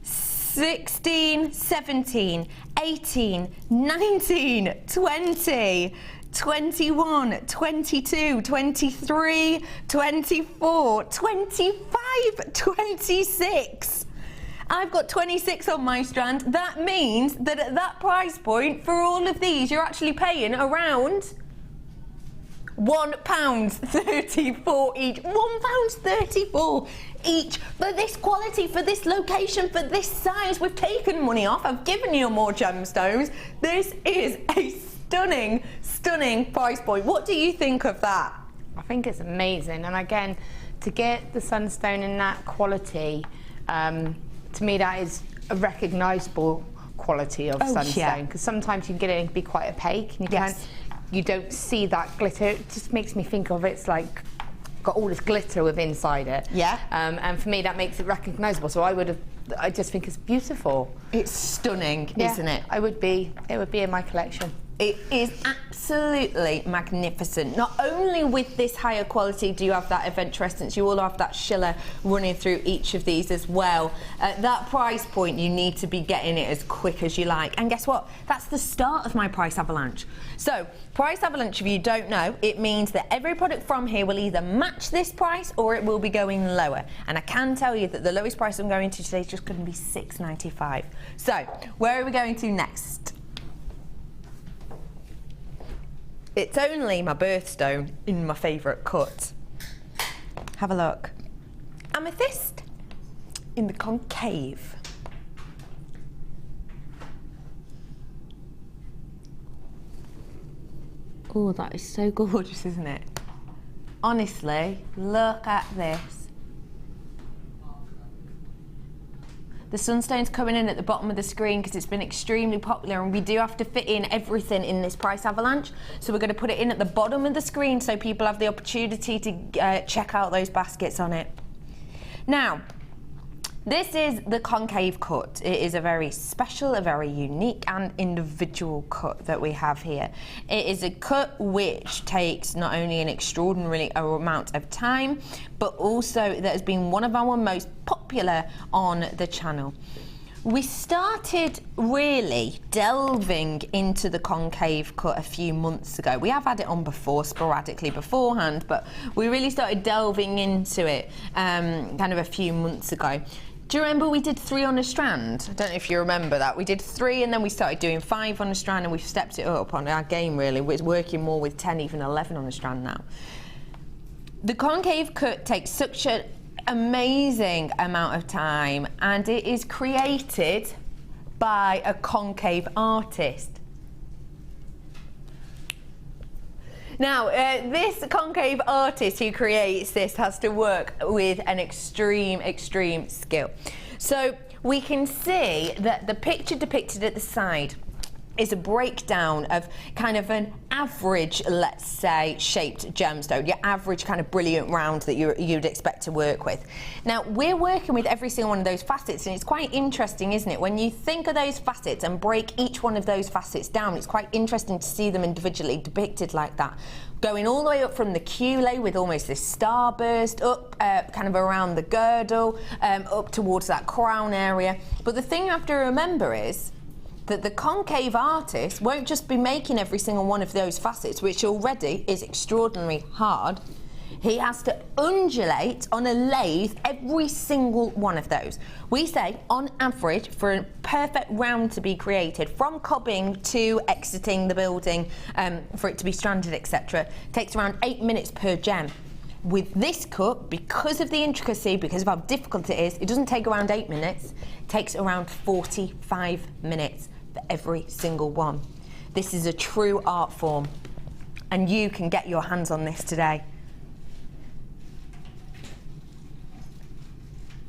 16, 17, 18, 19, 20, 21, 22, 23, 24, 25, 26. I've got 26 on my strand. That means that at that price point, for all of these, you're actually paying around £1.34 each. £1.34 each for this quality, for this location, for this size. We've taken money off. I've given you more gemstones. This is a stunning, stunning price point. What do you think of that?
I think it's amazing. And again, to get the Sunstone in that quality, to me, that is a recognisable quality of Sunstone, because sometimes you get it and be quite opaque, and you don't see that glitter. It just makes me think of it's like got all this glitter within inside it.
Yeah.
And for me, that makes it recognisable. So I just think it's beautiful.
It's stunning, isn't it?
It would be in my collection.
It is absolutely magnificent. Not only with this higher quality do you have that evanescence, you all have that shiller running through each of these as well. At that price point, you need to be getting it as quick as you like. And guess what? That's the start of my price avalanche. So, price avalanche, if you don't know, it means that every product from here will either match this price or it will be going lower. And I can tell you that the lowest price I'm going to today is just going to be £6.95. So, where are we going to next? It's only my birthstone in my favourite cut. Have a look. Amethyst in the concave. Oh, that is so gorgeous, isn't it? Honestly, look at this. The Sunstone's coming in at the bottom of the screen because it's been extremely popular, and we do have to fit in everything in this price avalanche. So we're going to put it in at the bottom of the screen so people have the opportunity to check out those baskets on it. Now, this is the concave cut. It is a very special, a very unique and individual cut that we have here. It is a cut which takes not only an extraordinary amount of time, but also that has been one of our most popular on the channel. We started really delving into the concave cut a few months ago. We have had it on before, sporadically beforehand, but we really started delving into it kind of a few months ago. Do you remember we did 3 on a strand? I don't know if you remember that. We did 3 and then we started doing 5 on a strand, and we've stepped it up on our game really. We're working more with 10, even 11 on a strand now. The concave cut takes such an amazing amount of time, and it is created by a concave artist. Now, this concave artist who creates this has to work with an extreme skill. So we can see that the picture depicted at the side is a breakdown of kind of an average, let's say, shaped gemstone, your average kind of brilliant round that you'd expect to work with. Now, we're working with every single one of those facets, and it's quite interesting, isn't it? When you think of those facets and break each one of those facets down, it's quite interesting to see them individually depicted like that. Going all the way up from the cule with almost this starburst, up kind of around the girdle, up towards that crown area. But the thing you have to remember is that the concave artist won't just be making every single one of those facets, which already is extraordinarily hard. He has to undulate on a lathe every single one of those. We say, on average, for a perfect round to be created, from cobbing to exiting the building, for it to be stranded, etc., takes around 8 minutes per gem. With this cut, because of the intricacy, because of how difficult it is, it doesn't take around 8 minutes, it takes around 45 minutes for every single one. This is a true art form, and you can get your hands on this today.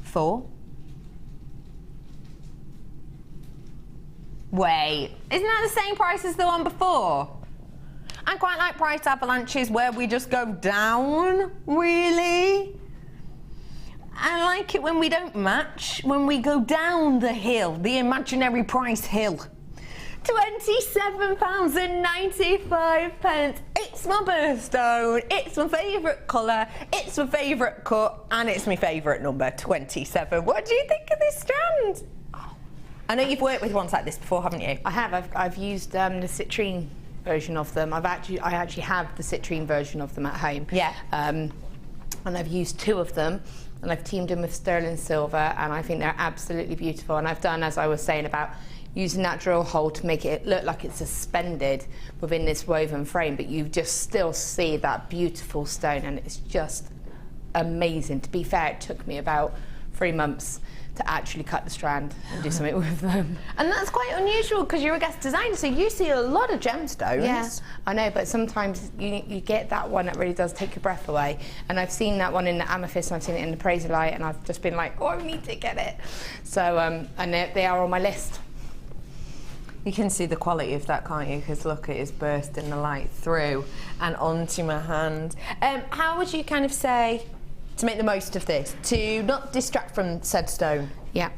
4. Wait, isn't that the same price as the one before? I quite like price avalanches where we just go down, really. I like it when we don't match, when we go down the hill, the imaginary price hill. £27.95. It's my birthstone, it's my favourite colour, it's my favourite cut, and it's my favourite number, 27. What do you think of this strand? I know you've worked with ones like this before, haven't you?
I have. I've used the citrine version of them. I actually have the citrine version of them at home.
Yeah.
And I've used 2 of them, and I've teamed them with sterling silver, and I think they're absolutely beautiful. And I've done, as I was saying, about using that drill hole to make it look like it's suspended within this woven frame, but you just still see that beautiful stone, and it's just amazing. To be fair, it took me about 3 months to actually cut the strand and do something with them.
And that's quite unusual because you're a guest designer, so you see a lot of gemstones.
Yeah, I know, but sometimes you get that one that really does take your breath away. And I've seen that one in the amethyst, and I've seen it in the praserite, and I've just been like, oh, I need to get it. So, and they are on my list.
You can see the quality of that, can't you? Because look, it is bursting the light through and onto my hand. How would you kind of say to make the most of this, to not distract from said stone?
Yeah.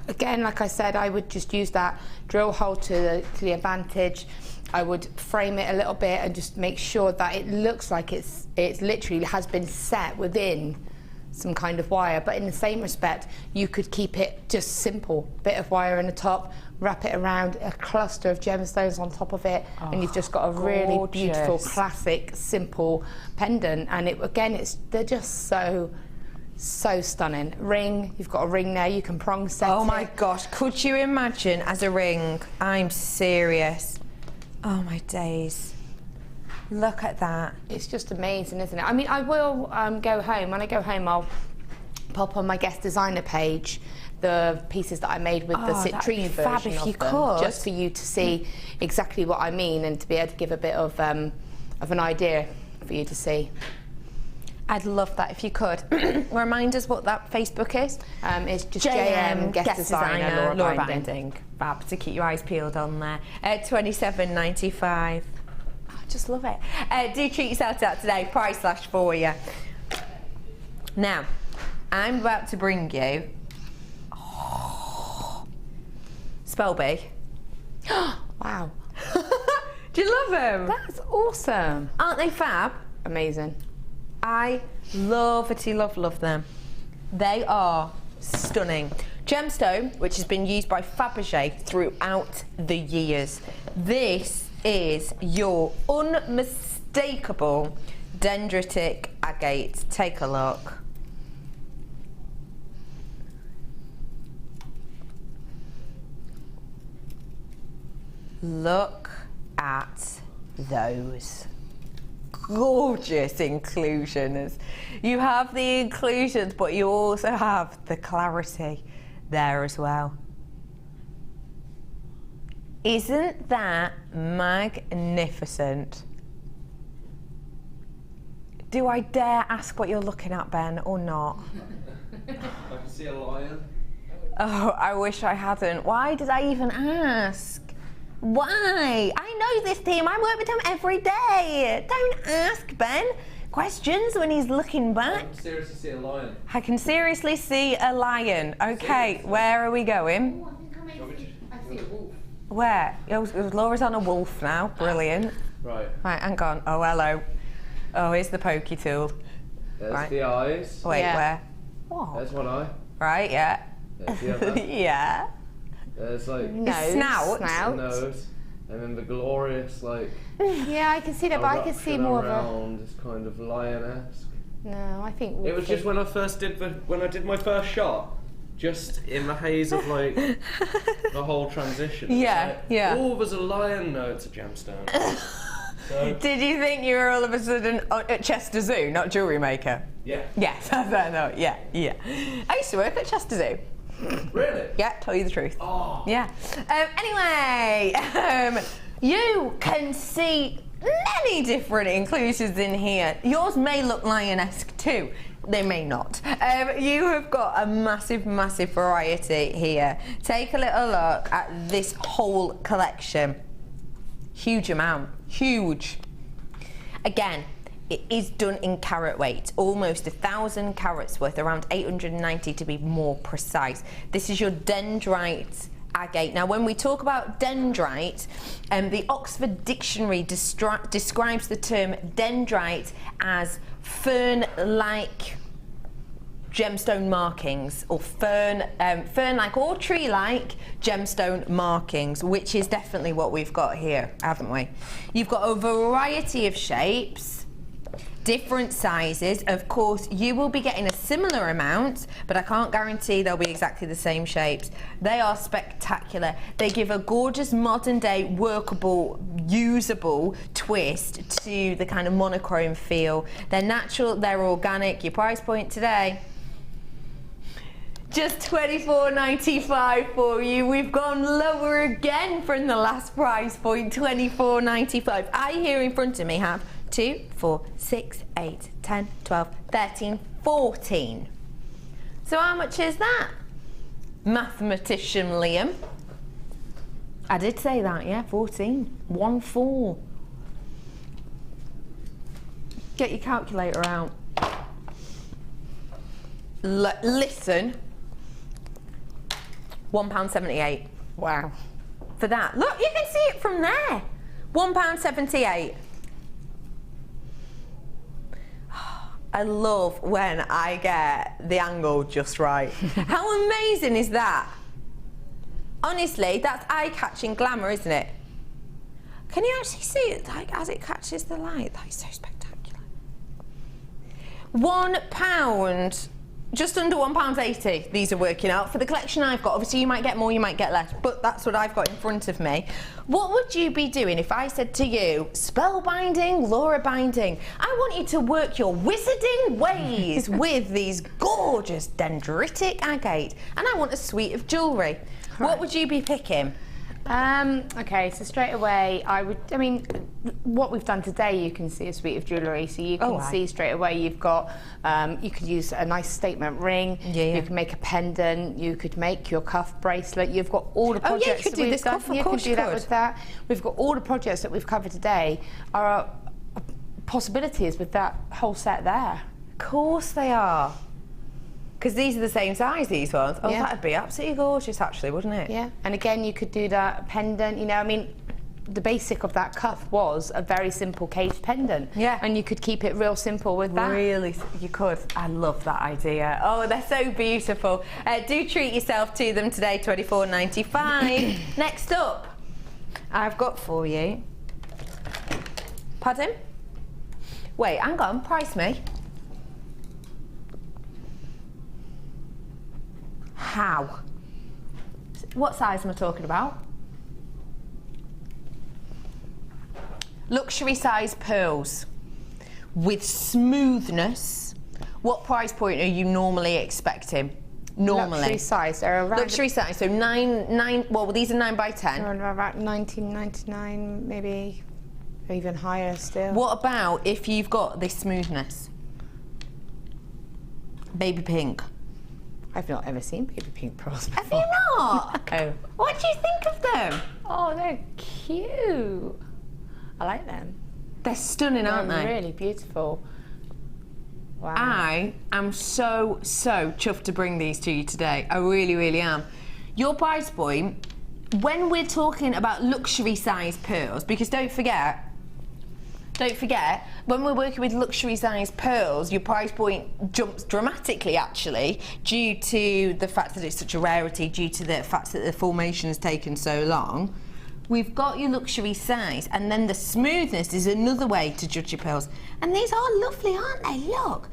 Again, like I said, I would just use that drill hole to the advantage. I would frame it a little bit and just make sure that it looks like it's literally has been set within some kind of wire, but in the same respect, you could keep it just simple. Bit of wire in the top, wrap it around a cluster of gemstones on top of it, and you've just got a really beautiful, classic, simple pendant. And they're just so stunning. Ring, you've got a ring there, you can prong set it.
Oh my gosh, could you imagine as a ring? I'm serious. Oh my days. Look at that.
It's just amazing, isn't it? I mean, I will go home. When I go home, I'll pop on my guest designer page the pieces that I made with the citrine version of them, just for you to see exactly what I mean and to be able to give a bit of an idea for you to see.
I'd love that if you could. Remind us what that Facebook is.
It's just JM Guest Designer Laura Binding.
Fab, to keep your eyes peeled on there. $27.95. Just love it. Do treat yourself to that today. Price slash for you. Now, I'm about to bring you Spelby.
Wow.
Do you love them?
That's awesome.
Aren't they fab?
Amazing.
I love them. They are stunning. Gemstone, which has been used by Fabergé throughout the years. This is your unmistakable dendritic agate. Take a look. Look at those gorgeous inclusions. You have the inclusions, but you also have the clarity there as well. Isn't that magnificent? Do I dare ask what you're looking at, Ben, or not?
I can see a lion.
Oh, I wish I hadn't. Why did I even ask? Why? I know this team. I work with them every day. Don't ask Ben questions when he's looking back.
I can seriously see a lion.
I can seriously see a lion. Okay, where are we going?
Oh, I see a wolf.
Where? Oh, Laura's on a wolf now. Brilliant.
Right.
Right, hang on. Oh, hello. Oh, here's the pokey tool.
There's
right.
the eyes.
Wait,
Yeah.
where? What?
There's one eye.
Right, yeah.
There's the other.
Yeah.
There's like
Nose,
snout.
the nose. And then the glorious, like,
Yeah, I can see that, but I can see more of a...
around is kind of lion-esque.
No, I think wolf.
It was just when I did my first shot, just in the haze of like the whole transition.
Yeah,
like,
yeah.
Oh, there's a lion. No, it's a gemstone. So,
Did you think you were all of a sudden at Chester Zoo, not Jewellery Maker?
yeah.
Yes, I know. Yeah, yeah. I used to work at Chester Zoo.
Really?
Yeah, tell you the truth.
Oh.
Yeah. Anyway, you can see many different inclusions in here. Yours may look lion-esque too. They may not. You have got a massive, massive variety here. Take a little look at this whole collection. Huge amount. Huge. Again, it is done in carat weight, almost 1,000 carats worth, around 890 to be more precise. This is your dendrite agate. Now, when we talk about dendrite, the Oxford Dictionary describes the term dendrite as fern-like gemstone markings, or fern-like or tree-like gemstone markings, which is definitely what we've got here, haven't we? You've got a variety of shapes, different sizes. Of course, you will be getting a similar amount, but I can't guarantee they'll be exactly the same shapes. They are spectacular. They give a gorgeous modern day workable, usable twist to the kind of monochrome feel. They're natural, they're organic. Your price point today, just $24.95 for you. We've gone lower again from the last price point, $24.95. I here in front of me have 2, 4, 6, 8, 10, 12, 13, 14. So how much is that? Mathematician Liam. I did say that, yeah, 14. 1, 4. Get your calculator out. Listen. £1.78.
Wow.
For that. Look, you can see it from there. £1.78. I love when I get the angle just right. How amazing is that? Honestly, that's eye-catching glamour, isn't it? Can you actually see it, like, as it catches the light? That is so spectacular. £1, just under £1.80, these are working out. For the collection I've got, obviously you might get more, you might get less, but that's what I've got in front of me. What would you be doing if I said to you, spellbinding, Laura binding, I want you to work your wizarding ways with these gorgeous dendritic agate, and I want a suite of jewellery. Right. What would you be picking?
Okay, so straight away, what we've done today, you can see a suite of jewellery. So you can see straight away you've got, you could use a nice statement ring, you can make a pendant, you could make your cuff bracelet. You've got all the projects.
Oh yeah, you could do this cuff, of course you could.
With that. We've got all the projects that we've covered today are possibilities with that whole set there.
Of course they are. Because these are the same size, these ones. Oh, that'd be absolutely gorgeous, actually, wouldn't it?
Yeah, and again, you could do that pendant, the basic of that cuff was a very simple caged pendant. Yeah. And you could keep it real simple with that.
Really, you could. I love that idea. Oh, they're so beautiful. Do treat yourself to them today, $24.95. Next up, I've got for you... Pardon? Wait, hang on, price me. How? What size am I talking about? Luxury size pearls with smoothness. What price point are you normally expecting? Normally.
Luxury size, they're around...
Luxury size, so well, these are 9 by 10.
Around about $19.99, maybe, or even higher still.
What about if you've got this smoothness? Baby pink.
I've not ever seen baby pink pearls before.
Have you not?
No.
What do you think of them?
Oh, they're cute. I like them.
They're stunning, aren't they?
Really beautiful. Wow.
I am so chuffed to bring these to you today. I really, really am. Your price point, when we're talking about luxury size pearls, because don't forget, when we're working with luxury size pearls, your price point jumps dramatically, actually, due to the fact that it's such a rarity, due to the fact that the formation has taken so long. We've got your luxury size, and then the smoothness is another way to judge your pearls. And these are lovely, aren't they? Look.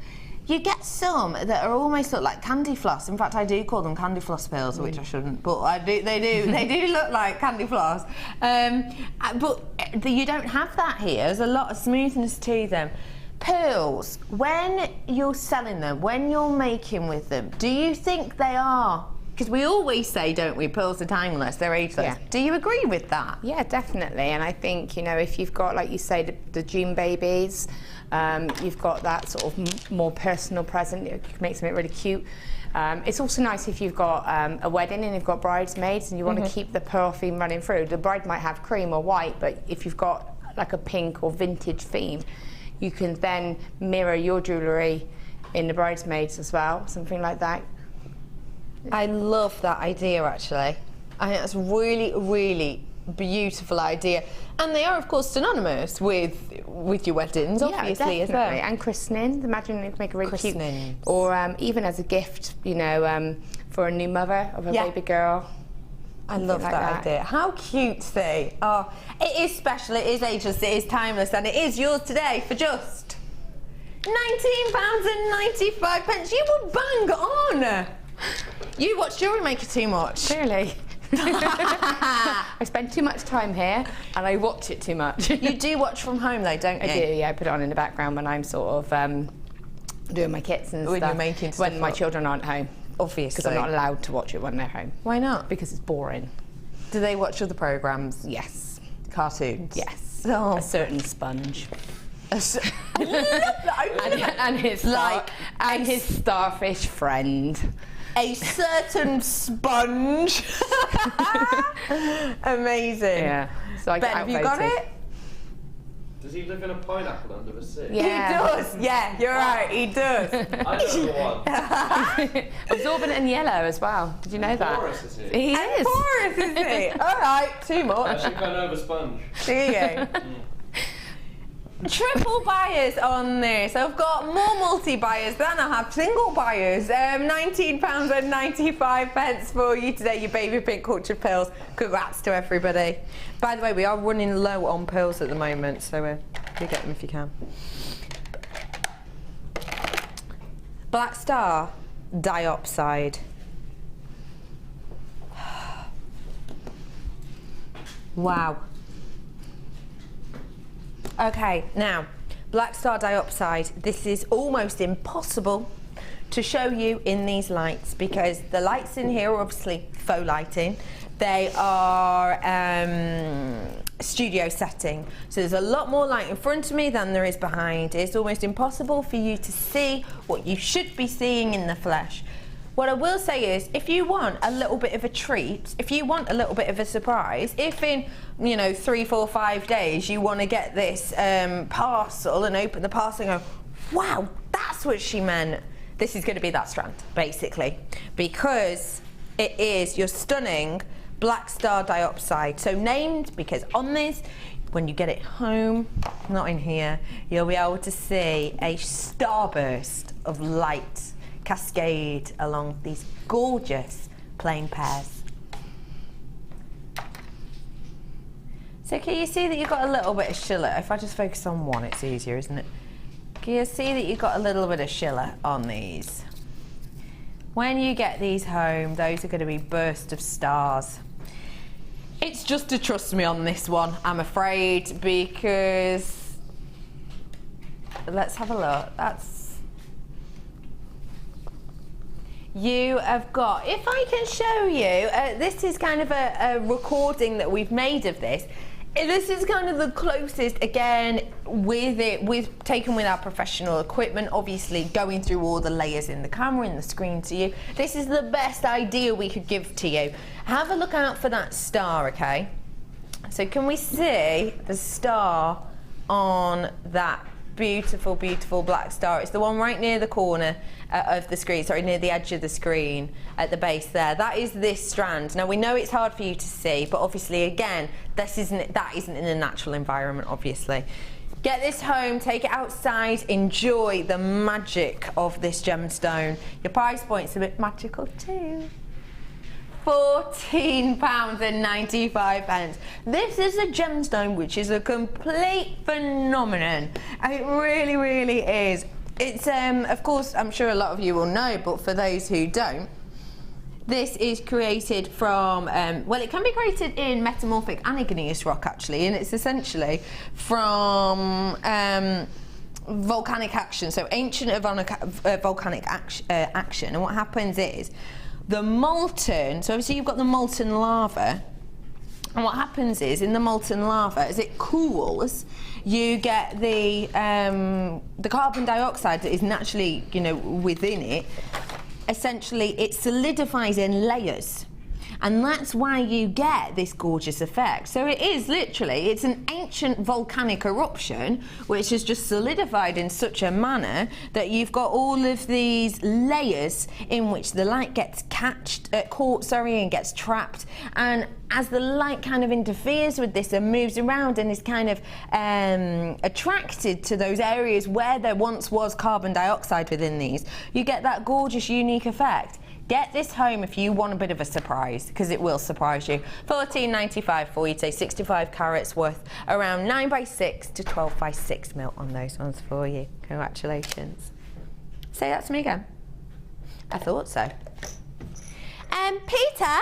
You get some that are almost look like candy floss. In fact, I do call them candy floss pearls, which I shouldn't, but I do. They do look like candy floss. But you don't have that here. There's a lot of smoothness to them. Pearls, when you're selling them, when you're making with them, do you think they are? Because we always say, don't we, pearls are timeless, they're ageless.
Yeah.
Do you agree with that?
Yeah, definitely. And I think, you know, if you've got, like you say, the June babies, you've got that sort of more personal present, you can make something really cute. It's also nice if you've got a wedding and you've got bridesmaids and you want to keep the pearl theme running through. The bride might have cream or white, but if you've got like a pink or vintage theme, you can then mirror your jewellery in the bridesmaids as well, something like that.
I love that idea, actually. I think that's really, really beautiful idea. And they are, of course, synonymous with your weddings, obviously, as well.
And christening. Imagine you could make a really cute, or even as a gift, you know, for a new mother of a baby girl.
I love that idea. How cutesy. Oh, it is special, it is ageless, it is timeless, and it is yours today for just £19.95. You were bang on. You watch Jewellery Maker too much.
Clearly. I spend too much time here and I watch it too much.
You do watch from home though, don't you?
I do, yeah. I put it on in the background when I'm sort of doing my kits and
when
stuff.
You're making stuff
when my children aren't home.
Obviously.
Because I'm not allowed to watch it when they're home.
Why not?
Because it's boring.
Do they watch other programmes?
Yes.
Cartoons?
Yes.
Oh.
A certain sponge.
I love that.
And his starfish friend.
A certain sponge. Amazing.
Yeah. So I
Ben, have you got it?
Does he live in a pineapple under the sea?
Yeah.
He does. Yeah, you're right. He does.
I know the one.
Absorbent and yellow as well. Did you know that?
Porous, is he?
He is.
Porous, is he? All right, too
I
much.
think I know the sponge.
There you go. Triple buyers on this. I've got more multi-buyers than I have single buyers. £19.95 for you today, your baby pink cultured pearls. Congrats to everybody. By the way, we are running low on pearls at the moment, so do get them if you can. Black Star diopside. Wow. Okay, now, Black Star diopside, this is almost impossible to show you in these lights because the lights in here are obviously faux lighting. They are studio setting, so there's a lot more light in front of me than there is behind. It's almost impossible for you to see what you should be seeing in the flesh. What I will say is, if you want a little bit of a treat, if you want a little bit of a surprise, if in, 3, 4, 5 days you want to get this parcel and open the parcel and go, wow, that's what she meant, this is going to be that strand, basically, because it is your stunning Black Star diopside. So named because on this, when you get it home, not in here, you'll be able to see a starburst of light cascade along these gorgeous plain pairs. So can you see that you've got a little bit of shiller? If I just focus on one, it's easier, isn't it? Can you see that you've got a little bit of shiller on these? When you get these home, those are going to be bursts of stars. It's just to trust me on this one, I'm afraid, because let's have a look. You have got, if I can show you, this is kind of a recording that we've made of this. This is kind of the closest, again, with taken with our professional equipment, obviously going through all the layers in the camera and the screen to you. This is the best idea we could give to you. Have a look out for that star, okay? So can we see the star on that beautiful, beautiful black star? It's the one right near the corner of the screen, sorry, near the edge of the screen at the base there. That is this strand. Now we know it's hard for you to see, but obviously again, that isn't in a natural environment, obviously. Get this home, take it outside, enjoy the magic of this gemstone. Your price point's a bit magical too. £14.95. This is a gemstone which is a complete phenomenon. It really, really is. It's, of course, I'm sure a lot of you will know, but for those who don't, this is created from, well, it can be created in metamorphic and igneous rock, actually, and it's essentially from volcanic action, so ancient volcanic action. And what happens is, the molten, so obviously you've got the molten lava, and what happens is in the molten lava, as it cools, you get the carbon dioxide that is naturally, you know, within it. Essentially, it solidifies in layers. And that's why you get this gorgeous effect. So it is literally, it's an ancient volcanic eruption which has just solidified in such a manner that you've got all of these layers in which the light gets caught, and gets trapped. And as the light kind of interferes with this and moves around and is kind of attracted to those areas where there once was carbon dioxide within these, you get that gorgeous, unique effect. Get this home if you want a bit of a surprise, because it will surprise you. $14.95 for you, say 65 carats worth, around 9x6 to 12x6 mil on those ones for you. Congratulations. Say that to me again. I thought so. Peter,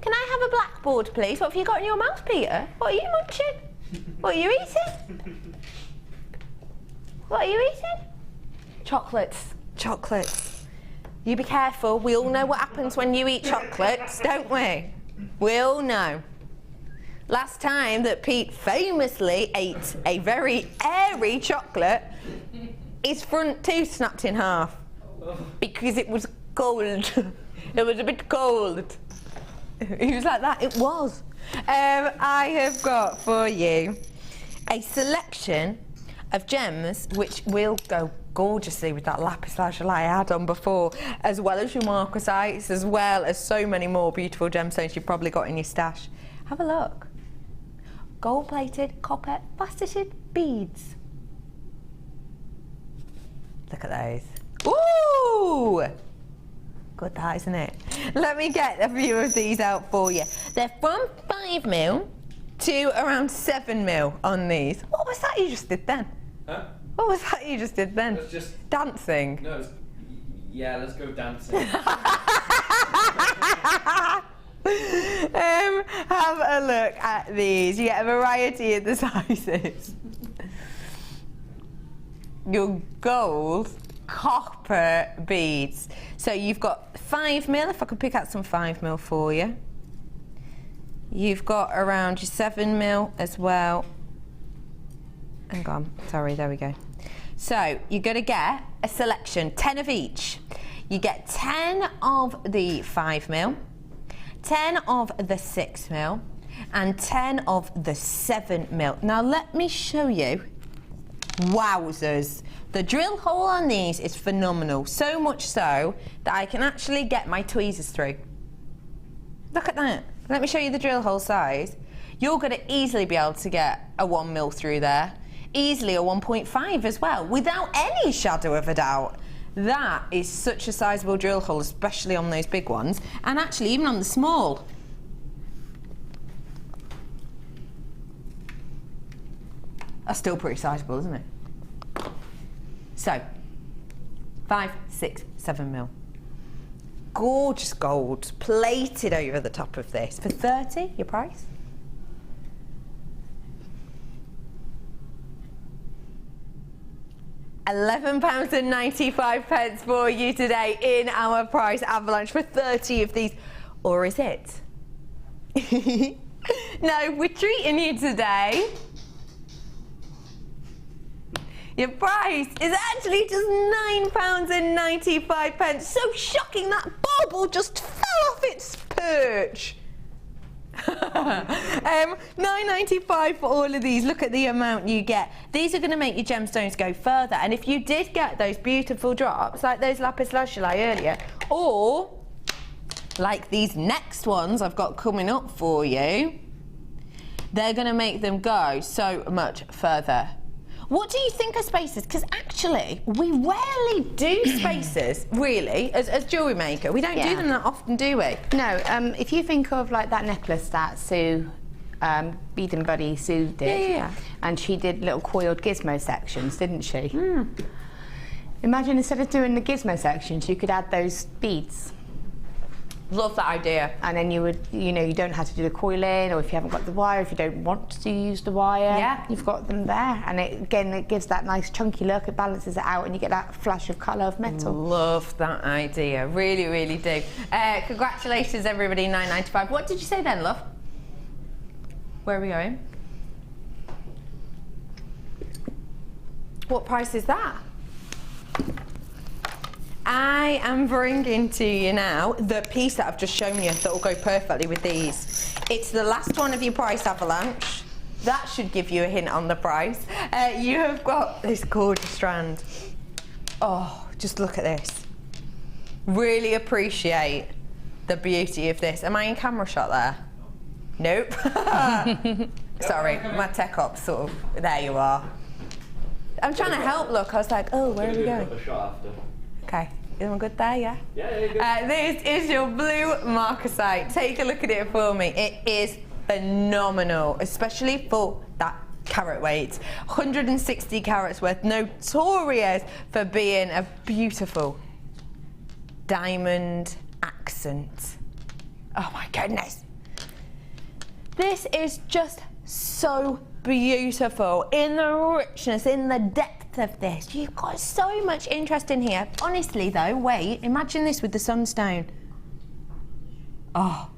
can I have a blackboard, please? What have you got in your mouth, Peter? What are you munching? What are you eating? What are you eating? Chocolates. Chocolates. You be careful. We all know what happens when you eat chocolates, don't we? We all know. Last time that Pete famously ate a very airy chocolate, his front tooth snapped in half because it was cold. It was a bit cold. He was like that. It was. I have got for you a selection of gems which will go gorgeously with that lapis lazuli I had on before, as well as your marquisites, as well as so many more beautiful gemstones you've probably got in your stash. Have a look. Gold-plated, copper, faceted beads. Look at those. Ooh! Good that, isn't it? Let me get a few of these out for you. They're from 5 mil to around 7 mil on these. What was that you just did then?
Huh?
What was that you just did then?
It's just
dancing.
No, yeah, let's go dancing.
Have a look at these. You get a variety of the sizes. Your gold copper beads. So you've got 5 mil, if I could pick out some 5 mil for you. You've got around your 7 mil as well. Hang on, sorry, there we go. So you're going to get a selection, 10 of each. You get 10 of the 5 mil, 10 of the 6 mil, and 10 of the 7 mil. Now let me show you. Wowzers. The drill hole on these is phenomenal, so much so that I can actually get my tweezers through. Look at that. Let me show you the drill hole size. You're going to easily be able to get a 1 mil through there. Easily a 1.5 as well, without any shadow of a doubt. That is such a sizable drill hole, especially on those big ones, and actually even on the small. That's still pretty sizable, isn't it? So, 5, 6, 7 mil. Gorgeous gold, plated over the top of this. For 30, your price? £11.95 for you today in our price avalanche for 30 of these. Or is it? No, we're treating you today. Your price is actually just £9.95. So shocking that bauble just fell off its perch. £9.95 for all of these. Look at the amount you get. These are going to make your gemstones go further. And if you did get those beautiful drops, like those lapis lazuli earlier, or like these next ones I've got coming up for you, they're going to make them go so much further. What do you think of spacers? Because actually, we rarely do spacers, really, as jewellery maker. We don't do them that often, do we?
No, if you think of like that necklace that Sue, Bead and Buddy Sue did, and she did little coiled gizmo sections, didn't she? Imagine instead of doing the gizmo sections, you could add those beads.
Love that idea.
And then you would, you know, you don't have to do the coiling, or if you haven't got the wire, if you don't want to use the wire, you've got them there. And it gives that nice chunky look, it balances it out, and you get that flash of colour of metal.
Love that idea, really, really do. Congratulations everybody, £9.95. What did you say then, love? Where are we going? What price is that? I am bringing to you now the piece that I've just shown you that will go perfectly with these. It's the last one of your price avalanche. That should give you a hint on the price. You have got this gorgeous strand. Oh, just look at this. Really appreciate the beauty of this. Am I in camera shot there? Nope. Sorry, my tech ops sort of, there you are. I'm trying to help, look. I was like, oh, where are we going? Okay, is one good there, yeah?
Yeah,
this is your blue marcasite. Take a look at it for me. It is phenomenal, especially for that carat weight. 160 carats worth, notorious for being a beautiful diamond accent. Oh my goodness. This is just so beautiful in the richness, in the depth of this. You've got so much interest in here. Honestly though, wait, imagine this with the Sunstone. Oh,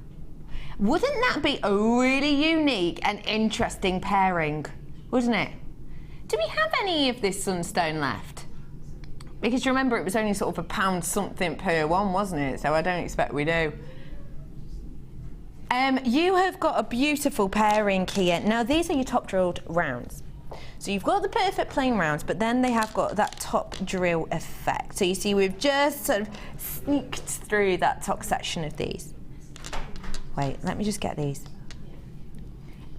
wouldn't that be a really unique and interesting pairing, wouldn't it? Do we have any of this Sunstone left? Because you remember it was only sort of £1 something per one, wasn't it? So I don't expect we do. You have got a beautiful pairing here. Now these are your top drilled rounds. So you've got the perfect plain rounds, but then they have got that top drill effect. So you see we've just sort of sneaked through that top section of these. Wait, let me just get these.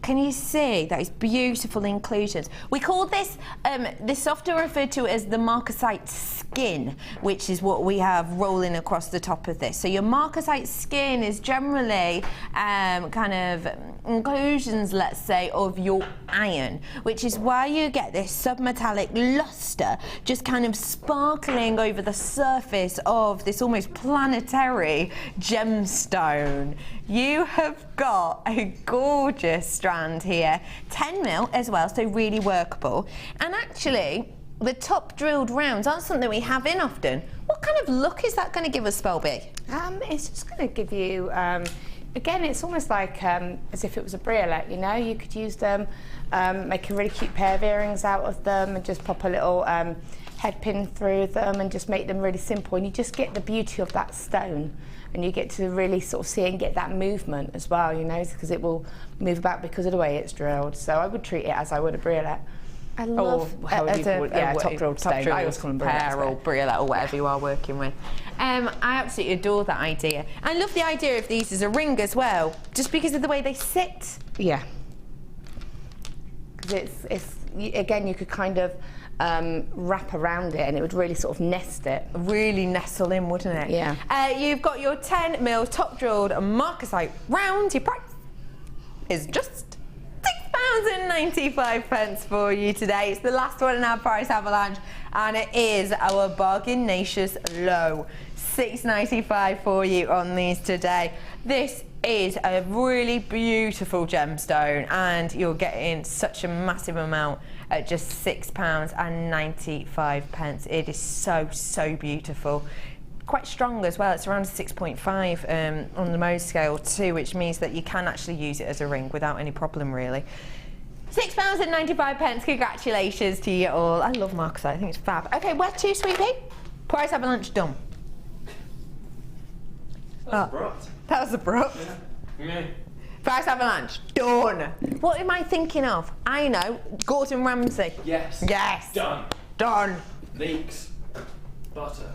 Can you see those beautiful inclusions? We call this, this is often referred to as the marcasite skin, which is what we have rolling across the top of this. So your marcasite skin is generally kind of inclusions, let's say, of your iron, which is why you get this submetallic luster just kind of sparkling over the surface of this almost planetary gemstone. You have got a gorgeous strand here, 10 mil as well, so really workable. And actually, the top drilled rounds aren't something we have in often. What kind of look is that going to give us, Spelby?
It's just going to give you, again, it's almost like as if it was a briolet, you know? You could use them, make a really cute pair of earrings out of them, and just pop a little head pin through them and just make them really simple. And you just get the beauty of that stone. And you get to really sort of see and get that movement as well, you know, because it will move about because of the way it's drilled. So I would treat it as I would a briolet.
I love
top drilled stone. I always call them
pear or briolet or whatever you are working with. I absolutely adore that idea. I love the idea of these as a ring as well, just because of the way they sit.
Yeah. Because it's again, you could kind of wrap around it and it would really sort of nest it.
Really nestle in, wouldn't it?
Yeah.
You've got your 10 mil top drilled marcasite round. Your price is just £6.95 for you today. It's the last one in our price avalanche, and it is our bargainacious low. £6.95 for you on these today. This is a really beautiful gemstone, and you're getting such a massive amount at just £6.95. It is so, so beautiful. quite strong as well. It's around 6.5 on the Mohs scale too, which means that you can actually use it as a ring without any problem really. £6.95. Congratulations to you all. I love marcasite, I think it's fab. Okay, where to, sweetie? Price avalanche done.
That was abrupt.
That was abrupt.
Yeah.
Price avalanche done. What am I thinking of? I know, Gordon Ramsay.
Yes.
Yes.
Done.
Done.
Leeks. Butter.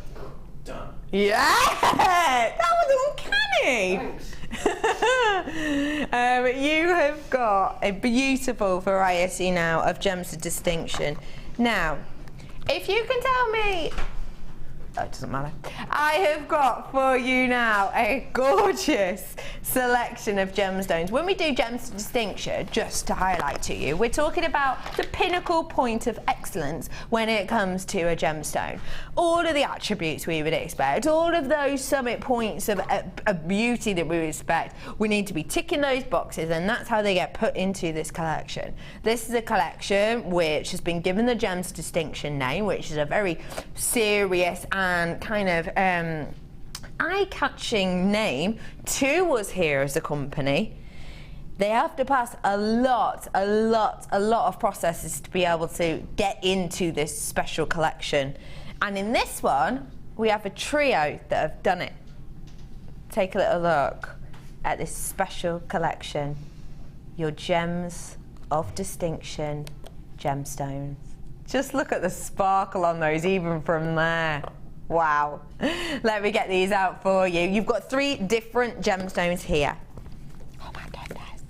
Done.
Yeah! That was uncanny.
Thanks.
You have got a beautiful variety now of gems of distinction. Now, if you can tell me, oh, it doesn't matter. I have got for you now a gorgeous selection of gemstones. When we do gems of distinction, just to highlight to you, we're talking about the pinnacle point of excellence when it comes to a gemstone. All of the attributes we would expect, all of those summit points of beauty that we would expect, we need to be ticking those boxes, and that's how they get put into this collection. This is a collection which has been given the gems of distinction name, which is a very serious and kind of eye-catching name to us here as a company. They have to pass a lot of processes to be able to get into this special collection. And in this one, we have a trio that have done it. Take a little look at this special collection. Your gems of distinction gemstones. Just look at the sparkle on those even from there. Wow. Let me get these out for you. You've got 3 different gemstones here. Oh my goodness.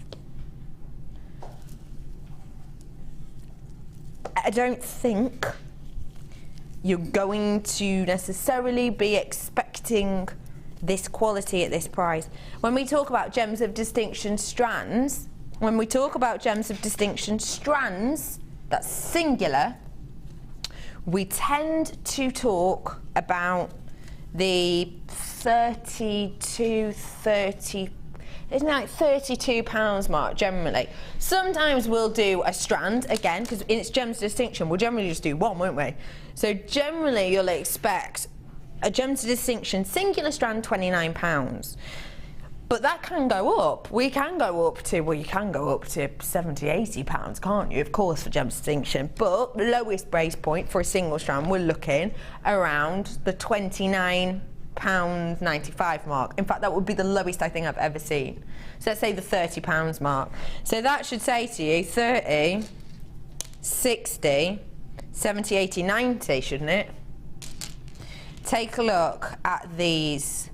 I don't think you're going to necessarily be expecting this quality at this price. When we talk about gems of distinction strands, that's singular, we tend to talk about the 32 pounds mark generally. Sometimes we'll do a strand, again, because in its gems of distinction, we'll generally just do one, won't we? So generally you'll expect a gems of distinction singular strand £29. But that can go up. We can go up to, well, you can go up to £70–80, can't you? Of course, for gem distinction. But the lowest base point for a single strand, we're looking around the £29.95 mark. In fact, that would be the lowest I think I've ever seen. So let's say the £30 mark. So that should say to you 30, 60, 70, 80, 90, shouldn't it? Take a look at these.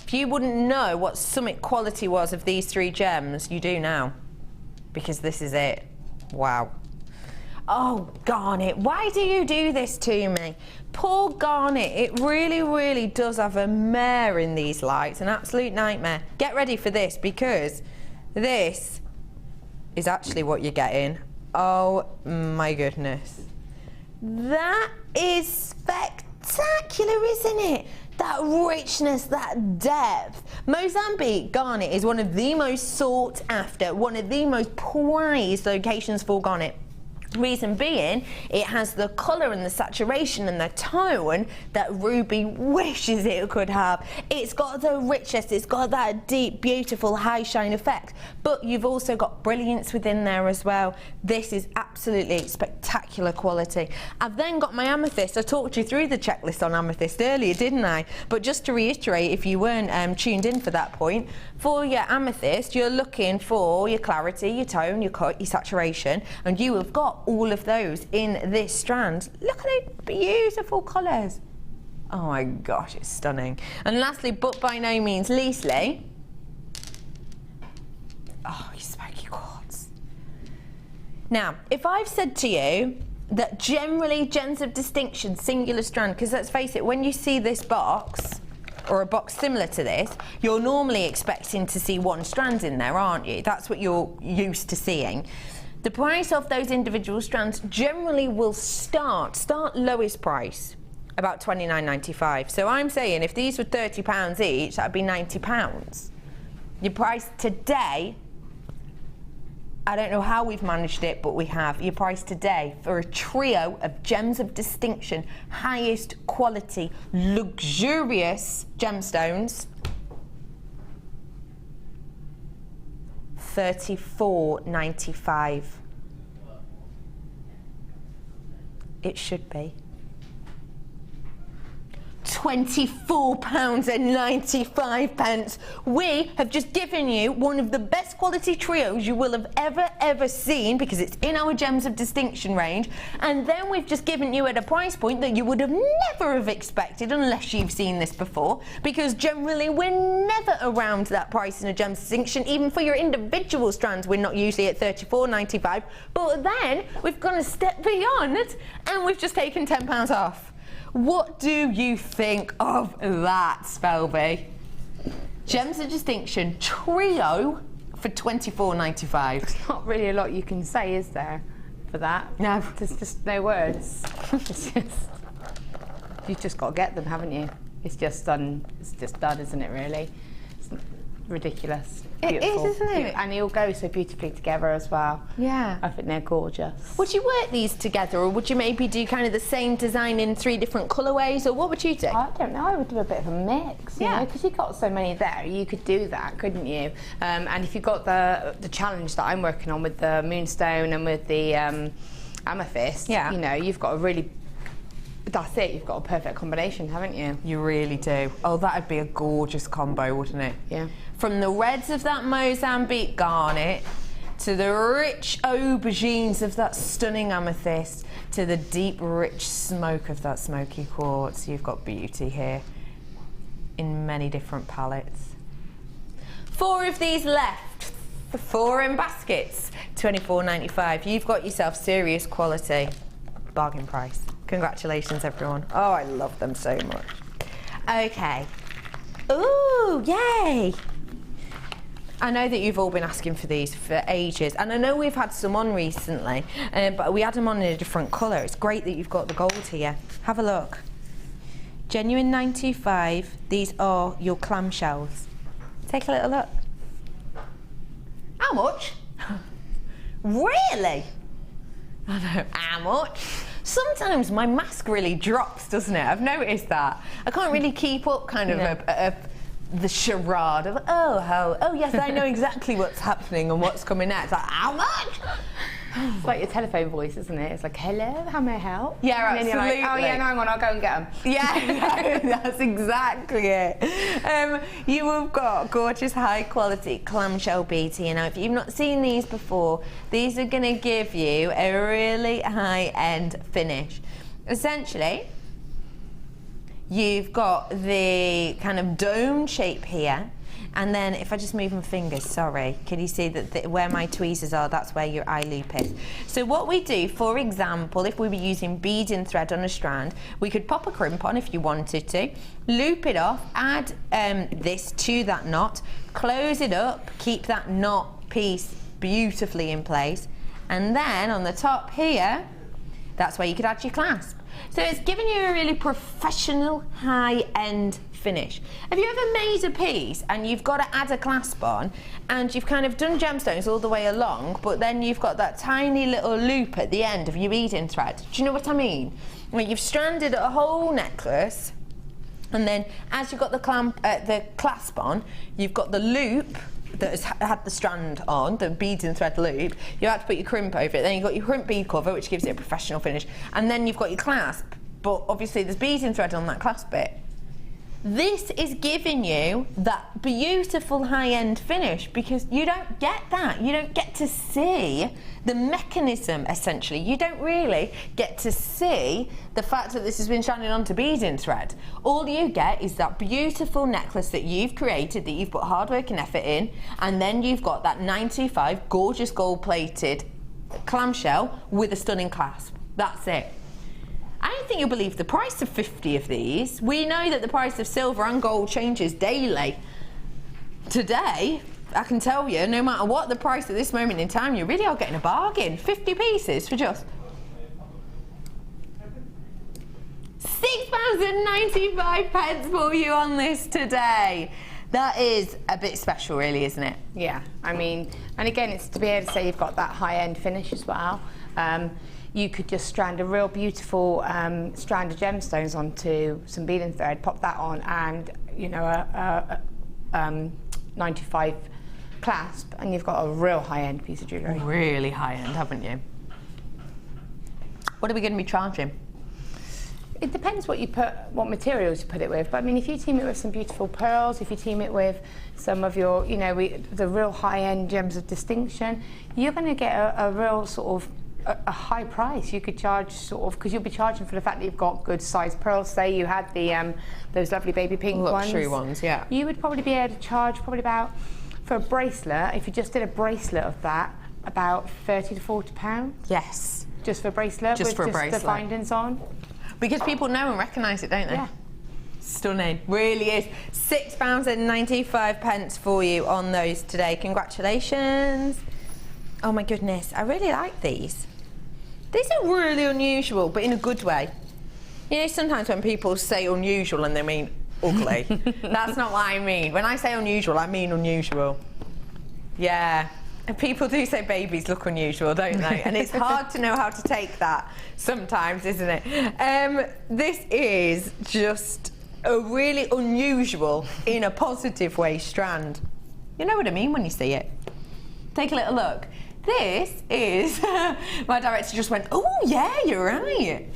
If you wouldn't know what summit quality was of these 3 gems, you do now, because this is it. Wow. Oh, Garnet, why do you do this to me? Poor Garnet, it really does have a mare in these lights, an absolute nightmare. Get ready for this, because this is actually what you're getting. Oh my goodness. That is spectacular, isn't it? That richness, that depth. Mozambique garnet is one of the most sought after, one of the most prized locations for garnet. Reason being, it has the colour and the saturation and the tone that ruby wishes it could have. It's got the richness, it's got that deep, beautiful, high shine effect, but you've also got brilliance within there as well. This is absolutely spectacular quality. I've then got my amethyst. I talked you through the checklist on amethyst earlier, didn't I? But just to reiterate, if you weren't tuned in for that point, for your amethyst, you're looking for your clarity, your tone, your cut, your saturation, and you have got all of those in this strand. Look at the beautiful colours. Oh my gosh, it's stunning. And lastly, but by no means leastly, oh, your smoky quartz. Now, if I've said to you that generally gems of distinction, singular strand, because let's face it, when you see this box, or a box similar to this, you're normally expecting to see one strand in there, aren't you? That's what you're used to seeing. The price of those individual strands generally will start lowest price, about £29.95. So I'm saying if these were £30 each, that'd be £90. Your price today I don't know how we've managed it, but we have. Your price today for a trio of gems of distinction, highest quality, luxurious gemstones, $34.95. It should be. £24.95. We have just given you one of the best quality trios you will have ever seen, because it's in our Gems of Distinction range, and then we've just given you at a price point that you would have never have expected unless you've seen this before, because generally we're never around that price in a Gems of Distinction. Even for your individual strands, we're not usually at $34.95, but then we've gone a step beyond and we've just taken £10 off. What do you think of that, Spelby? Gems of Distinction trio for $24.95.
There's not really a lot you can say, is there, for that?
No.
There's just no words. You've just got to get them, haven't you? It's just done, isn't it, really? It's ridiculous. Beautiful.
It is, isn't it?
And they all go so beautifully together as well.
Yeah.
I think they're gorgeous.
Would you work these together, or would you maybe do kind of the same design in 3 different colourways, or what would you do?
I don't know, I would do a bit of a mix, you
Yeah.
know, because you've got so many there, you could do that, couldn't you? And if you've got the challenge that I'm working on with the moonstone and with the amethyst,
Yeah.
you know, you've got a really, that's it, you've got a perfect combination, haven't you?
You really do. Oh, that'd be a gorgeous combo, wouldn't it?
Yeah.
From the reds of that Mozambique garnet, to the rich aubergines of that stunning amethyst, to the deep, rich smoke of that smoky quartz. You've got beauty here in many different palettes. 4 of these left, 4 in baskets, $24.95. You've got yourself serious quality. Bargain price. Congratulations, everyone. Oh, I love them so much. Okay. Ooh, yay! I know that you've all been asking for these for ages, and I know we've had some on recently, but we had them on in a different colour. It's great that you've got the gold here. Have a look. Genuine 925. These are your clamshells. Take a little look. How much? Really? I know. How much? Sometimes my mask really drops, doesn't it? I've noticed that. I can't really keep up kind of the charade of, oh yes, I know exactly what's happening and what's coming next. Like, how much?
It's like your telephone voice, isn't it? It's like, hello, how may I help?
Yeah,
and then
absolutely.
You're like, oh yeah, no, hang on, I'll go and get them.
Yeah, no, that's exactly it. You have got gorgeous high quality clamshell beads here. Now, if you've not seen these before, these are going to give you a really high-end finish. Essentially, you've got the kind of dome shape here, and then if I just move my fingers, sorry, can you see that where my tweezers are, that's where your eye loop is. So what we do, for example, if we were using beading thread on a strand, we could pop a crimp on if you wanted to, loop it off, add this to that knot, close it up, keep that knot piece beautifully in place, and then on the top here, that's where you could add your clasp. So it's giving you a really professional, high-end finish. Have you ever made a piece and you've got to add a clasp on, and you've kind of done gemstones all the way along, but then you've got that tiny little loop at the end of your beading thread? Do you know what I mean? Well, you've stranded a whole necklace, and then as you've got the clasp on, you've got the loop that has had the strand on, the beads and thread loop. You have to put your crimp over it, then you've got your crimp bead cover, which gives it a professional finish, and then you've got your clasp, but obviously there's beads and thread on that clasp bit. This is giving you that beautiful high-end finish, because you don't get that. You don't get to see the mechanism, essentially. You don't really get to see the fact that this has been stranded onto beading thread. All you get is that beautiful necklace that you've created, that you've put hard work and effort in, and then you've got that 925 gorgeous gold-plated clamshell with a stunning clasp. That's it. I don't think you'll believe the price of 50 of these. We know that the price of silver and gold changes daily. Today, I can tell you, no matter what the price at this moment in time, you really are getting a bargain. 50 pieces for just £6.95 for you on this today. That is a bit special, really, isn't it?
Yeah, I mean, and again, it's to be able to say you've got that high-end finish as well. You could just strand a real beautiful strand of gemstones onto some beading thread, pop that on, and you know, a 95 clasp, and you've got a real high-end piece of jewellery.
Really high-end, haven't you? What are we going to be charging?
It depends what materials you put it with. But I mean, if you team it with some beautiful pearls, if you team it with some of your, you know, the real high-end gems of distinction, you're going to get a real sort of a high price. You could charge sort of, because you'll be charging for the fact that you've got good sized pearls. Say you had the those lovely baby pink
luxury ones, yeah.
You would probably be able to charge probably about, for a bracelet, if you just did a bracelet of that, about £30 to £40.
Yes.
Just for a bracelet.
Just for a bracelet.
The findings on.
Because people know and recognise it, don't they?
Yeah.
Stunning, really is. £6.95 for you on those today. Congratulations. Oh my goodness, I really like these. These are really unusual, but in a good way. You know, sometimes when people say unusual and they mean ugly, that's not what I mean. When I say unusual, I mean unusual. Yeah. And people do say babies look unusual, don't they? And it's hard to know how to take that sometimes, isn't it? This is just a really unusual, in a positive way, strand. You know what I mean when you see it. Take a little look. This is, my director just went, oh yeah, you're right.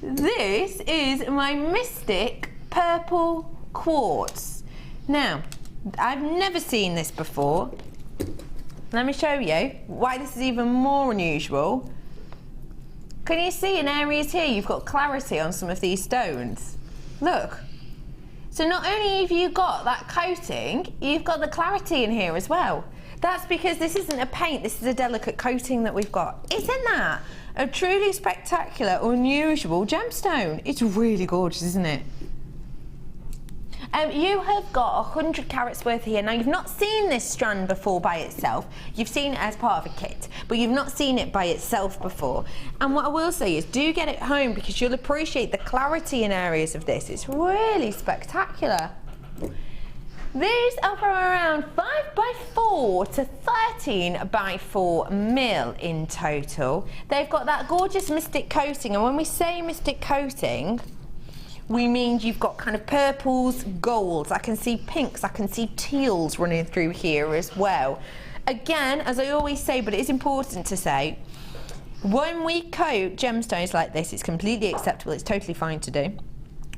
This is my Mystic Purple Quartz. Now, I've never seen this before. Let me show you why this is even more unusual. Can you see in areas here you've got clarity on some of these stones? Look. So not only have you got that coating, you've got the clarity in here as well. That's because this isn't a paint, this is a delicate coating that we've got. Isn't that a truly spectacular, unusual gemstone? It's really gorgeous, isn't it? You have got 100 carats worth here. Now, you've not seen this strand before by itself. You've seen it as part of a kit, but you've not seen it by itself before. And what I will say is, do get it home because you'll appreciate the clarity in areas of this. It's really spectacular. These are from around 5x4 to 13x4 mil in total. They've got that gorgeous mystic coating, and when we say mystic coating, we mean you've got kind of purples, golds, I can see pinks, I can see teals running through here as well. Again, as I always say, but it is important to say, when we coat gemstones like this, it's completely acceptable, it's totally fine to do.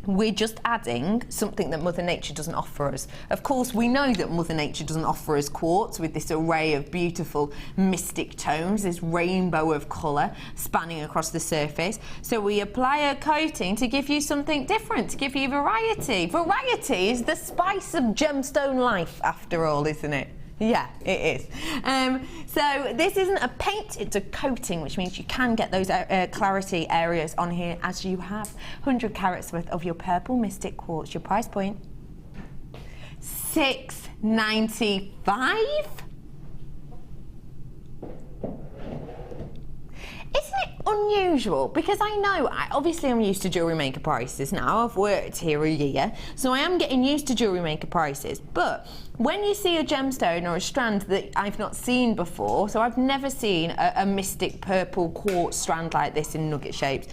We're just adding something that Mother Nature doesn't offer us. Of course, we know that Mother Nature doesn't offer us quartz with this array of beautiful mystic tones, this rainbow of colour spanning across the surface. So we apply a coating to give you something different, to give you variety. Variety is the spice of gemstone life, after all, isn't it? Yeah, it is. So this isn't a paint, it's a coating, which means you can get those clarity areas on here as you have 100 carats worth of your purple mystic quartz. Your price point, $6.95? Isn't it unusual? Because I know, obviously I'm used to jewellery maker prices now. I've worked here a year, so I am getting used to jewellery maker prices. But when you see a gemstone or a strand that I've not seen before, so I've never seen a mystic purple quartz strand like this in nugget shapes.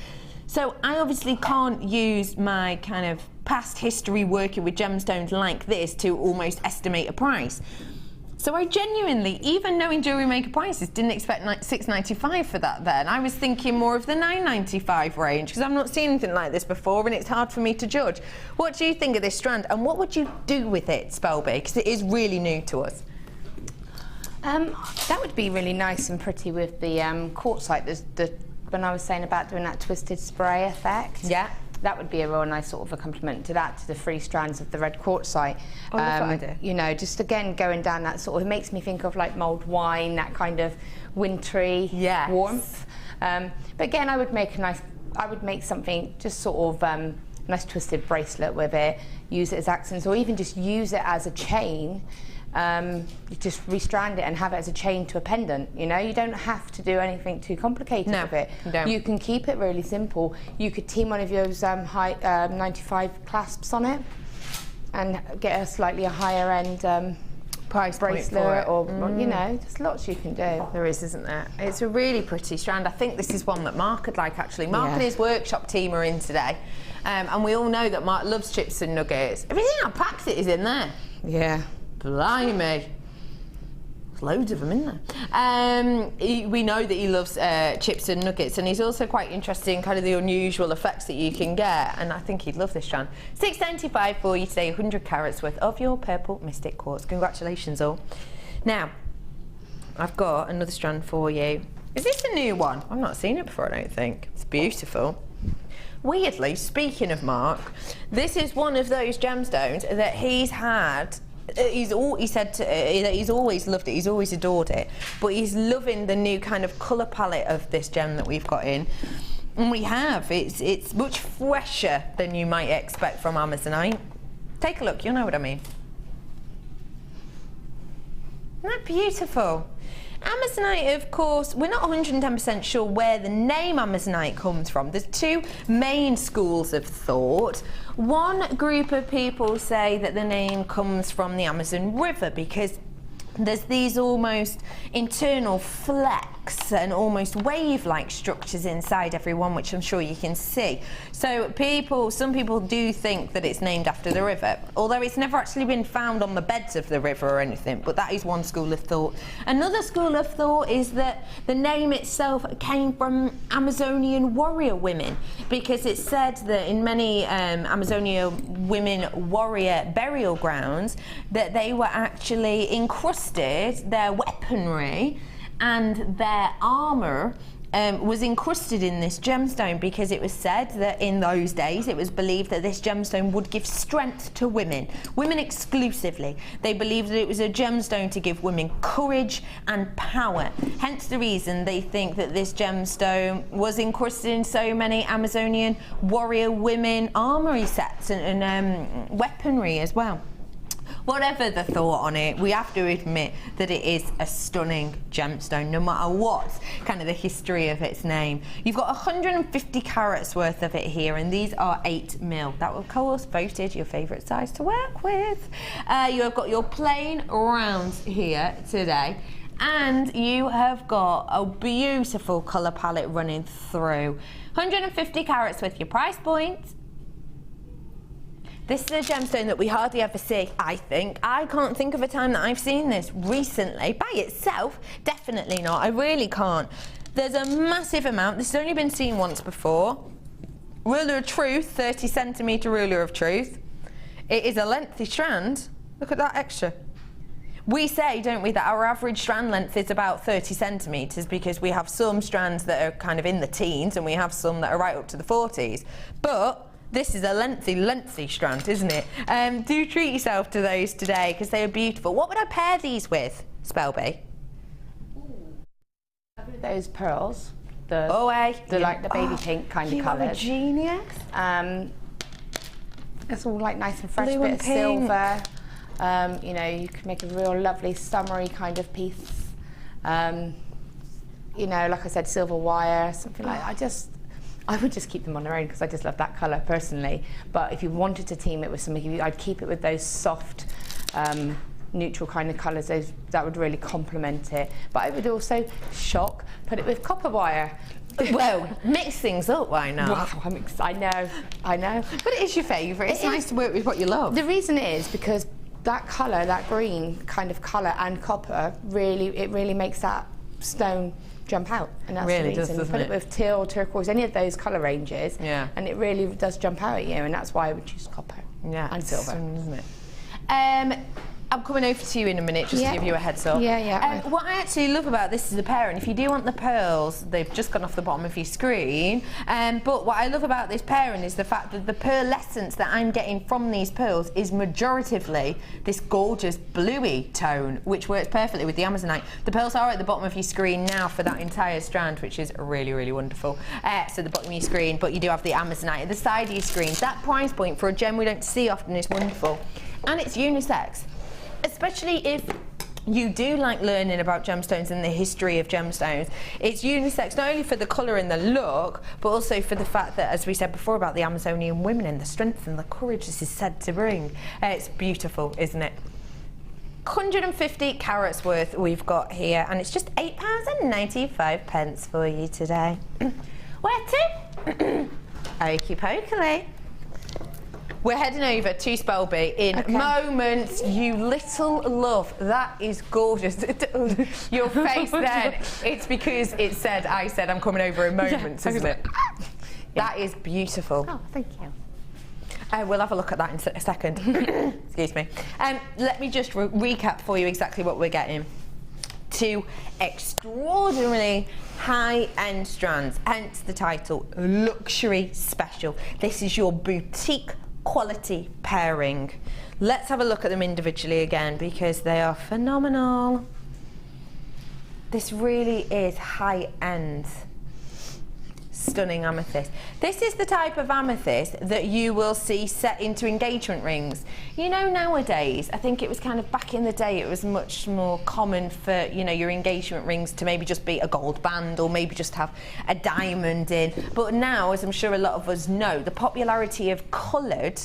So I obviously can't use my kind of past history working with gemstones like this to almost estimate a price. So I genuinely, even knowing jewellery maker prices, didn't expect $6.95 for that then. I was thinking more of the $9.95 range because I've not seen anything like this before and it's hard for me to judge. What do you think of this strand and what would you do with it, Spelby? Because it is really new to us.
That would be really nice and pretty with the quartzite. When I was saying about doing that twisted spray effect.
Yeah.
That would be a real nice sort of accompaniment to that, to the 3 strands of the red quartzite.
Oh, that's what I do.
You know, just again going down that sort of, it makes me think of like mulled wine, that kind of wintry warmth. But again, I would make something just sort of nice twisted bracelet with it, use it as accents, or even just use it as a chain. You just restrand it and have it as a chain to a pendant. You know, you don't have to do anything too complicated with it.
No.
You can keep it really simple. You could team one of those high 95 clasps on it. and get a slightly higher end
price
bracelet, or you know, there's lots you can do.
There is, isn't there? It's a really pretty strand. I think this is one that Mark would like, actually. Mark and his workshop team are in today, and we all know that Mark loves chips and nuggets. Everything I packed it is in there.
Yeah.
Blimey. Loads of them in there. We know that he loves chips and nuggets, and he's also quite interested in kind of the unusual effects that you can get, and I think he'd love this strand. $6.95 for you today, 100 carats worth of your purple mystic quartz. Congratulations all. Now, I've got another strand for you. Is this a new one? I've not seen it before, I don't think. It's beautiful. Weirdly, speaking of Mark, this is one of those gemstones that he's had. He said that he's always loved it, he's always adored it, but he's loving the new kind of colour palette of this gem that we've got in. And we have, it's much fresher than you might expect from Amazonite. Take a look, you'll know what I mean. Isn't that beautiful? Amazonite, of course, we're not 110% sure where the name Amazonite comes from. There's two main schools of thought. One group of people say that the name comes from the Amazon River because there's these almost internal flecks and almost wave-like structures inside every one, which I'm sure you can see. So some people do think that it's named after the river, although it's never actually been found on the beds of the river or anything, but that is one school of thought. Another school of thought is that the name itself came from Amazonian warrior women, because it's said that in many Amazonian women warrior burial grounds that they were actually encrusted, their weaponry and their armour was encrusted in this gemstone, because it was said that in those days it was believed that this gemstone would give strength to women exclusively. They believed that it was a gemstone to give women courage and power, hence the reason they think that this gemstone was encrusted in so many Amazonian warrior women armoury sets and weaponry as well. Whatever the thought on it, we have to admit that it is a stunning gemstone, no matter what kind of the history of its name. You've got 150 carats worth of it here, and these are 8mm. That will, of course, voted your favourite size to work with. You have got your plain rounds here today, and you have got a beautiful colour palette running through. 150 carats with your price point. This is a gemstone that we hardly ever see, I think. I can't think of a time that I've seen this recently. By itself, definitely not. I really can't. There's a massive amount. This has only been seen once before. Ruler of truth, 30 centimetre ruler of truth. It is a lengthy strand. Look at that extra. We say, don't we, that our average strand length is about 30 centimetres because we have some strands that are kind of in the teens and we have some that are right up to the 40s. But this is a lengthy strand, isn't it? Do treat yourself to those today because they are beautiful. What would I pair these with, Spelby?
Those pearls, the like the baby pink kind of colours.
You are a genius.
It's all like nice and fresh,
Blue
bit
and
of
pink.
silver. You know, you can make a real lovely summery kind of piece. You know, like I said, silver wire, something like that. I would just keep them on their own because I just love that colour personally. But if you wanted to team it with something, I'd keep it with those soft, neutral kind of colours. That would really complement it. But I would also put it with copper wire.
Well, mix things up, why not?
Wow, I know.
But it is your favourite. It's nice to work with what you love.
The reason is because that colour, that green kind of colour and copper, really makes that stone jump out, and that's
really
the reason.
does,
Put it with teal, turquoise, any of those colour ranges, and it really does jump out at you, and that's why I would choose copper and silver.
Isn't it? I'm coming over to you in a minute just to give you a heads up. What I actually love about this is the pair, and if you do want the pearls, they've just gone off the bottom of your screen. But what I love about this pairing is the fact that the pearlescence that I'm getting from these pearls is majoritively this gorgeous bluey tone, which works perfectly with the Amazonite. The pearls are at the bottom of your screen now for that entire strand, which is really, really wonderful. So the bottom of your screen, but you do have the Amazonite at the side of your screen. That price point for a gem we don't see often is wonderful, and it's unisex. Especially if you do like learning about gemstones and the history of gemstones, it's unisex not only for the colour and the look, but also for the fact that, as we said before, about the Amazonian women and the strength and the courage this is said to bring. It's beautiful, isn't it? 150 carats worth we've got here, and it's just £8.95 for you today. Where to? Okie pokely. We're heading over to Spelby in moments, you little love. That is gorgeous. Your face then, it's because it said, I said I'm coming over in moments, isn't it? That is beautiful.
Oh, thank you.
We'll have a look at that in a second. Excuse me. Let me just recap for you exactly what we're getting. 2 extraordinarily high-end strands, hence the title, Luxury Special. This is your boutique quality pairing. Let's have a look at them individually again because they are phenomenal. This really is high-end, stunning amethyst. This is the type of amethyst that you will see set into engagement rings. You know, nowadays, I think it was kind of back in the day, it was much more common for, you know, your engagement rings to maybe just be a gold band or maybe just have a diamond in. But now, as I'm sure a lot of us know, the popularity of coloured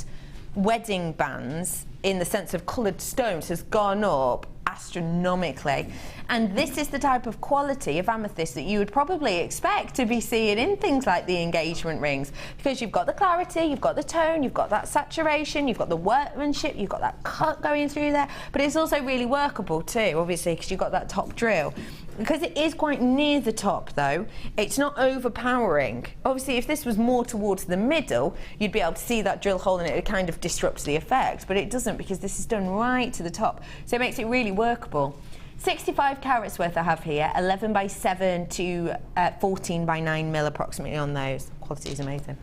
wedding bands in the sense of coloured stones has gone up astronomically, and this is the type of quality of amethyst that you would probably expect to be seeing in things like the engagement rings, because you've got the clarity, you've got the tone, you've got that saturation, you've got the workmanship, you've got that cut going through there, but it's also really workable too, obviously, because you've got that top drill. Because it is quite near the top though, it's not overpowering. Obviously if this was more towards the middle, you'd be able to see that drill hole and it kind of disrupts the effect, but it doesn't because this is done right to the top. So it makes it really workable. 65 carats worth I have here, 11 by 7 to 14 by 9 mil approximately on those. Quality is amazing.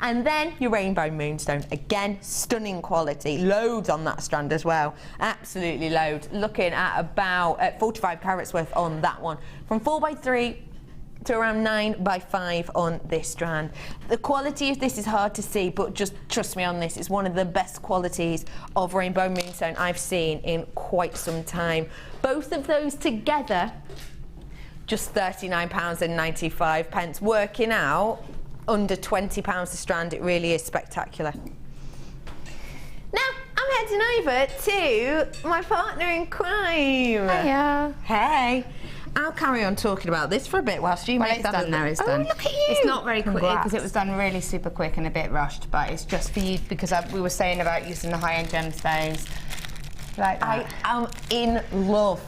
And then your rainbow moonstone, again, stunning quality, loads on that strand as well, absolutely loads. Looking at about 45 carats worth on that one, from 4 by 3 to around 9 by 5 on this strand. The quality of this is hard to see, but just trust me on this, it's one of the best qualities of rainbow moonstone I've seen in quite some time. Both of those together, just £39.95, working out under £20 a strand. It really is spectacular. Now I'm heading over to my partner in crime.
Hiya.
Hey. I'll carry on talking about this for a bit whilst you make that.
It's done now, it's done.
Look at you.
It's not very quick
Congrats.
because it was done really super quick and a bit rushed, but it's just for you because we were saying about using the high-end gemstones. Like that.
I am in love.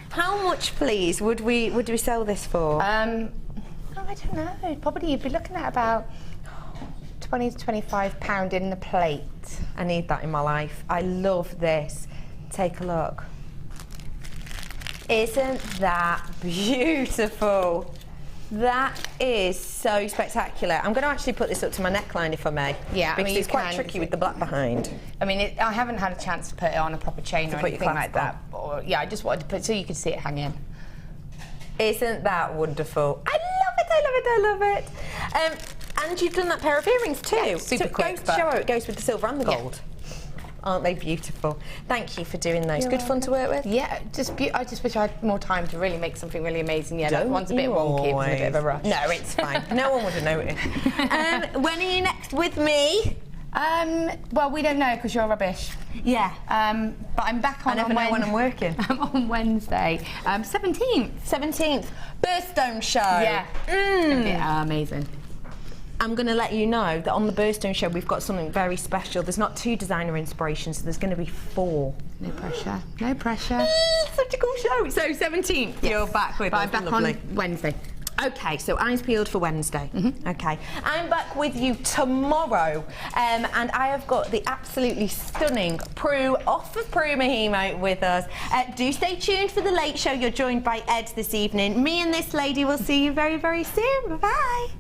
How much, please, would we sell this for?
I don't know. Probably you'd be looking at about £20 to £25 in the plate.
I need that in my life. I love this. Take a look. Isn't that beautiful? That is so spectacular. I'm going to actually put this up to my neckline if I may.
Yeah,
because it's quite tricky with the black behind.
I mean, I haven't had a chance to put it on a proper chain or anything like that. Or, yeah, I just wanted to put it so you could see it hanging.
Isn't that wonderful? I love it, I love it, I love it. And you've done that pair of earrings too.
Yeah, super quick.
So it goes to show how it goes with the silver and the gold. Aren't they beautiful? Thank you for doing those. Good fun to work with?
Yeah, I just wish I had more time to really make something really amazing. Yeah, that one's a bit wonky, it was a bit of a rush.
No, it's fine. No one would have noticed. When are you next with me?
Well, we don't know because you're rubbish.
Yeah.
But I'm back on.
I never know when I'm working.
I'm on Wednesday, 17th.
17th. Birthstone show.
Yeah. Yeah, amazing.
I'm going to let you know that on the Birthstone show we've got something very special. There's not 2 designer inspirations, so there's going to be 4.
No pressure. No pressure.
Such a cool show. So 17th, you're back with us.
I'm back on Wednesday.
Okay, so eyes peeled for Wednesday. Okay, I'm back with you tomorrow, and I have got the absolutely stunning Prue off of Prue Mahimo with us. Do stay tuned for the late show. You're joined by Ed this evening. Me and this lady will see you very, very soon. Bye-bye.